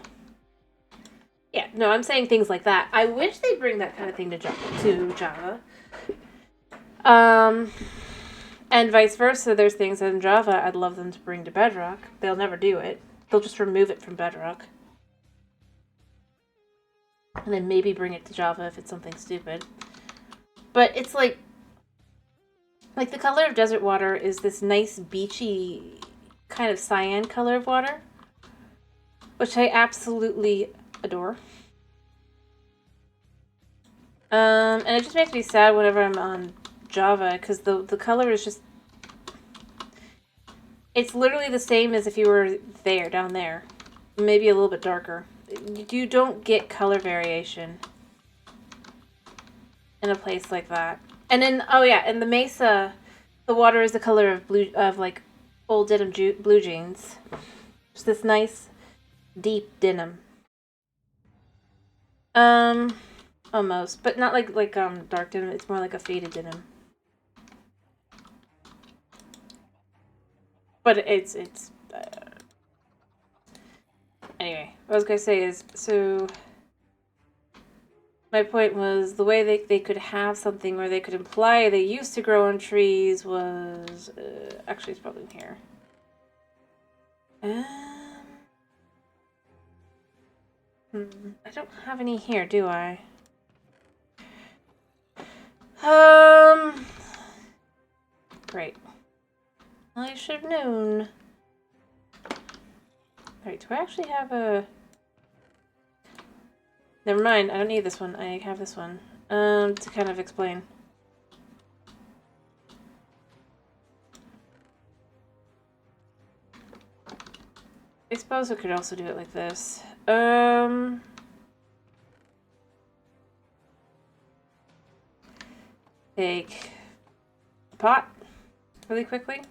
Yeah, no, I'm saying things like that. I wish they'd bring that kind of thing to Java. And vice versa, there's things in Java I'd love them to bring to Bedrock. They'll never do it. They'll just remove it from Bedrock. And then maybe bring it to Java if it's something stupid. But it's like the color of desert water is this nice beachy kind of cyan color of water, which I absolutely adore. And it just makes me sad whenever I'm on Java, because the color is just... It's literally the same as if you were there, down there. Maybe a little bit darker. You don't get color variation in a place like that. And then, oh yeah, in the Mesa, the water is the color of blue, of like old denim blue jeans. Just this nice, deep denim. Almost, but not like dark denim. It's more like a faded denim. But it's anyway, what I was gonna say is, so my point was the way they could have something where they could imply they used to grow on trees was actually it's probably in here. I don't have any here, do I? Great. I should have known. Alright, do I actually have a... Never mind, I don't need this one. I have this one. To kind of explain. I suppose I could also do it like this. Take a pot really quickly.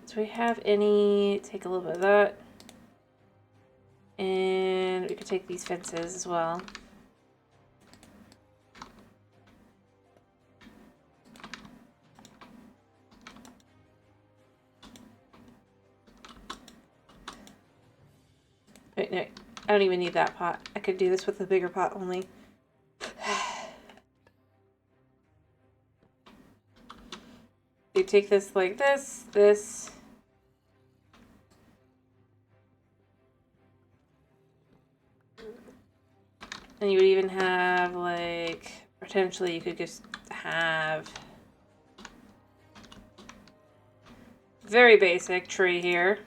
Do we have any? Take a little bit of that. And we could take these fences as well. Wait, no, I don't even need that pot. I could do this with the bigger pot only. You take this like this. And you would even have, like, potentially you could just have very basic tree here.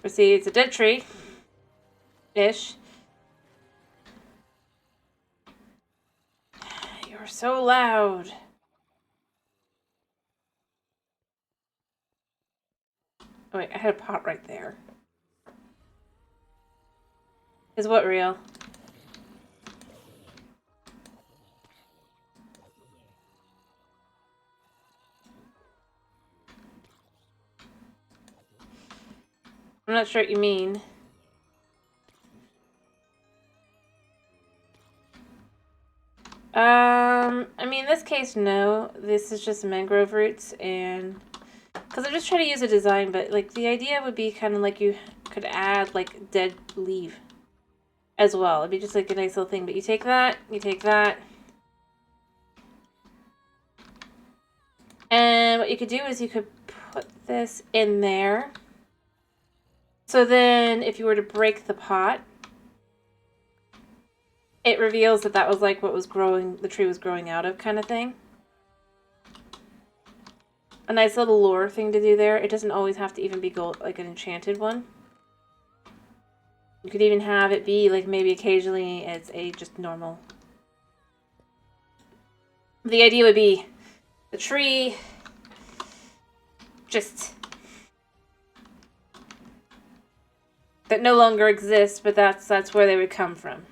But see, it's a dead tree-ish. You're so loud. Oh wait, I had a pot right there. Is what real? I'm not sure what you mean. I mean, in this case, no. This is just mangrove roots, and... Because I'm just trying to use a design, but, like, the idea would be kind of like you could add, like, dead leaf. as well. It'd be just like a nice little thing. But you take that, and what you could do is you could put this in there. So then if you were to break the pot, it reveals that that was like what was growing, the tree was growing out of, kind of thing. A nice little lure thing to do there. It doesn't always have to even be gold, like an enchanted one. You could even have it be like maybe occasionally it's a just normal. The idea would be the tree just that no longer exists, but that's where they would come from.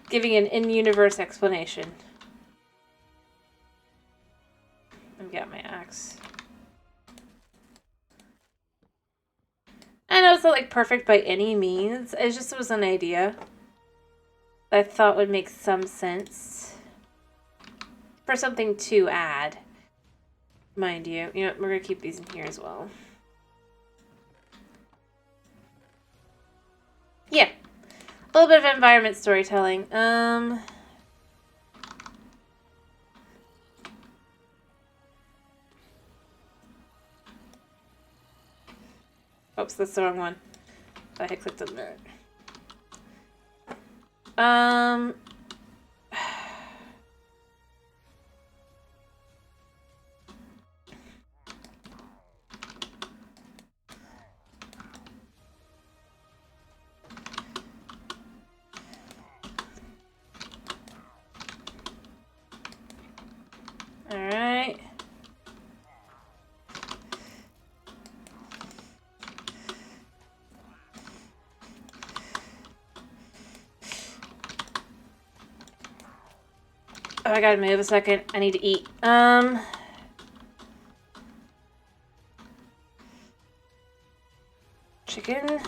Giving an in-universe explanation. I've got my axe. I know it's not like perfect by any means. It just was an idea that I thought would make some sense for something to add. Mind you. You know, we're gonna keep these in here as well. Yeah. A little bit of environment storytelling. Oops, that's the wrong one. I had clicked on that. Alright. Oh, I gotta move a second. I need to eat. Chicken.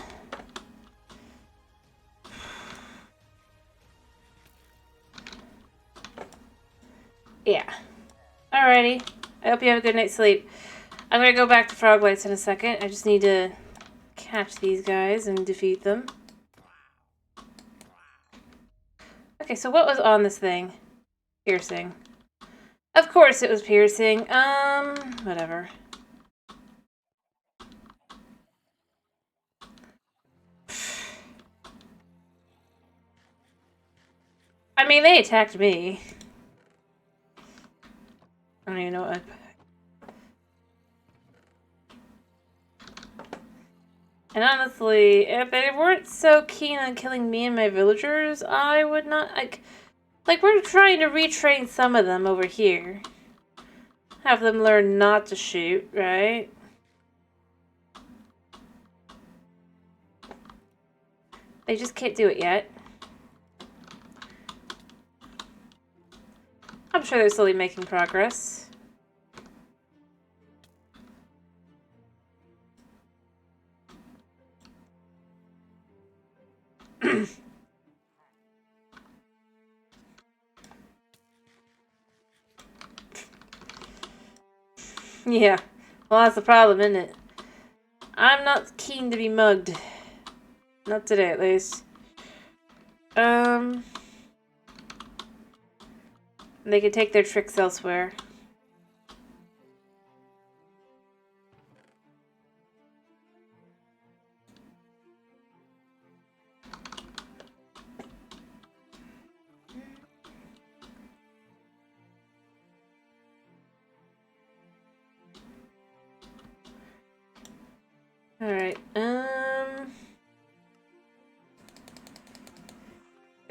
Yeah. Alrighty. I hope you have a good night's sleep. I'm gonna go back to frog lights in a second. I just need to catch these guys and defeat them. Okay, so what was on this thing? Piercing. Of course it was piercing. Whatever. I mean, they attacked me. I don't even know what And honestly, if they weren't so keen on killing me and my villagers, I would not, like we're trying to retrain some of them over here. Have them learn not to shoot, right? They just can't do it yet. I'm sure they're slowly making progress. Yeah. Well, that's the problem, isn't it? I'm not keen to be mugged. Not today, at least. They could take their tricks elsewhere. Alright, gonna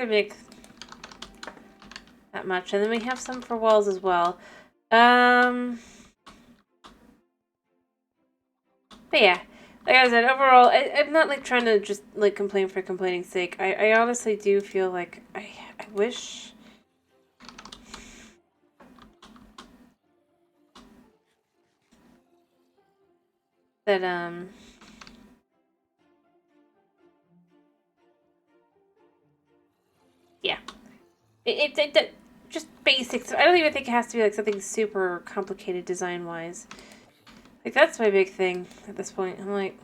make that much, and then we have some for walls as well. But yeah, like I said, overall, I'm not like trying to just like complain for complaining's sake. I honestly do feel like I wish that yeah, it just basics. I don't even think it has to be like something super complicated design wise. Like that's my big thing at this point. I'm like,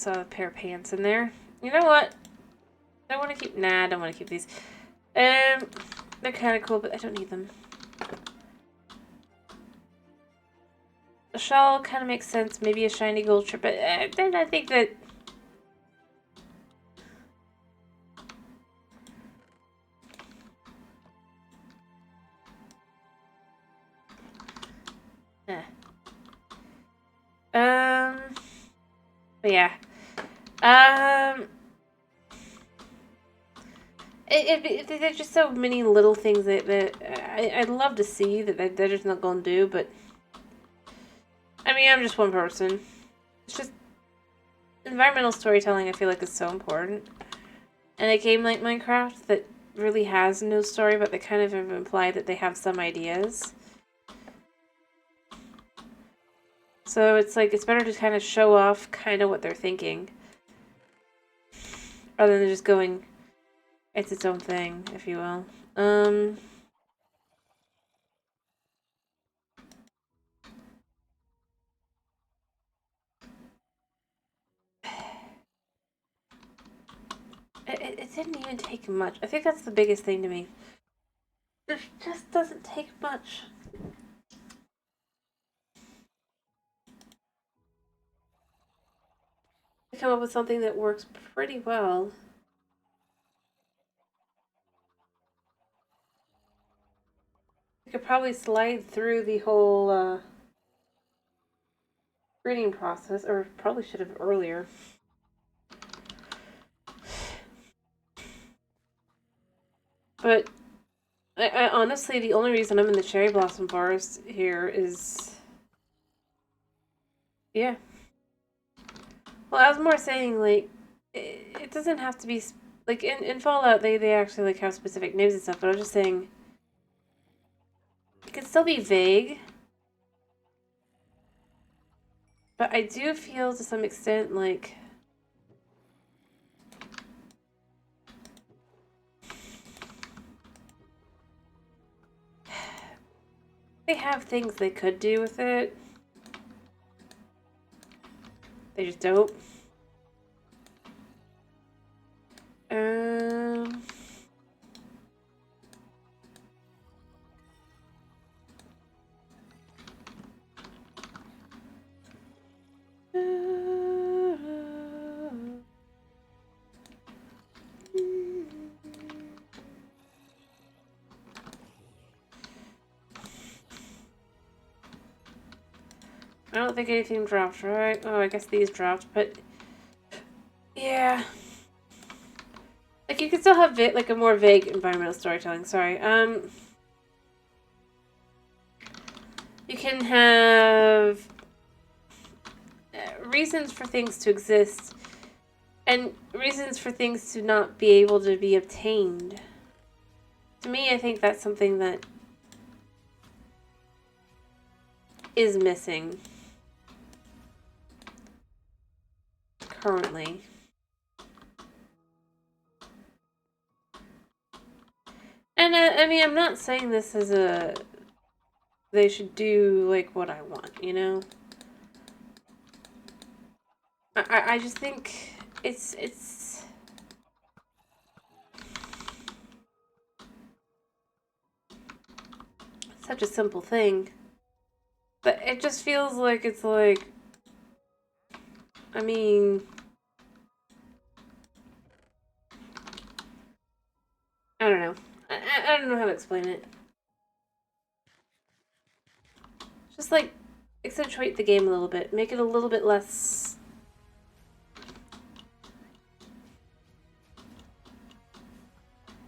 saw a pair of pants in there. You know what? I want to keep... Nah, I don't want to keep these. They're kind of cool, but I don't need them. A shawl kind of makes sense. Maybe a shiny gold strip, but then I think that... But yeah. There's just so many little things that I'd love to see that they're just not gonna do, but I mean, I'm just one person. It's just environmental storytelling, I feel like, is so important. And a game like Minecraft that really has no story, but they kind of imply that they have some ideas. So it's like, it's better to kind of show off kind of what they're thinking, rather than just going, it's its own thing, if you will. It didn't even take much. I think that's the biggest thing to me. It just doesn't take much. To come up with something that works pretty well. You could probably slide through the whole breeding process, or probably should have earlier. But I honestly, the only reason I'm in the cherry blossom forest here is, yeah. Well, I was more saying, like, it doesn't have to be, like, in Fallout, they actually, like, have specific names and stuff, but I was just saying, it could still be vague. But I do feel, to some extent, like, they have things they could do with it. They just don't. I don't think anything dropped, right? Oh, I guess these dropped, but yeah. Like, you could still have like a more vague environmental storytelling, sorry. You can have reasons for things to exist and reasons for things to not be able to be obtained. To me, I think that's something that is missing currently. And I mean, I'm not saying this as a... they should do, like, what I want, you know? I just think it's such a simple thing. But it just feels like it's like... I mean... I don't know. I don't know how to explain it. Just, like, accentuate the game a little bit. Make it a little bit less...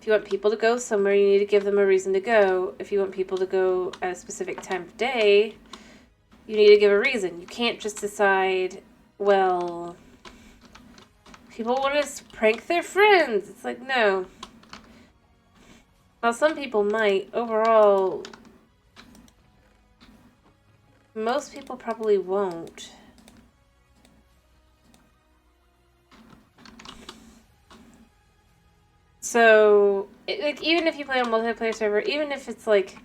If you want people to go somewhere, you need to give them a reason to go. If you want people to go at a specific time of day, you need to give a reason. You can't just decide, well, people want to prank their friends. It's like, no. While some people might, overall, most people probably won't. So, like, even if you play on a multiplayer server, even if it's like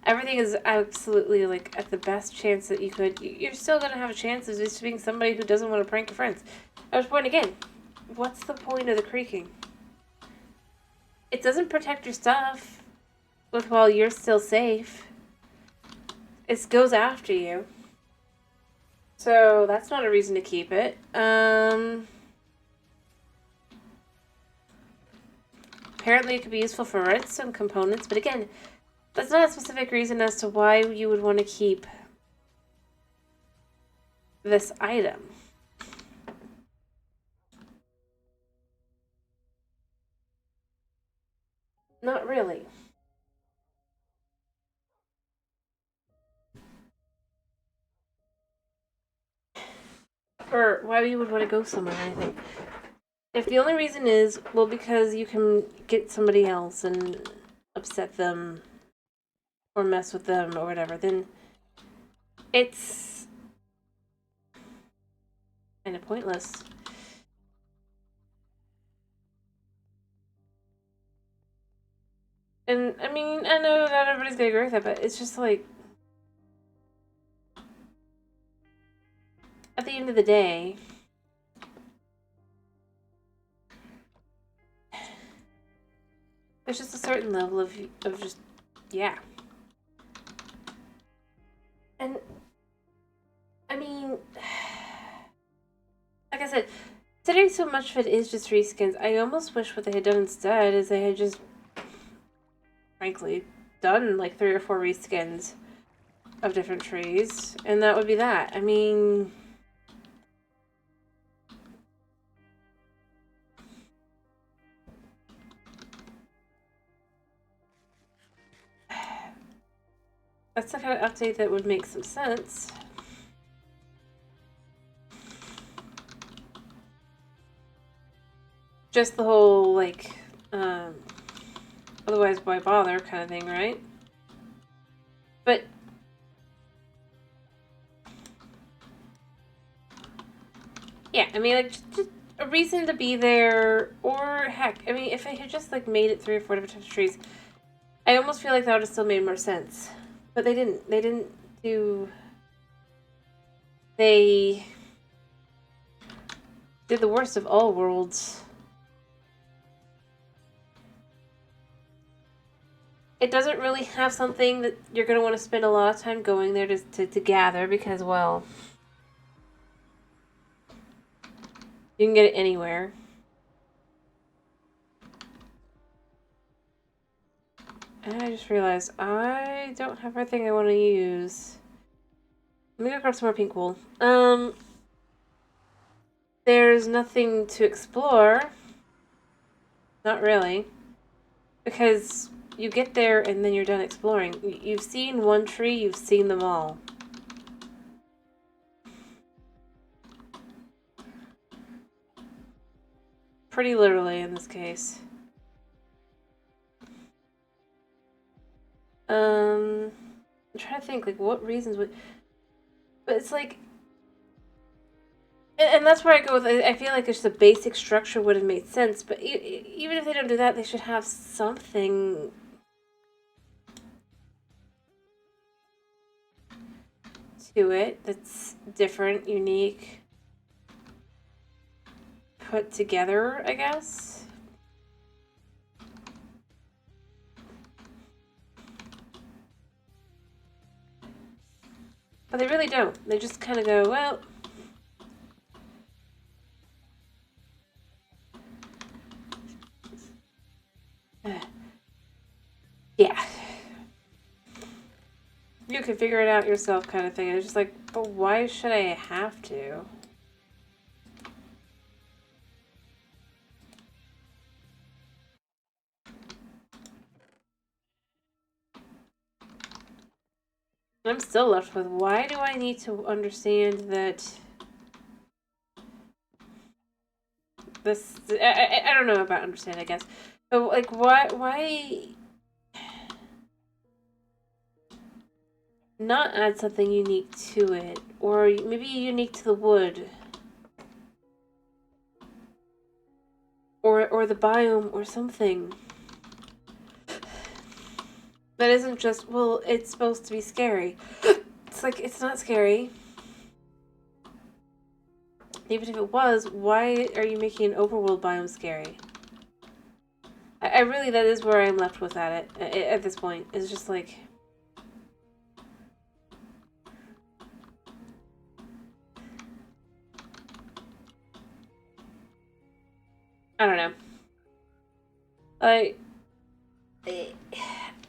everything is absolutely like at the best chance that you could. You're still gonna have a chance of just being somebody who doesn't want to prank your friends. At which point, again, what's the point of the creaking? It doesn't protect your stuff while you're still safe. It goes after you. So that's not a reason to keep it. Apparently it could be useful for redstone components, but again, that's not a specific reason as to why you would want to keep this item. Not really. Or why you would want to go somewhere or anything. If the only reason is, well, because you can get somebody else and upset them or mess with them or whatever, then it's kind of pointless. And, I mean, I know not everybody's gonna agree with that, but it's just like, at the end of the day, there's just a certain level of just, yeah. And, I mean, like I said, considering so much of it is just reskins, I almost wish what they had done instead is they had just, frankly, done like 3 or 4 reskins of different trees, and that would be that. I mean, that's the kind of update that would make some sense. Just the whole, like, otherwise why bother kind of thing, right? But yeah, I mean, like, just a reason to be there, or heck, I mean, if I had just, like, made it 3 or 4 different types of trees, I almost feel like that would have still made more sense. But they didn't. They didn't do... They did the worst of all worlds. It doesn't really have something that you're going to want to spend a lot of time going there to gather because, well, you can get it anywhere. And I just realized I don't have everything I want to use. Let me go grab some more pink wool. There's nothing to explore. Not really. Because you get there and then you're done exploring. You've seen one tree, you've seen them all. Pretty literally in this case. I'm trying to think, like, what reasons would... But it's like... And that's where I go with... I feel like just a basic structure would have made sense, but even if they don't do that, they should have something... to it that's different, unique, put together, I guess. But they really don't. They just kind of go, well... yeah. You can figure it out yourself kind of thing. And it's just like, but why should I have to? I'm still left with, why do I need to understand that this... I don't know about understand, I guess. But, like, why not add something unique to it? Or maybe unique to the wood. Or the biome or something. That isn't just, well, it's supposed to be scary. It's like, it's not scary. Even if it was, why are you making an overworld biome scary? I really, that is where I'm left with at this point. It's just like... I don't know.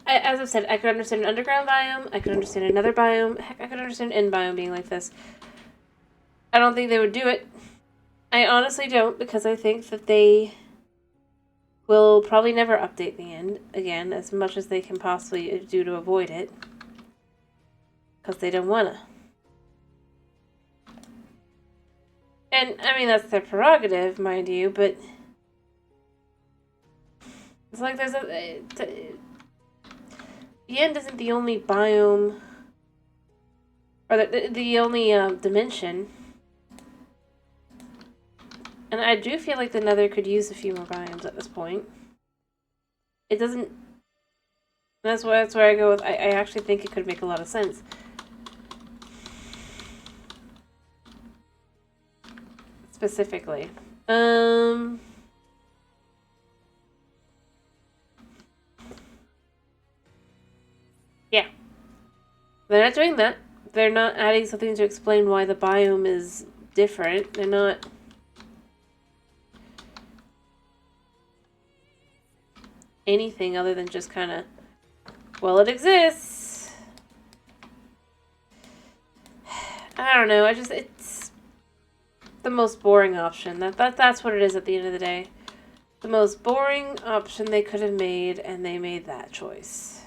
As I've said, I could understand an underground biome, I could understand another biome, heck, I could understand an end biome being like this. I don't think they would do it. I honestly don't, because I think that they will probably never update the end again, as much as they can possibly do to avoid it. Because they don't wanna. And, I mean, that's their prerogative, mind you, but... It's like there's a... The end isn't the only biome... Or the only dimension. And I do feel like the Nether could use a few more biomes at this point. It doesn't... That's where I go with... I actually think it could make a lot of sense. Specifically. Yeah. They're not doing that. They're not adding something to explain why the biome is different. They're not... anything other than just kind of, well, it exists. I don't know. It's the most boring option. That's what it is at the end of the day. The most boring option they could have made, and they made that choice.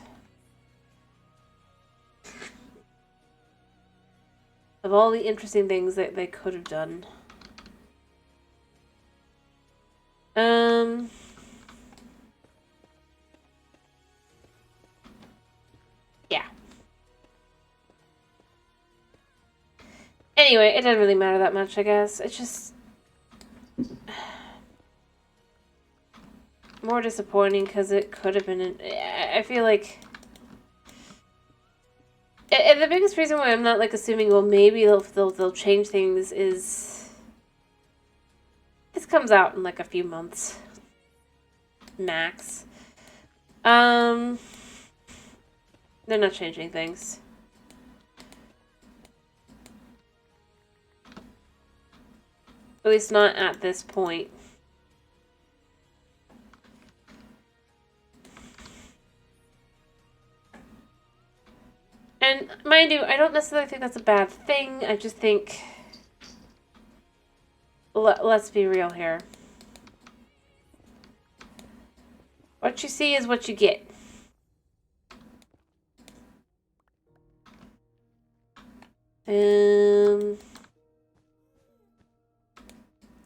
Of all the interesting things that they could have done. Yeah. Anyway, it doesn't really matter that much, I guess. It's just... more disappointing because it could have been... I feel like... And the biggest reason why I'm not, like, assuming, well, maybe they'll change things is... This comes out in, like, a few months. Max. They're not changing things. At least not at this point. And mind you, I don't necessarily think that's a bad thing. I just think... Let's be real here. What you see is what you get.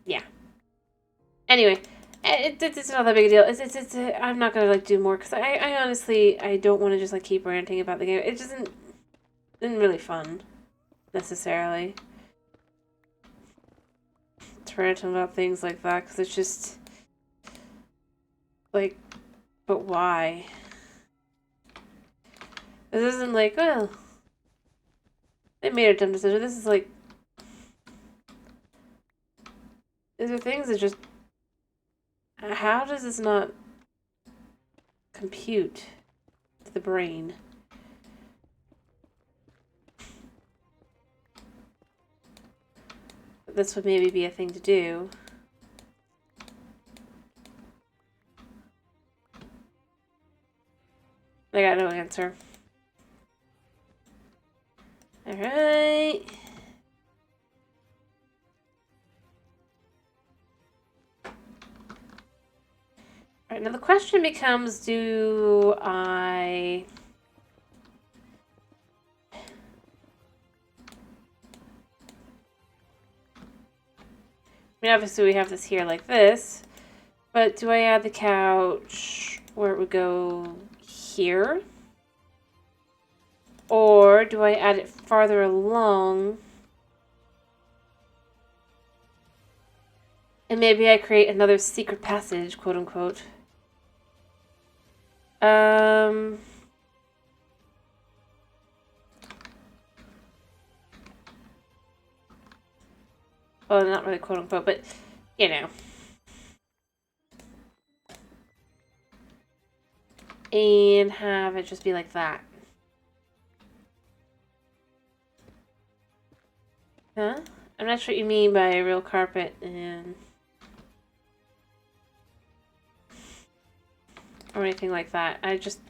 Yeah. Anyway, it's not that big a deal. I'm not gonna like do more because I honestly I don't want to just like keep ranting about the game. It isn't really fun necessarily to rant about things like that because it's just like, but why? This isn't like, well, they made a dumb decision. This is like, these are things that just, how does this not compute to the brain? This would maybe be a thing to do. I got no answer. Alright. Alright, now the question becomes, do I... I mean, obviously we have this here like this, but do I add the couch where it would go here? Or do I add it farther along? And maybe I create another secret passage, quote unquote. Well, not really quote unquote, but you know. And have it just be like that. Huh? I'm not sure what you mean by real carpet and... or anything like that. I just...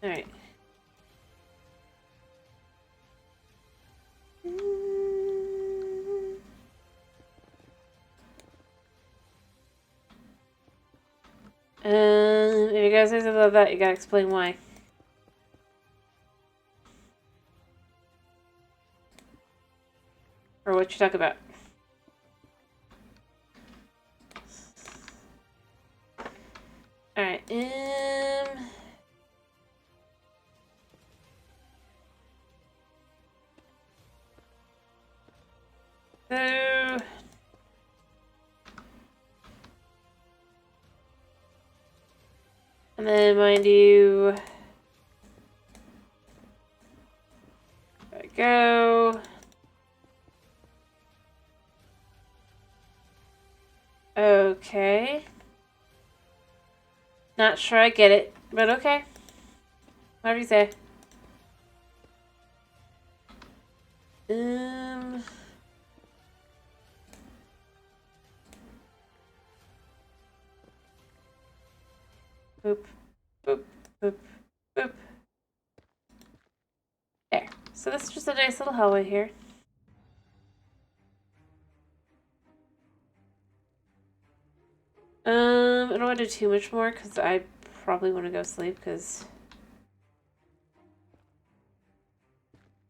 Alright. If you guys say something like that, you gotta explain why. Or what you talk about. Alright, so... And then mind you... There we go. Okay. Not sure I get it, but okay. Whatever you say. Boop, boop, boop, boop. There. So this is just a nice little hallway here. I don't want to do too much more because I probably want to go sleep because...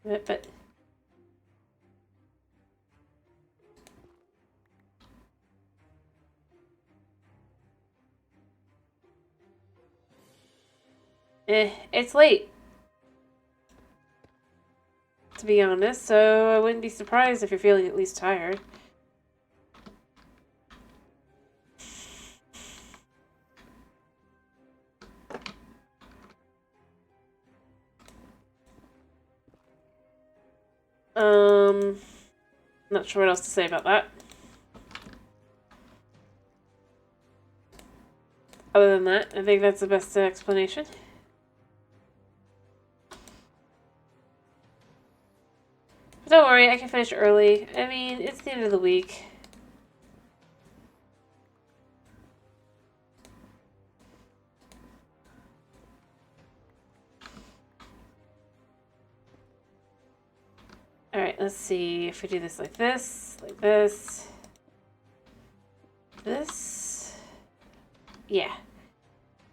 But... it's late. To be honest, so I wouldn't be surprised if you're feeling at least tired. Not sure what else to say about that. Other than that, I think that's the best explanation. But don't worry, I can finish early. I mean, it's the end of the week. Alright, let's see if we do this, like this, this. Yeah.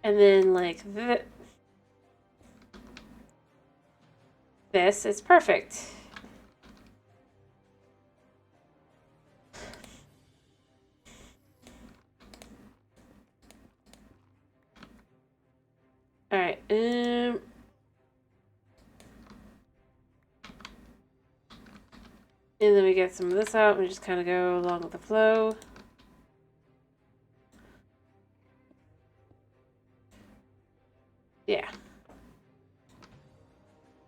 And then like this is perfect. Alright, and then we get some of this out and we just kind of go along with the flow. Yeah.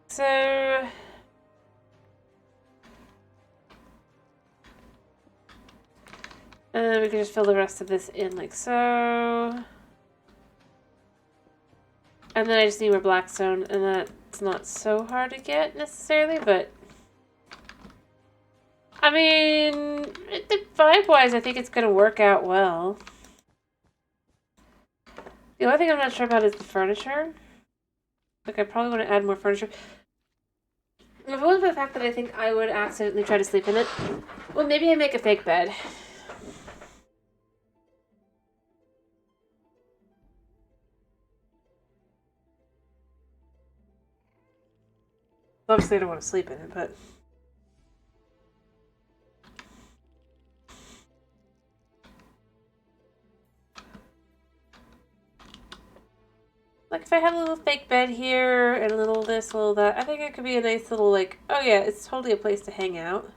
So... we can just fill the rest of this in like so. And then I just need more blackstone, and that's not so hard to get necessarily, but... I mean, vibe-wise, I think it's going to work out well. The only thing I'm not sure about is the furniture. Like, I probably want to add more furniture. If it wasn't for the fact that I think I would accidentally try to sleep in it, well, maybe I make a fake bed. Obviously, I don't want to sleep in it, but... Like, if I had a little fake bed here, and a little this, a little that, I think it could be a nice little, like, oh yeah, it's totally a place to hang out.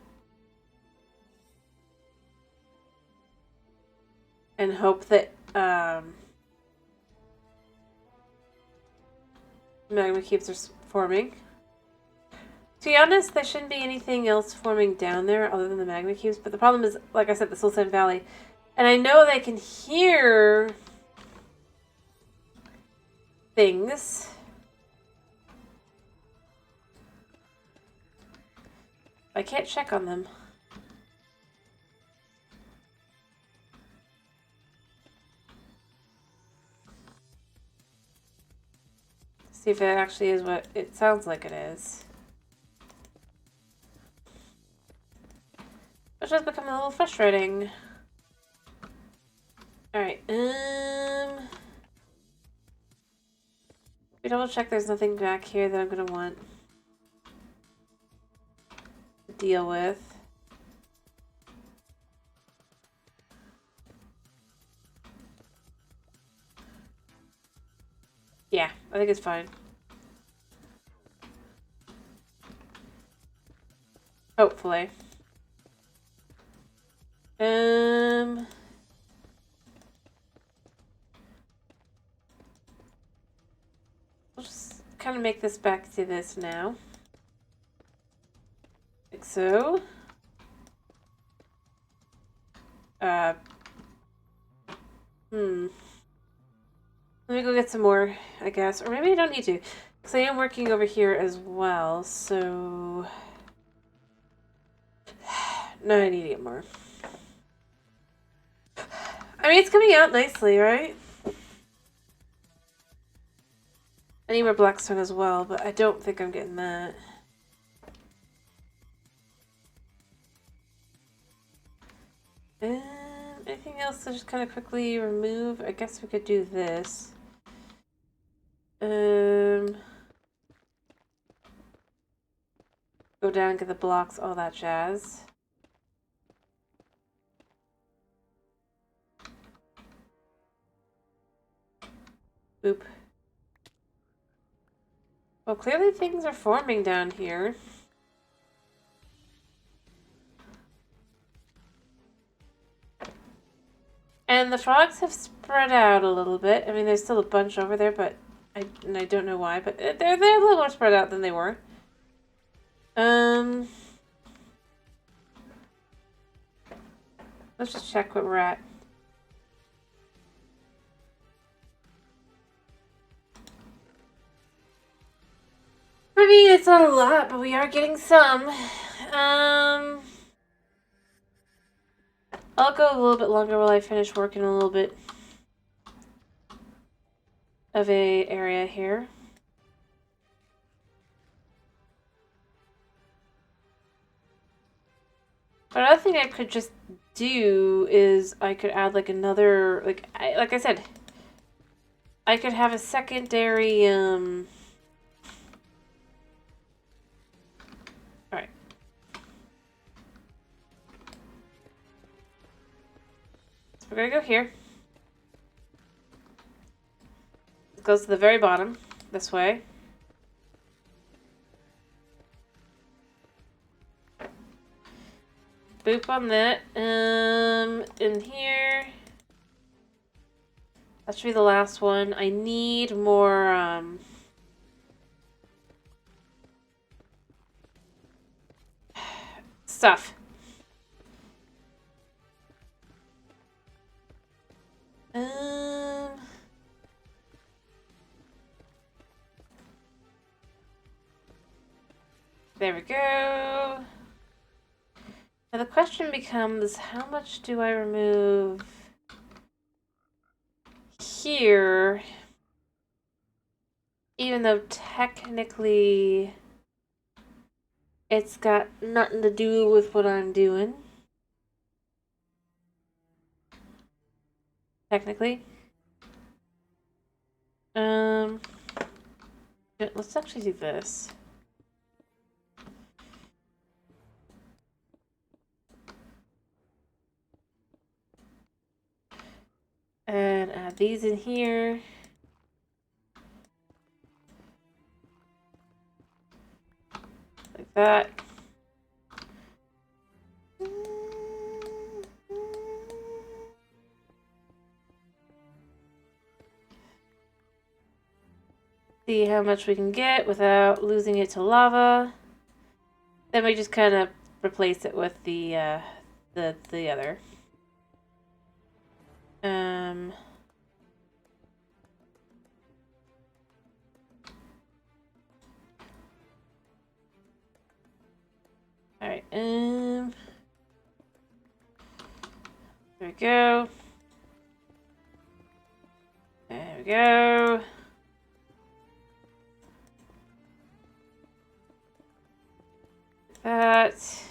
And hope that, magma cubes are forming. To be honest, there shouldn't be anything else forming down there other than the magma cubes, but the problem is, like I said, the Soul Sand Valley. And I know they can hear things. I can't check on them. See if it actually is what it sounds like it is. Which has become a little frustrating. Alright, we double check there's nothing back here that I'm gonna want to deal with. Yeah, I think it's fine. Hopefully. We'll just kind of make this back to this now. Like so. Let me go get some more, I guess. Or maybe I don't need to. Because I am working over here as well, so... No, I need to get more. I mean, it's coming out nicely, right? I need more blackstone as well, but I don't think I'm getting that. Anything else to just kind of quickly remove? I guess we could do this. Go down, get the blocks, all that jazz. Boop. Well, clearly things are forming down here. And the frogs have spread out a little bit. I mean, there's still a bunch over there, but I don't know why, but they're a little more spread out than they were. Let's just check what we're at. I mean, it's not a lot, but we are getting some. I'll go a little bit longer while I finish working a little bit of a area here. But another thing I could just do is I could add like another, like I said, I could have a secondary, Alright. So we're gonna go here. It goes to the very bottom, this way. Boop on that. In here. That should be the last one. I need more, stuff. There we go. Now the question becomes, how much do I remove here? Even though technically it's got nothing to do with what I'm doing. Technically. Let's actually do this. And add these in here. Like that. See how much we can get without losing it to lava. Then we just kind of replace it with the other. All right. There we go. There we go. That.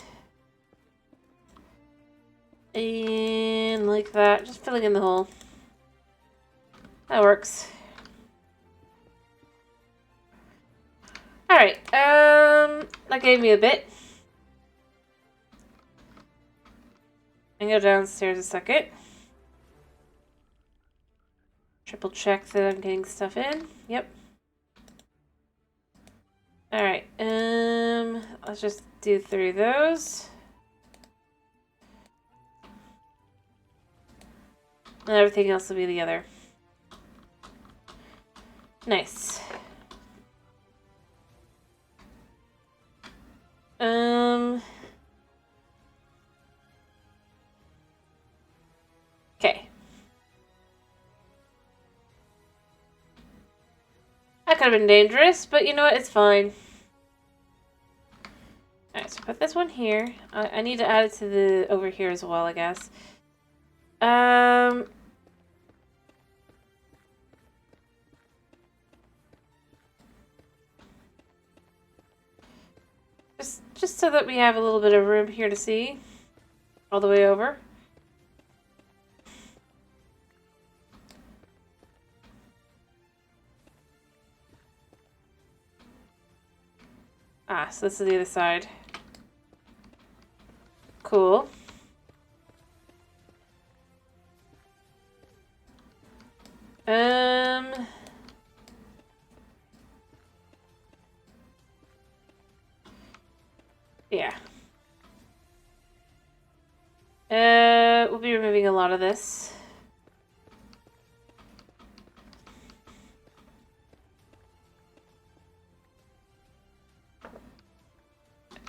And like that. Just filling in the hole. That works. Alright, that gave me a bit. I can go downstairs a second. Triple check that I'm getting stuff in. Yep. Alright, let's just do 3 of those. And everything else will be the other. Nice. Okay. That could have been dangerous, but you know what? It's fine. Alright, so put this one here. I need to add it to the over here as well, I guess. Just so that we have a little bit of room here to see all the way over. Ah, so this is the other side. Cool. Yeah. We'll be removing a lot of this.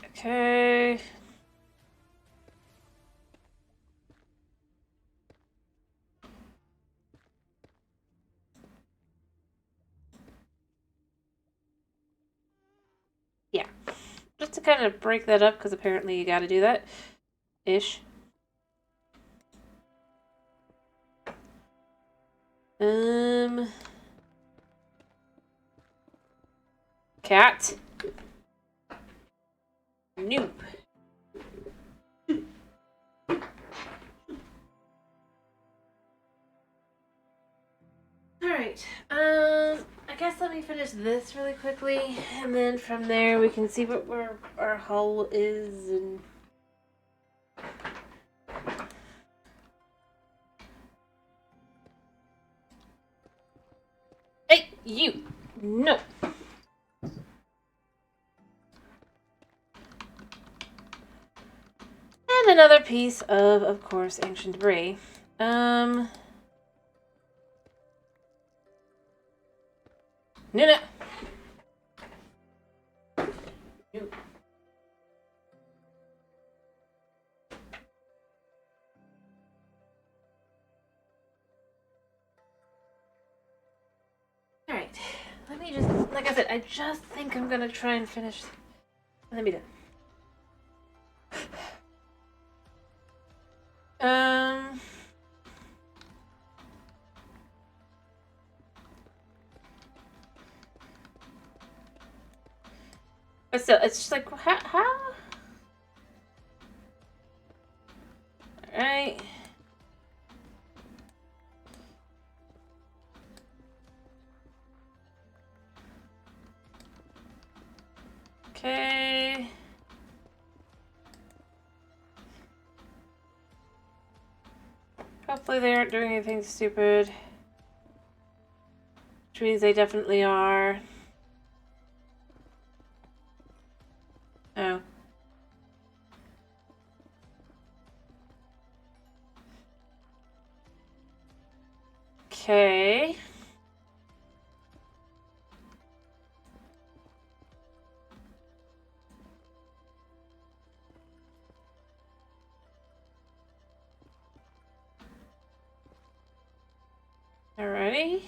Okay. Yeah. Just to kind of break that up, because apparently you gotta do that. Ish. Cat. Nope. Alright, I guess let me finish this really quickly, and then from there we can see what where our hull is and... Hey, you! No! And another piece of course, ancient debris. No, no! No. Alright, let me just, like I said, I just think I'm gonna try and finish, and then be done. But still, it's just like, how? Alright. Okay. Hopefully they aren't doing anything stupid. Which means they definitely are. Oh. Okay. Alrighty.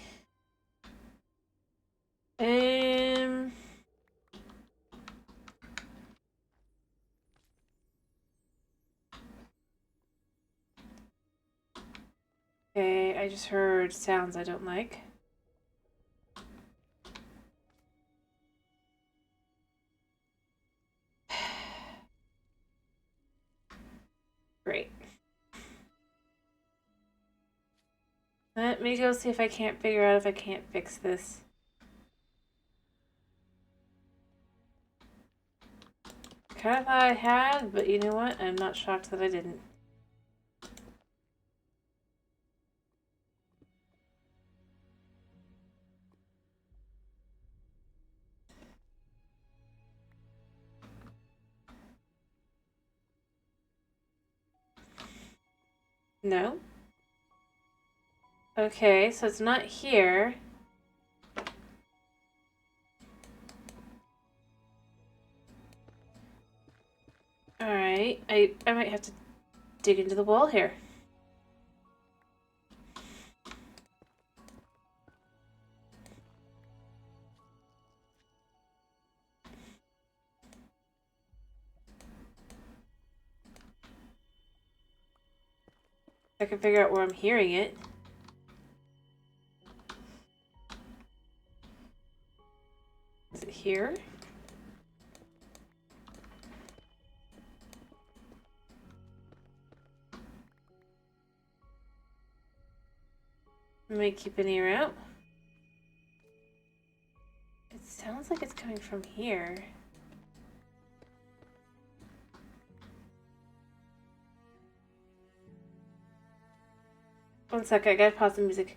Okay, I just heard sounds I don't like. Great. Let me go see if I can't figure out if I can't fix this. Kind of thought I had, but you know what? I'm not shocked that I didn't. No? Okay, so it's not here. Alright, I might have to dig into the wall here. I can figure out where I'm hearing it. Is it here? Let me keep an ear out. It sounds like it's coming from here. One sec, I gotta pause the music.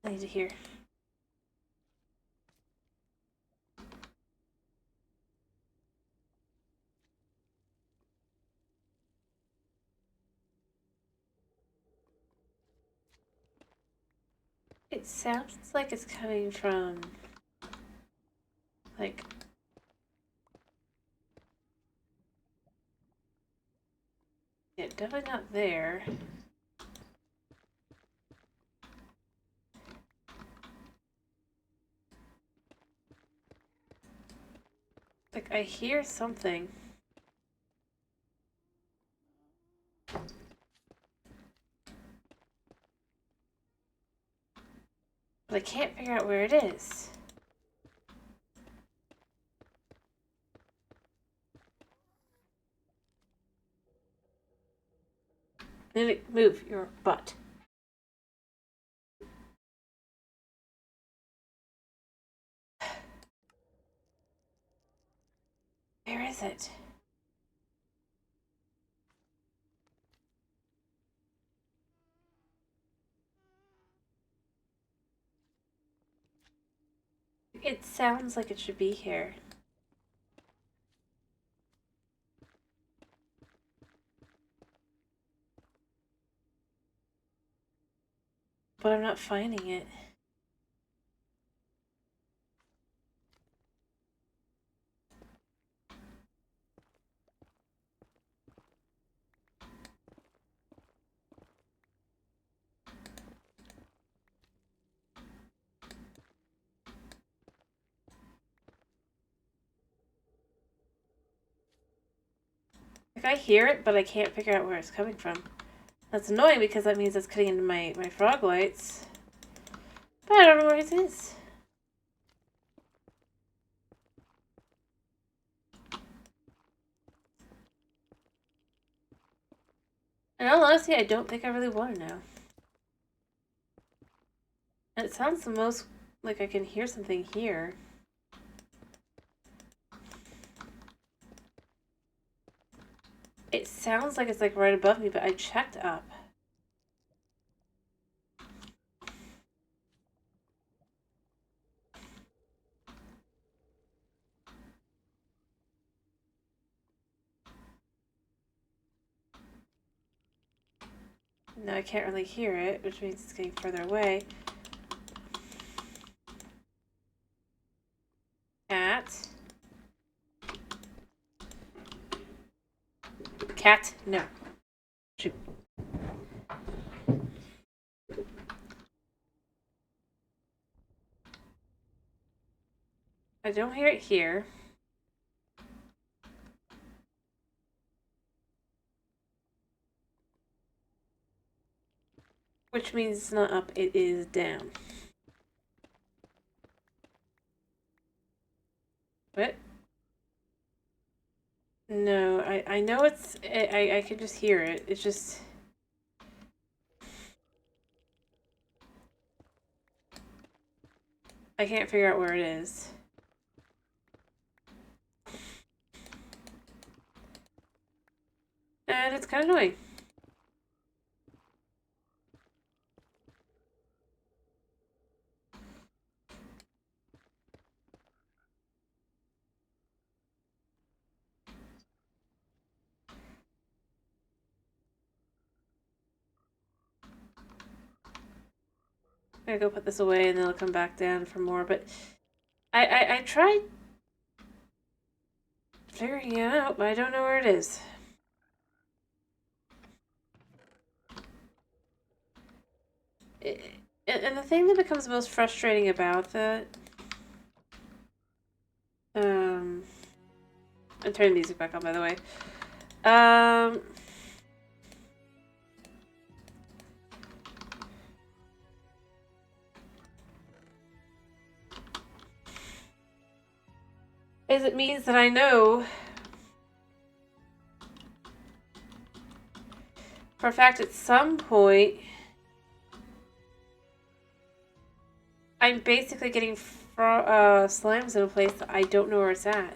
I need to hear. It sounds like it's coming from, like, yeah, definitely not there. Like, I hear something. But I can't figure out where it is. Move your butt. Where is it? It sounds like it should be here. But I'm not finding it. Like, I hear it, but I can't figure out where it's coming from. That's annoying because that means it's cutting into my frog lights. But I don't know where it is. And honestly, I don't think I really want to know. And it sounds the most like I can hear something here. It sounds like it's like right above me, but I checked up. No, I can't really hear it, which means it's getting further away. Cat. Cat, no. Shoot. I don't hear it here. Which means it's not up, it is down. What? No, I know it's... I can just hear it. It's just... I can't figure out where it is. And it's kind of annoying. I'm gonna go put this away and then I'll come back down for more, but I tried figuring it out, but I don't know where it is. And the thing that becomes most frustrating about that, I'm turning the music back on, by the way. Is it means that I know for a fact at some point I'm basically getting slimes in a place that I don't know where it's at.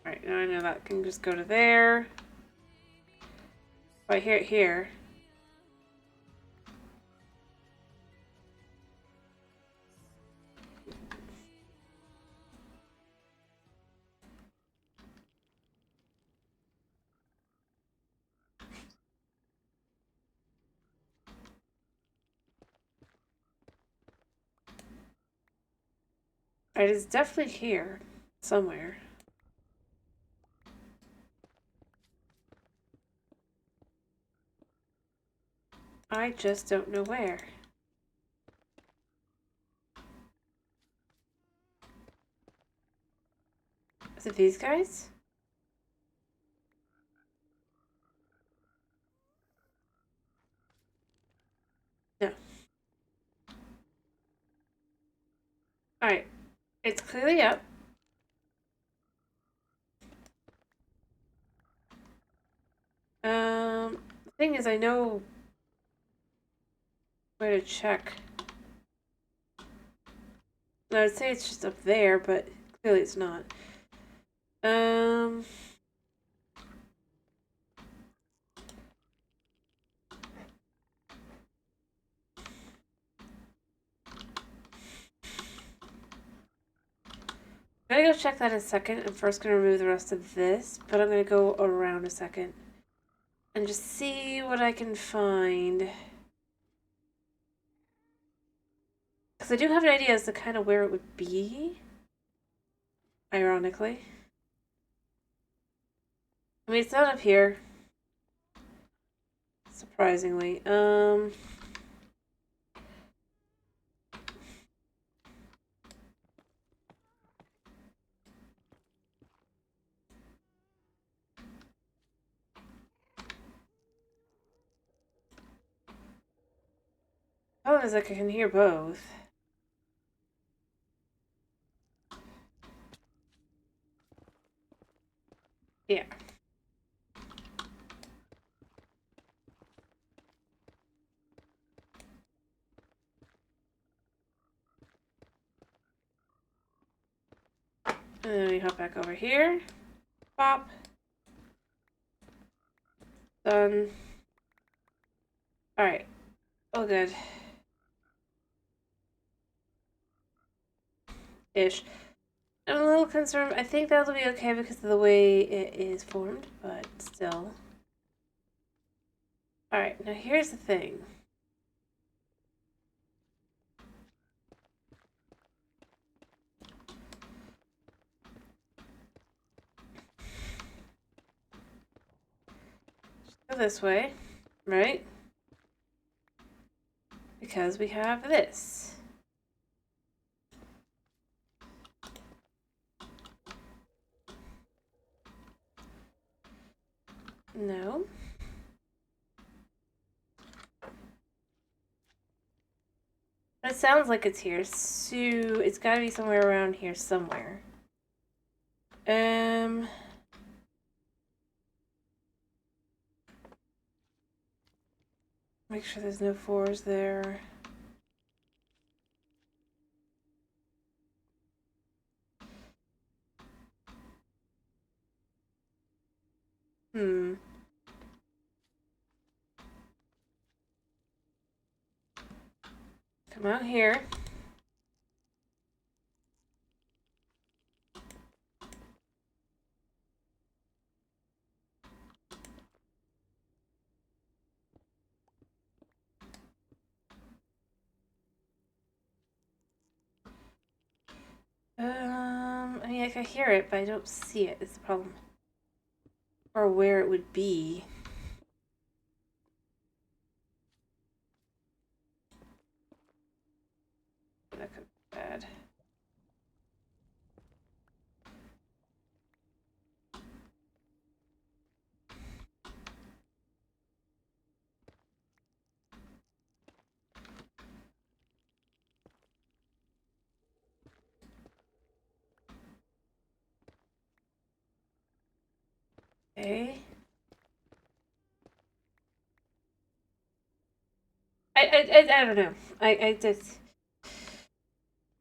Alright, now I know that can just go to there. Oh, I hear it here. It is definitely here somewhere. I just don't know where. Is it these guys? No. Alright. It's clearly up. The thing is, I know where to check. I would say it's just up there, but clearly it's not. I'm gonna go check that in a second. I'm first gonna remove the rest of this, but I'm gonna go around a second and just see what I can find. Because I do have an idea as to kind of where it would be, ironically. I mean, it's not up here, surprisingly. Problem is, like, I can hear both. Yeah. And then we hop back over here. Pop. Done. Alright. Oh, good. Ish. I'm a little concerned. I think that'll be okay because of the way it is formed, but still. Alright, now here's the thing. Go this way, right? because we have this. No. It sounds like it's here, so it's gotta be somewhere around here somewhere. Make sure there's no 4s there. Come out here. I mean, I can hear it, but I don't see it. It's the problem. Or where it would be. That could be bad. Okay. I don't know. I just...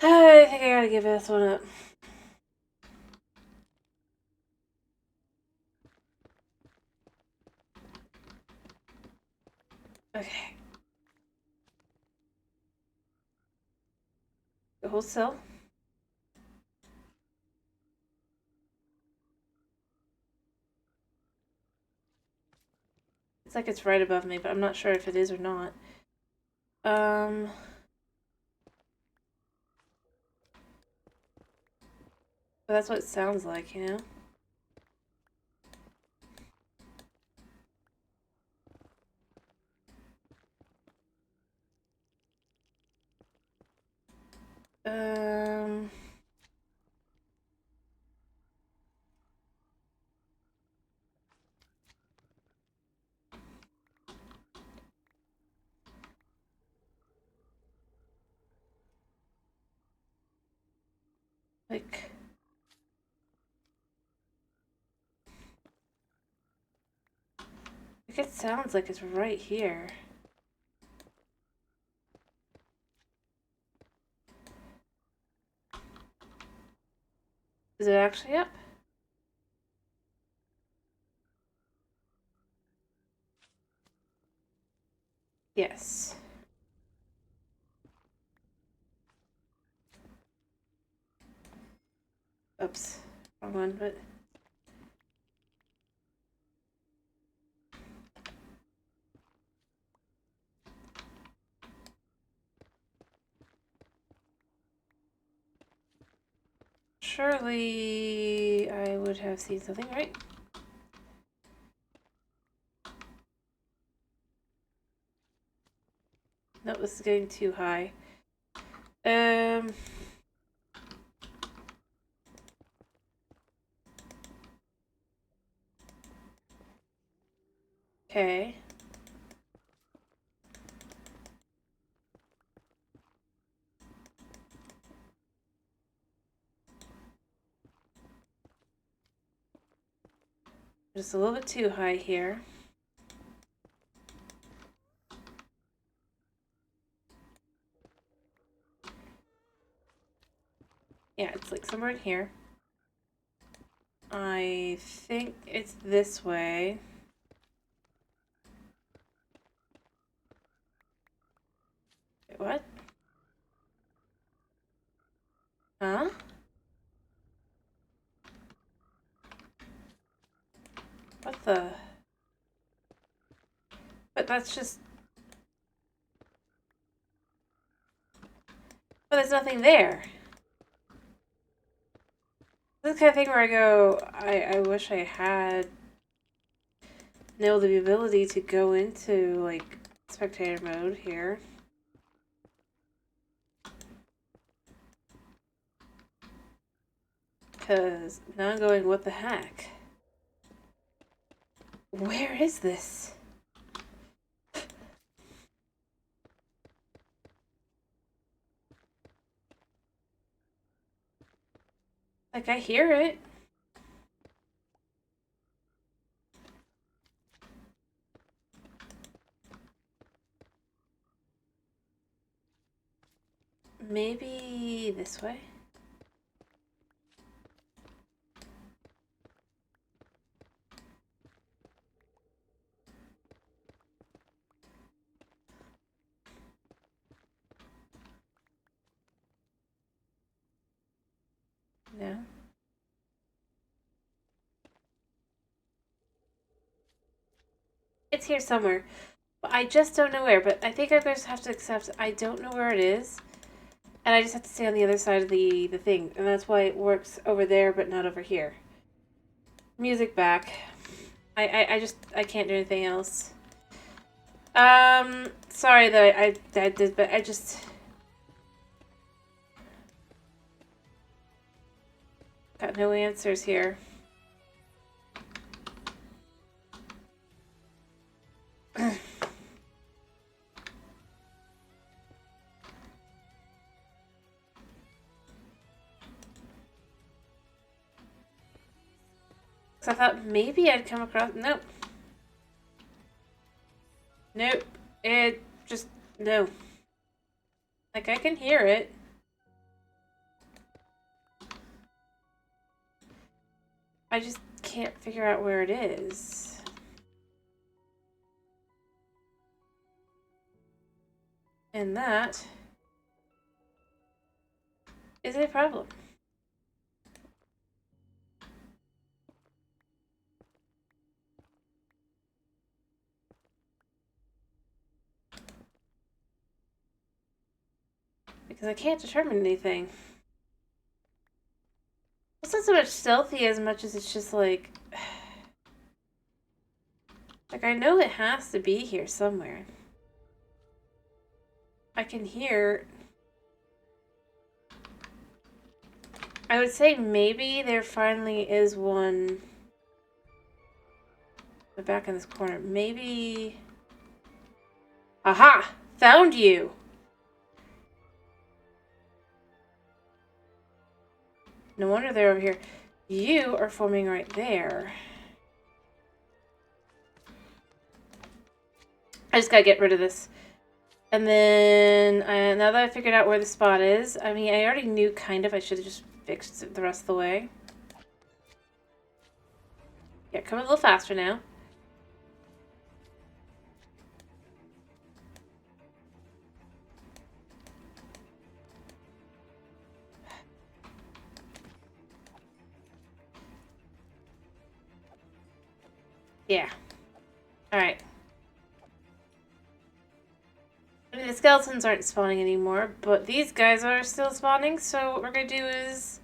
I think I gotta give this one up. Okay. The whole cell. It's like it's right above me, but I'm not sure if it is or not. But that's what it sounds like, you know? Like... It sounds like it's right here. Is it actually up? Yes. Oops. Wrong one, but... Surely I would have seen something, right? No, this is getting too high. Okay. Just a little bit too high here. Yeah, it's like somewhere in here. I think it's this way. Wait, what? Huh? What the? But that's just... But there's nothing there. This is the kind of thing where I go, I wish I had nailed the ability to go into, like, spectator mode here. Because now I'm going, what the heck? Where is this? Like, I hear it. Maybe this way? No. It's here somewhere. But I just don't know where. But I think I just have to accept I don't know where it is. And I just have to stay on the other side of the thing. And that's why it works over there but not over here. Music back. I can't do anything else. Sorry that I did, but I just... got no answers here. I thought maybe I'd come across... Nope. Nope. It just... No. Like, I can hear it. I just can't figure out where it is. And that is a problem. Because I can't determine anything. It's not so much stealthy as much as it's just like... Like, I know it has to be here somewhere. I can hear... I would say maybe there finally is one... the back in this corner. Maybe... Aha! Found you! No wonder they're over here. You are forming right there. I just gotta get rid of this. And then, now that I figured out where the spot is, I mean, I already knew kind of. I should have just fixed it the rest of the way. Yeah, come a little faster now. Yeah. Alright. I mean, the skeletons aren't spawning anymore, but these guys are still spawning, so what we're gonna do is...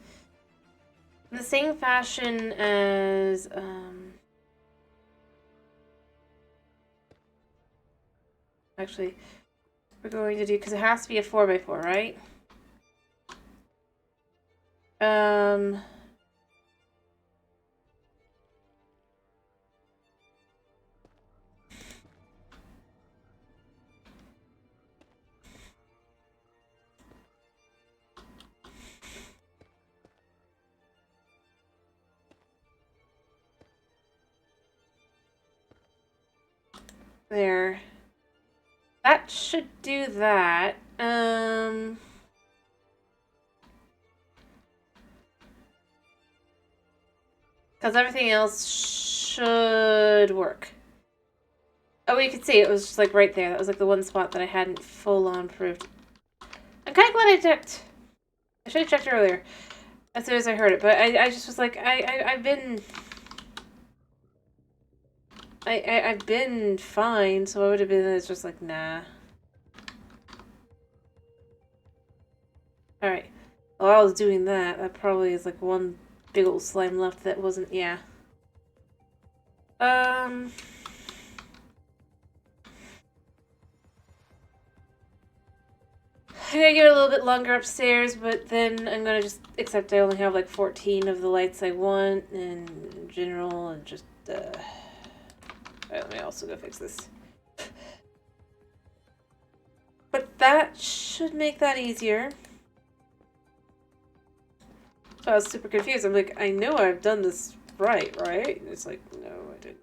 in the same fashion as, actually, we're going to do... because it has to be a 4x4, right? There. That should do that. Because everything else should work. Oh, you can see it was just like right there. That was like the one spot that I hadn't full on proved. I'm kind of glad I checked. I should have checked earlier, as soon as I heard it. But I just was like, I've been... I've been fine, so I would have been, it's just like, nah. Alright. While I was doing that, that probably is like one big old slime left that wasn't, yeah. I'm gonna give it a little bit longer upstairs, but then I'm gonna just accept I only have like 14 of the lights I want in general, and just alright, let me also go fix this. But that should make that easier. So I was super confused. I'm like, I know I've done this right? And it's like, no, I didn't.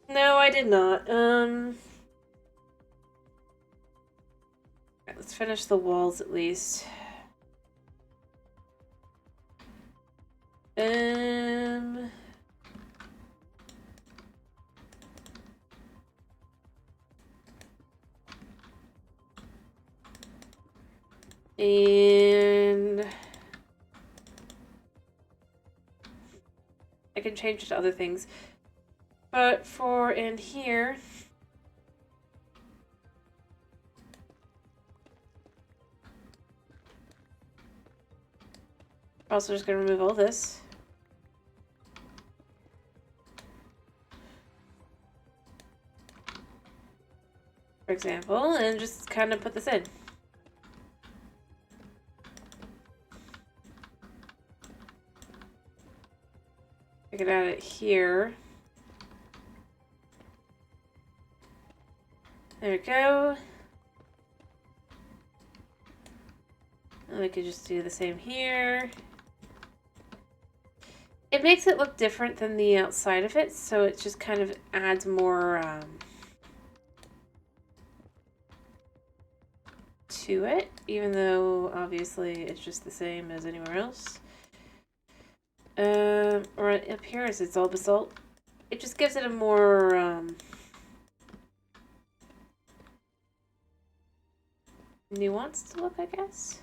No, I did not. Let's finish the walls at least. And I can change it to other things. But for in here, we're also just gonna remove all this. For example, and just kind of put this in. I can add it here. There we go. And we could just do the same here. It makes it look different than the outside of it, so it just kind of adds more to it, even though obviously it's just the same as anywhere else. Or up here, as it's all basalt. It just gives it a more nuanced look, I guess.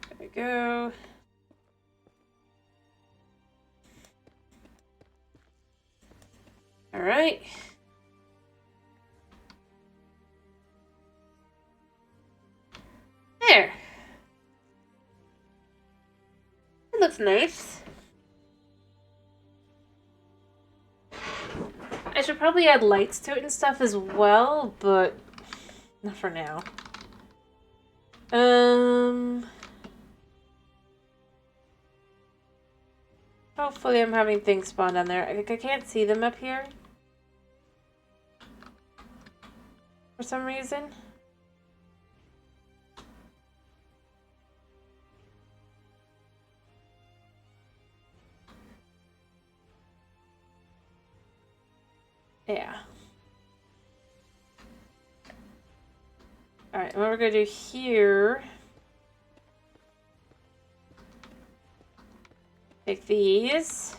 There we go. All right. There. It looks nice. I should probably add lights to it and stuff as well, but not for now. Hopefully I'm having things spawn down there. I can't see them up here. For some reason. Yeah. Alright, what we're gonna do here... Take these.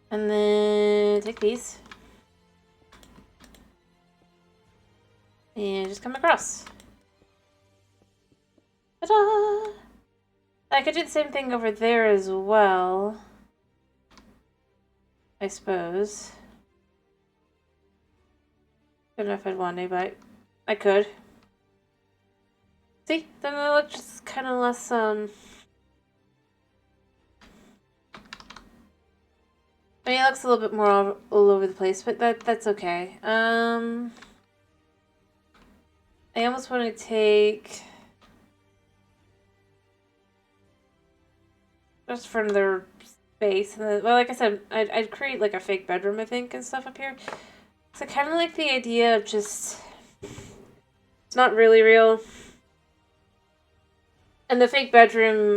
And then take these. And just come across. Ta-da! I could do the same thing over there as well. I suppose. Don't know if I'd want to, but I could. See? Then it looks just kind of less, I mean, it looks a little bit more all over the place, but that's okay. I almost want to take... just from their space. And then, well, like I said, I'd create like a fake bedroom, I think, and stuff up here. So I kind of like the idea of just... It's not really real. And the fake bedroom,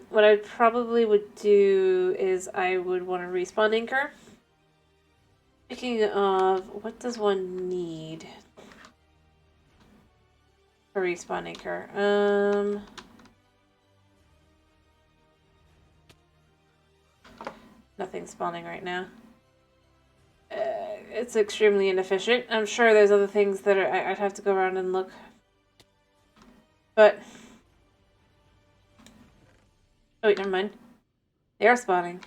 what I probably would do is I would want a respawn anchor. Speaking of, what does one need? A respawn anchor. Nothing's spawning right now. It's extremely inefficient. I'm sure there's other things that I'd have to go around and look. But... oh wait, never mind. They are spawning.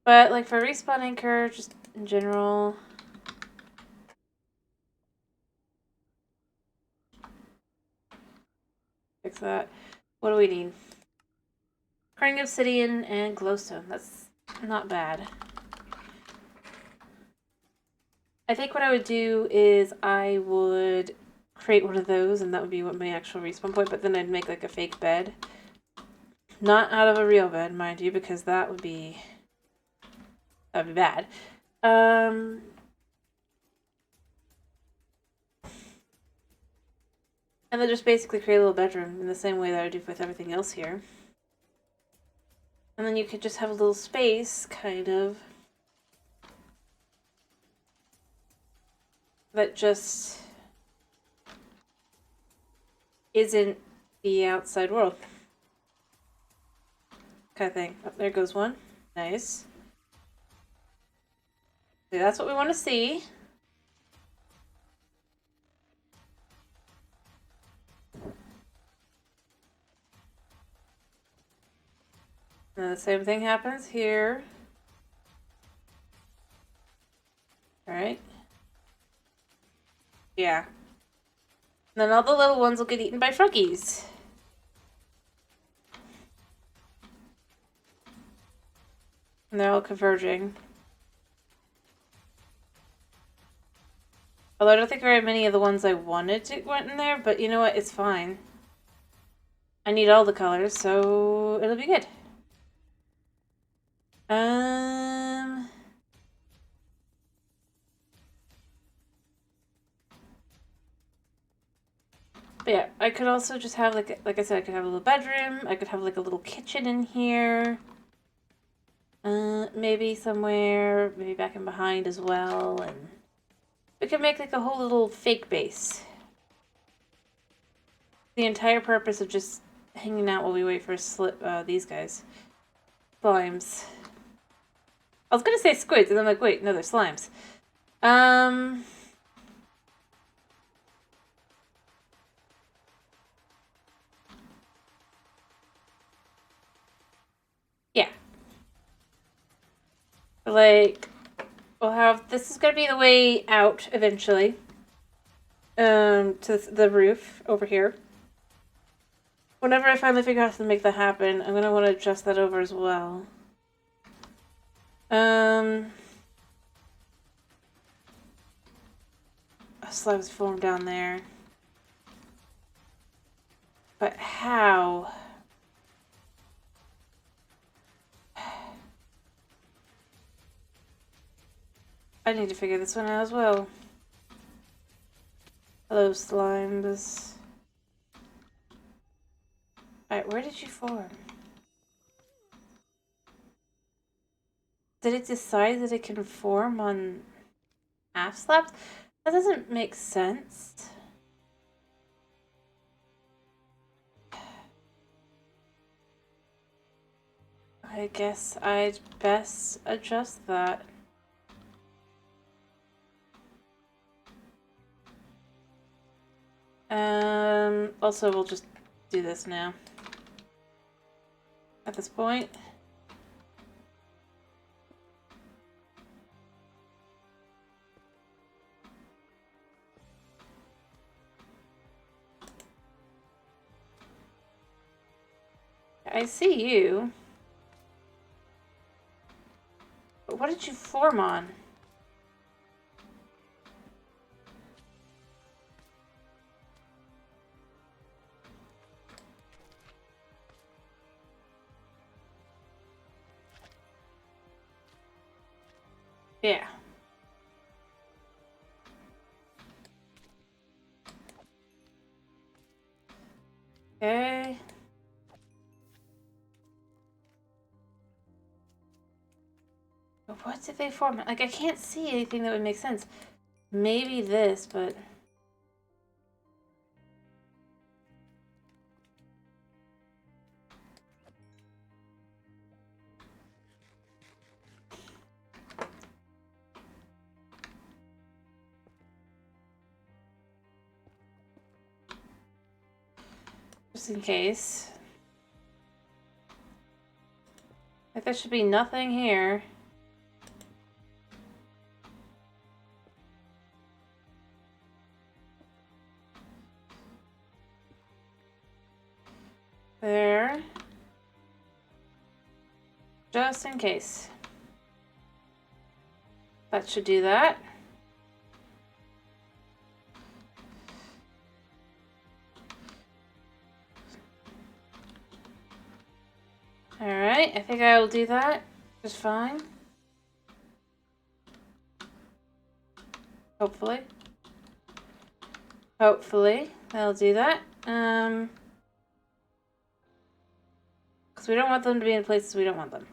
But like for respawn anchor, just in general... fix that. What do we need? Crying obsidian and glowstone. That's not bad. I think what I would do is I would create one of those, and that would be what my actual respawn point, but then I'd make like a fake bed. Not out of a real bed, mind you, because that would be bad. And then just basically create a little bedroom in the same way that I do with everything else here. And then you could just have a little space, kind of, that just isn't the outside world. Kind of thing. Oh, there goes one. Nice. So that's what we want to see. And the same thing happens here. Alright. Yeah. And then all the little ones will get eaten by froggies. And they're all converging. Although I don't think very many of the ones I wanted to went in there, but you know what? It's fine. I need all the colors, so it'll be good. But yeah, I could also just have like I said, I could have a little bedroom. I could have like a little kitchen in here. Maybe somewhere, maybe back and behind as well, and we could make like a whole little fake base. The entire purpose of just hanging out while we wait for these guys. Slimes. I was gonna say squids, and I'm like, wait, no, they're slimes. Yeah. Like, we'll have, this is gonna be the way out eventually. To the roof over here. Whenever I finally figure out how to make that happen, I'm gonna want to adjust that over as well. Slabs formed down there. But how? I need to figure this one out as well. Hello, slimes. Alright, where did you form? Did it decide that it can form on half slabs? That doesn't make sense. I guess I'd best adjust that. Also, we'll just do this now. At this point. I see you. But what did you form on? Yeah. Okay. But what did they form? Like, I can't see anything that would make sense. Maybe this, but... just in case. Like, there should be nothing here. there. Just in case. That should do that. Alright, I think I will do that just fine. Hopefully. Hopefully, that'll do that. Because we don't want them to be in places we don't want them.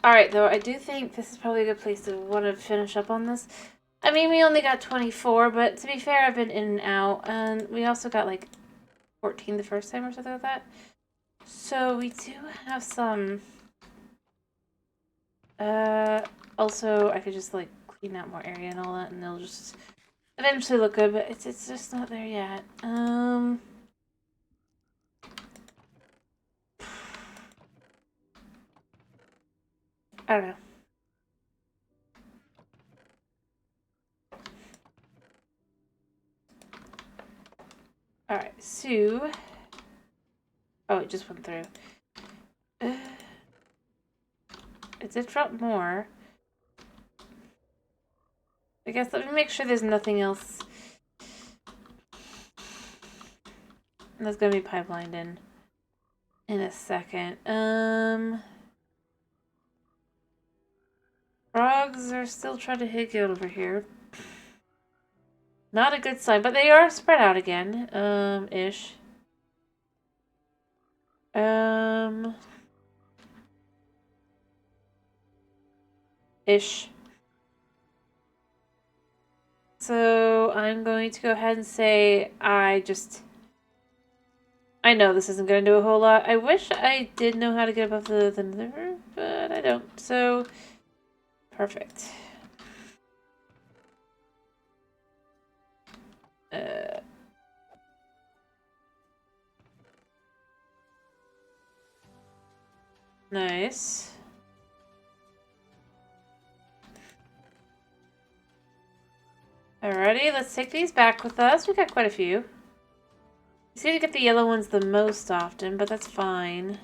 Alright, though, I do think this is probably a good place to want to finish up on this. I mean, we only got 24, but to be fair, I've been in and out. And we also got, like, 14 the first time or something like that. So, we do have some... also, I could just, like, clean out more area and all that, and it'll just eventually look good, but it's just not there yet. I don't know. Alright, so... Oh, it just went through. It did drop more. I guess let me make sure there's nothing else. And that's gonna be pipelined in a second. Frogs are still trying to hit out over here. Not a good sign, but they are spread out again. Ish. Ish. So I'm going to go ahead and say I know this isn't going to do a whole lot. I wish I did know how to get above the river, but I don't. So, perfect. Nice. Alrighty, let's take these back with us. We got quite a few. You seem to get the yellow ones the most often, but that's fine.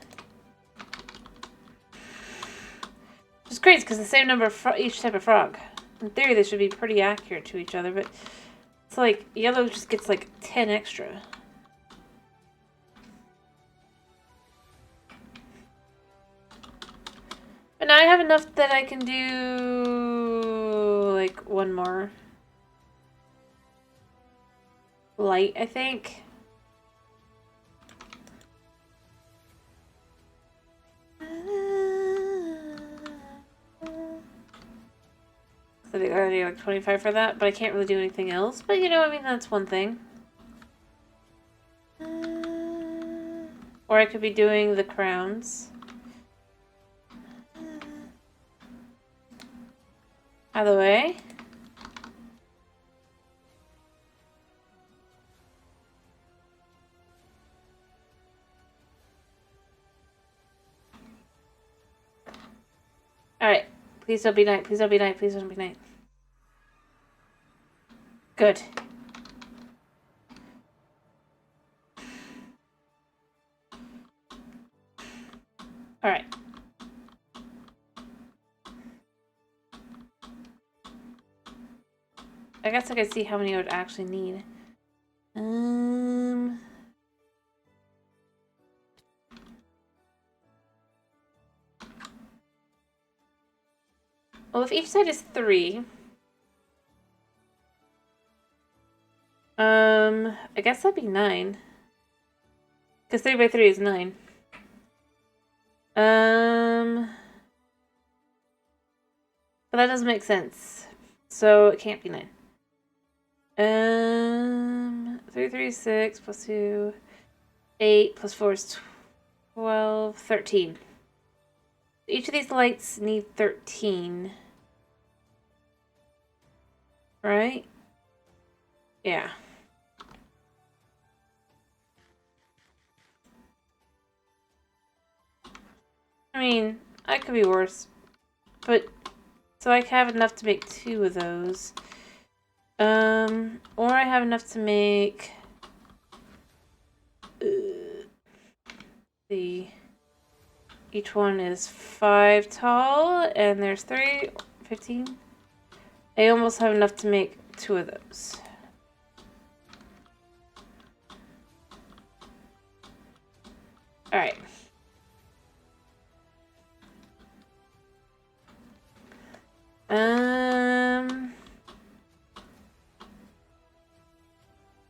Which is crazy, because the same number of each type of frog. In theory, they should be pretty accurate to each other, but it's like, yellow just gets like 10 extra. But now I have enough that I can do like one more light, I think. So I think I already like 25 for that, but I can't really do anything else. But you know, I mean, that's one thing. Or I could be doing the crowns. Out of the way. Alright. Please don't be night. Please don't be night. Please don't be night. Good. Alright. I guess I could see how many I would actually need. Well, if each side is 3... I guess that'd be 9. Because 3 by 3 is 9. But that doesn't make sense. So it can't be 9. 3, 3, 6 plus 2, 8 plus 4 is 12, 13. Each of these lights need 13. Right? Yeah. I mean, I could be worse. But, so I have enough to make 2 of those. Or I have enough to make... see. Each one is 5 tall, and there's 3, 15. I almost have enough to make 2 of those. Alright.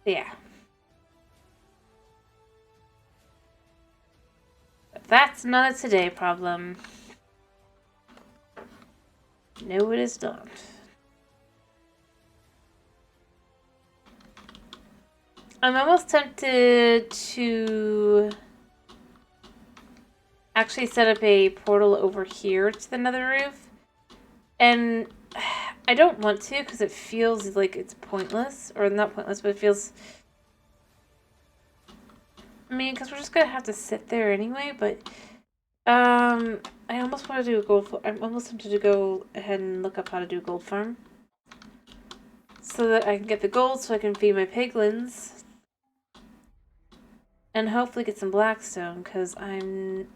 Yeah. But that's not a today problem. No, it is not. I'm almost tempted to actually set up a portal over here to the nether roof. And I don't want to because it feels like it's pointless. Or not pointless, but it feels... I mean, because we're just going to have to sit there anyway, but... I almost want to do a gold farm. I'm almost tempted to go ahead and look up how to do a gold farm. So that I can get the gold so I can feed my piglins. And hopefully get some blackstone, because I mean,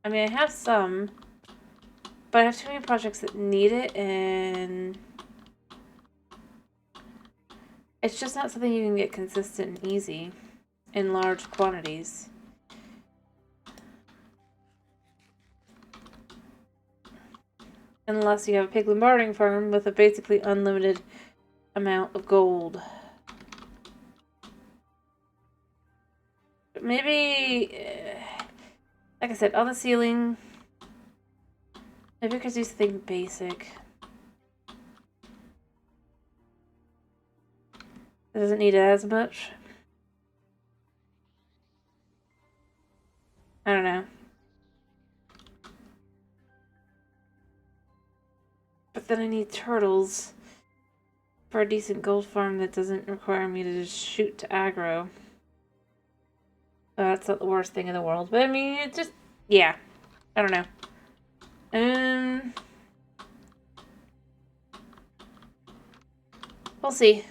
I have some, but I have too many projects that need it, and it's just not something you can get consistent and easy in large quantities. Unless you have a piglin bartering farm with a basically unlimited amount of gold. But maybe, like I said, on the ceiling, maybe I could do something basic. It doesn't need as much. I don't know. But then I need turtles for a decent gold farm that doesn't require me to just shoot to aggro. That's not the worst thing in the world. But I mean, it just... yeah. I don't know. We'll see.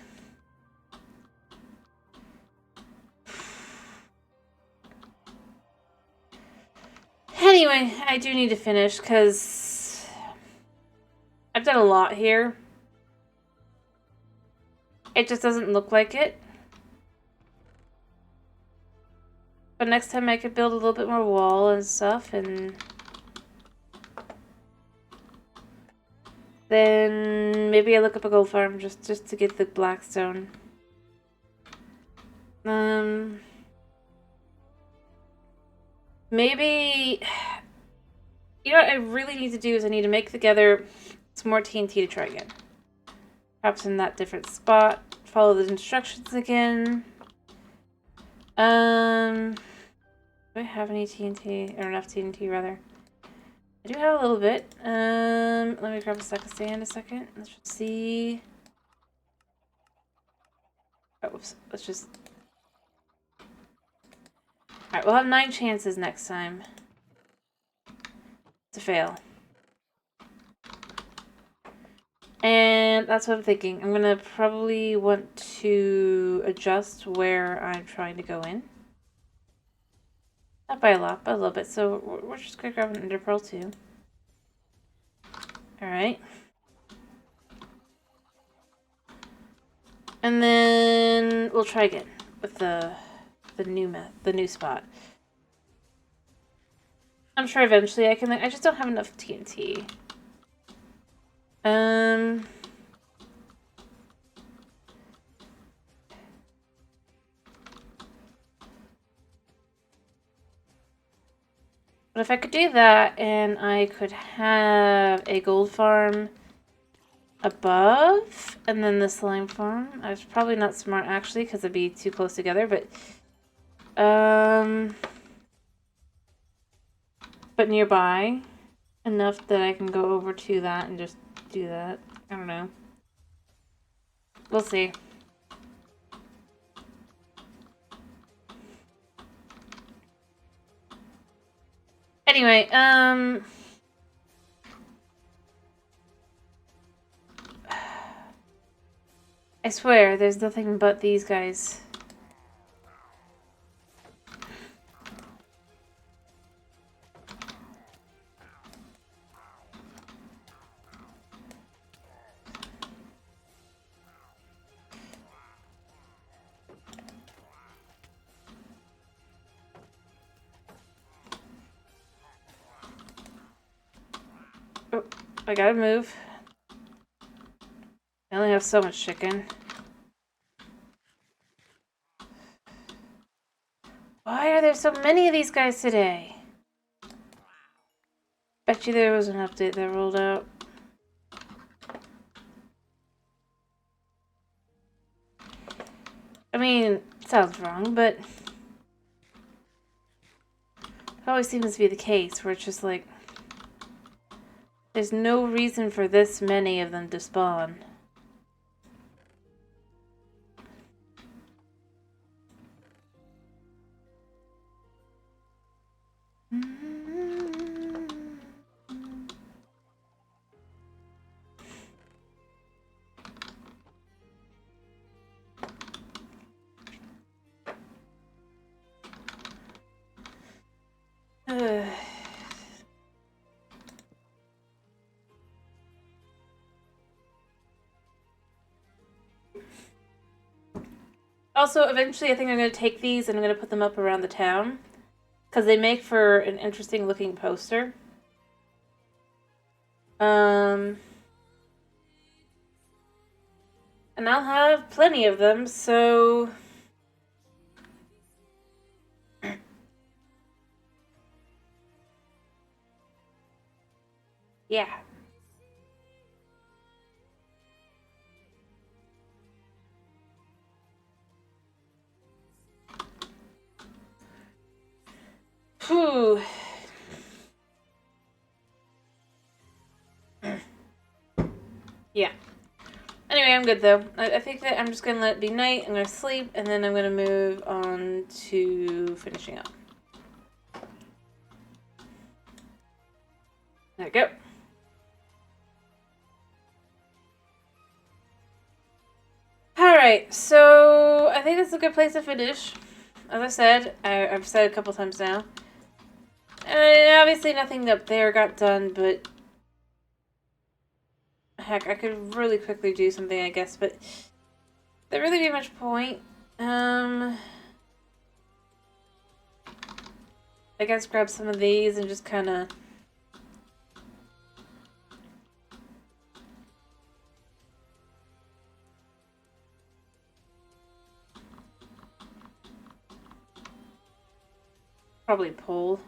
Anyway, I do need to finish because I've done a lot here. It just doesn't look like it. But next time I could build a little bit more wall and stuff, and then maybe I look up a gold farm just to get the blackstone. Maybe, you know what I really need to do is I need to make together some more TNT to try again. Perhaps in that different spot. Follow the instructions again. Do I have any TNT? Or enough TNT, rather. I do have a little bit. Let me grab a stack of sand a second. Let's just see. Oh, whoops. Let's just... Alright, we'll have 9 chances next time to fail. And that's what I'm thinking. I'm gonna probably want to adjust where I'm trying to go in. Not by a lot, but a little bit. So we're just gonna grab an ender pearl too. Alright. And then we'll try again with the new spot. I'm sure eventually I can, I just don't have enough TNT. But if I could do that and I could have a gold farm above and then the slime farm, I was probably not smart actually because it'd be too close together, but nearby enough that I can go over to that and just do that. I don't know. We'll see. Anyway, I swear, there's nothing but these guys. Oh, I gotta move. I only have so much chicken. Why are there so many of these guys today? Bet you there was an update that rolled out. I mean, it sounds wrong, but it always seems to be the case where it's just like there's no reason for this many of them to spawn. Also, eventually I think I'm going to take these and I'm going to put them up around the town. Because they make for an interesting looking poster. And I'll have plenty of them, so... yeah. Whew. Yeah. Anyway, I'm good though. I think that I'm just going to let it be night, I'm going to sleep, and then I'm going to move on to finishing up. There we go. Alright, so I think that's a good place to finish. As I said, I've said a couple times now. And obviously nothing up there got done, but... heck, I could really quickly do something, I guess, but... there really be much point. I guess grab some of these and just kind of... probably pull.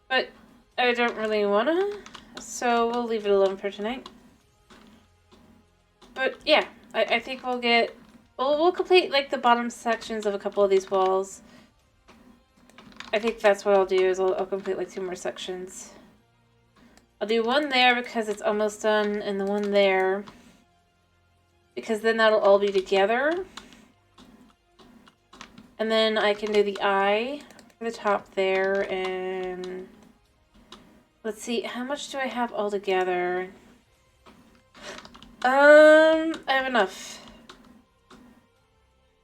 But I don't really want to, so we'll leave it alone for tonight. But yeah, I think we'll get... we'll complete like the bottom sections of a couple of these walls. I think that's what I'll do, is I'll complete like 2 more sections. I'll do one there because it's almost done, and the one there because then that'll all be together. And then I can do the eye for the top there, and let's see, how much do I have all together? I have enough,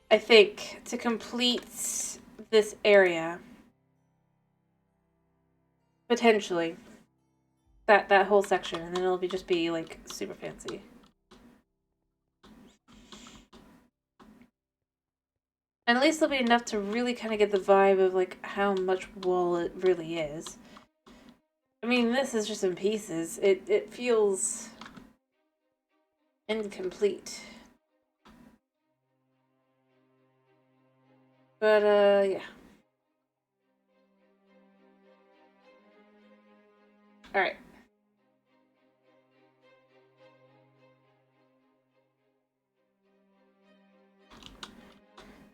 I think, to complete this area. Potentially. That whole section, and then it'll just be like super fancy. And at least there'll be enough to really kind of get the vibe of like how much wall it really is. I mean, this is just in pieces. It feels incomplete. But yeah. Alright.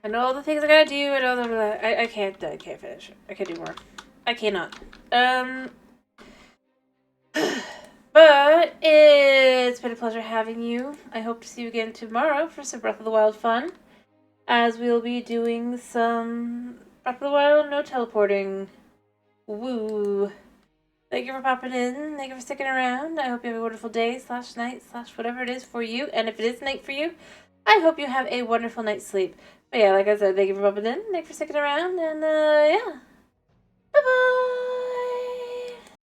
I know all the things I gotta do, and all the... I can't finish it. I can't do more. I cannot. But it's been a pleasure having you. I hope to see you again tomorrow for some Breath of the Wild fun, as we'll be doing some Breath of the Wild no teleporting. Woo. Thank you for popping in. Thank you for sticking around. I hope you have a wonderful day / night / whatever it is for you. And if it is night for you, I hope you have a wonderful night's sleep. But yeah, like I said, thank you for popping in. Thank you for sticking around. And yeah. Bye-bye.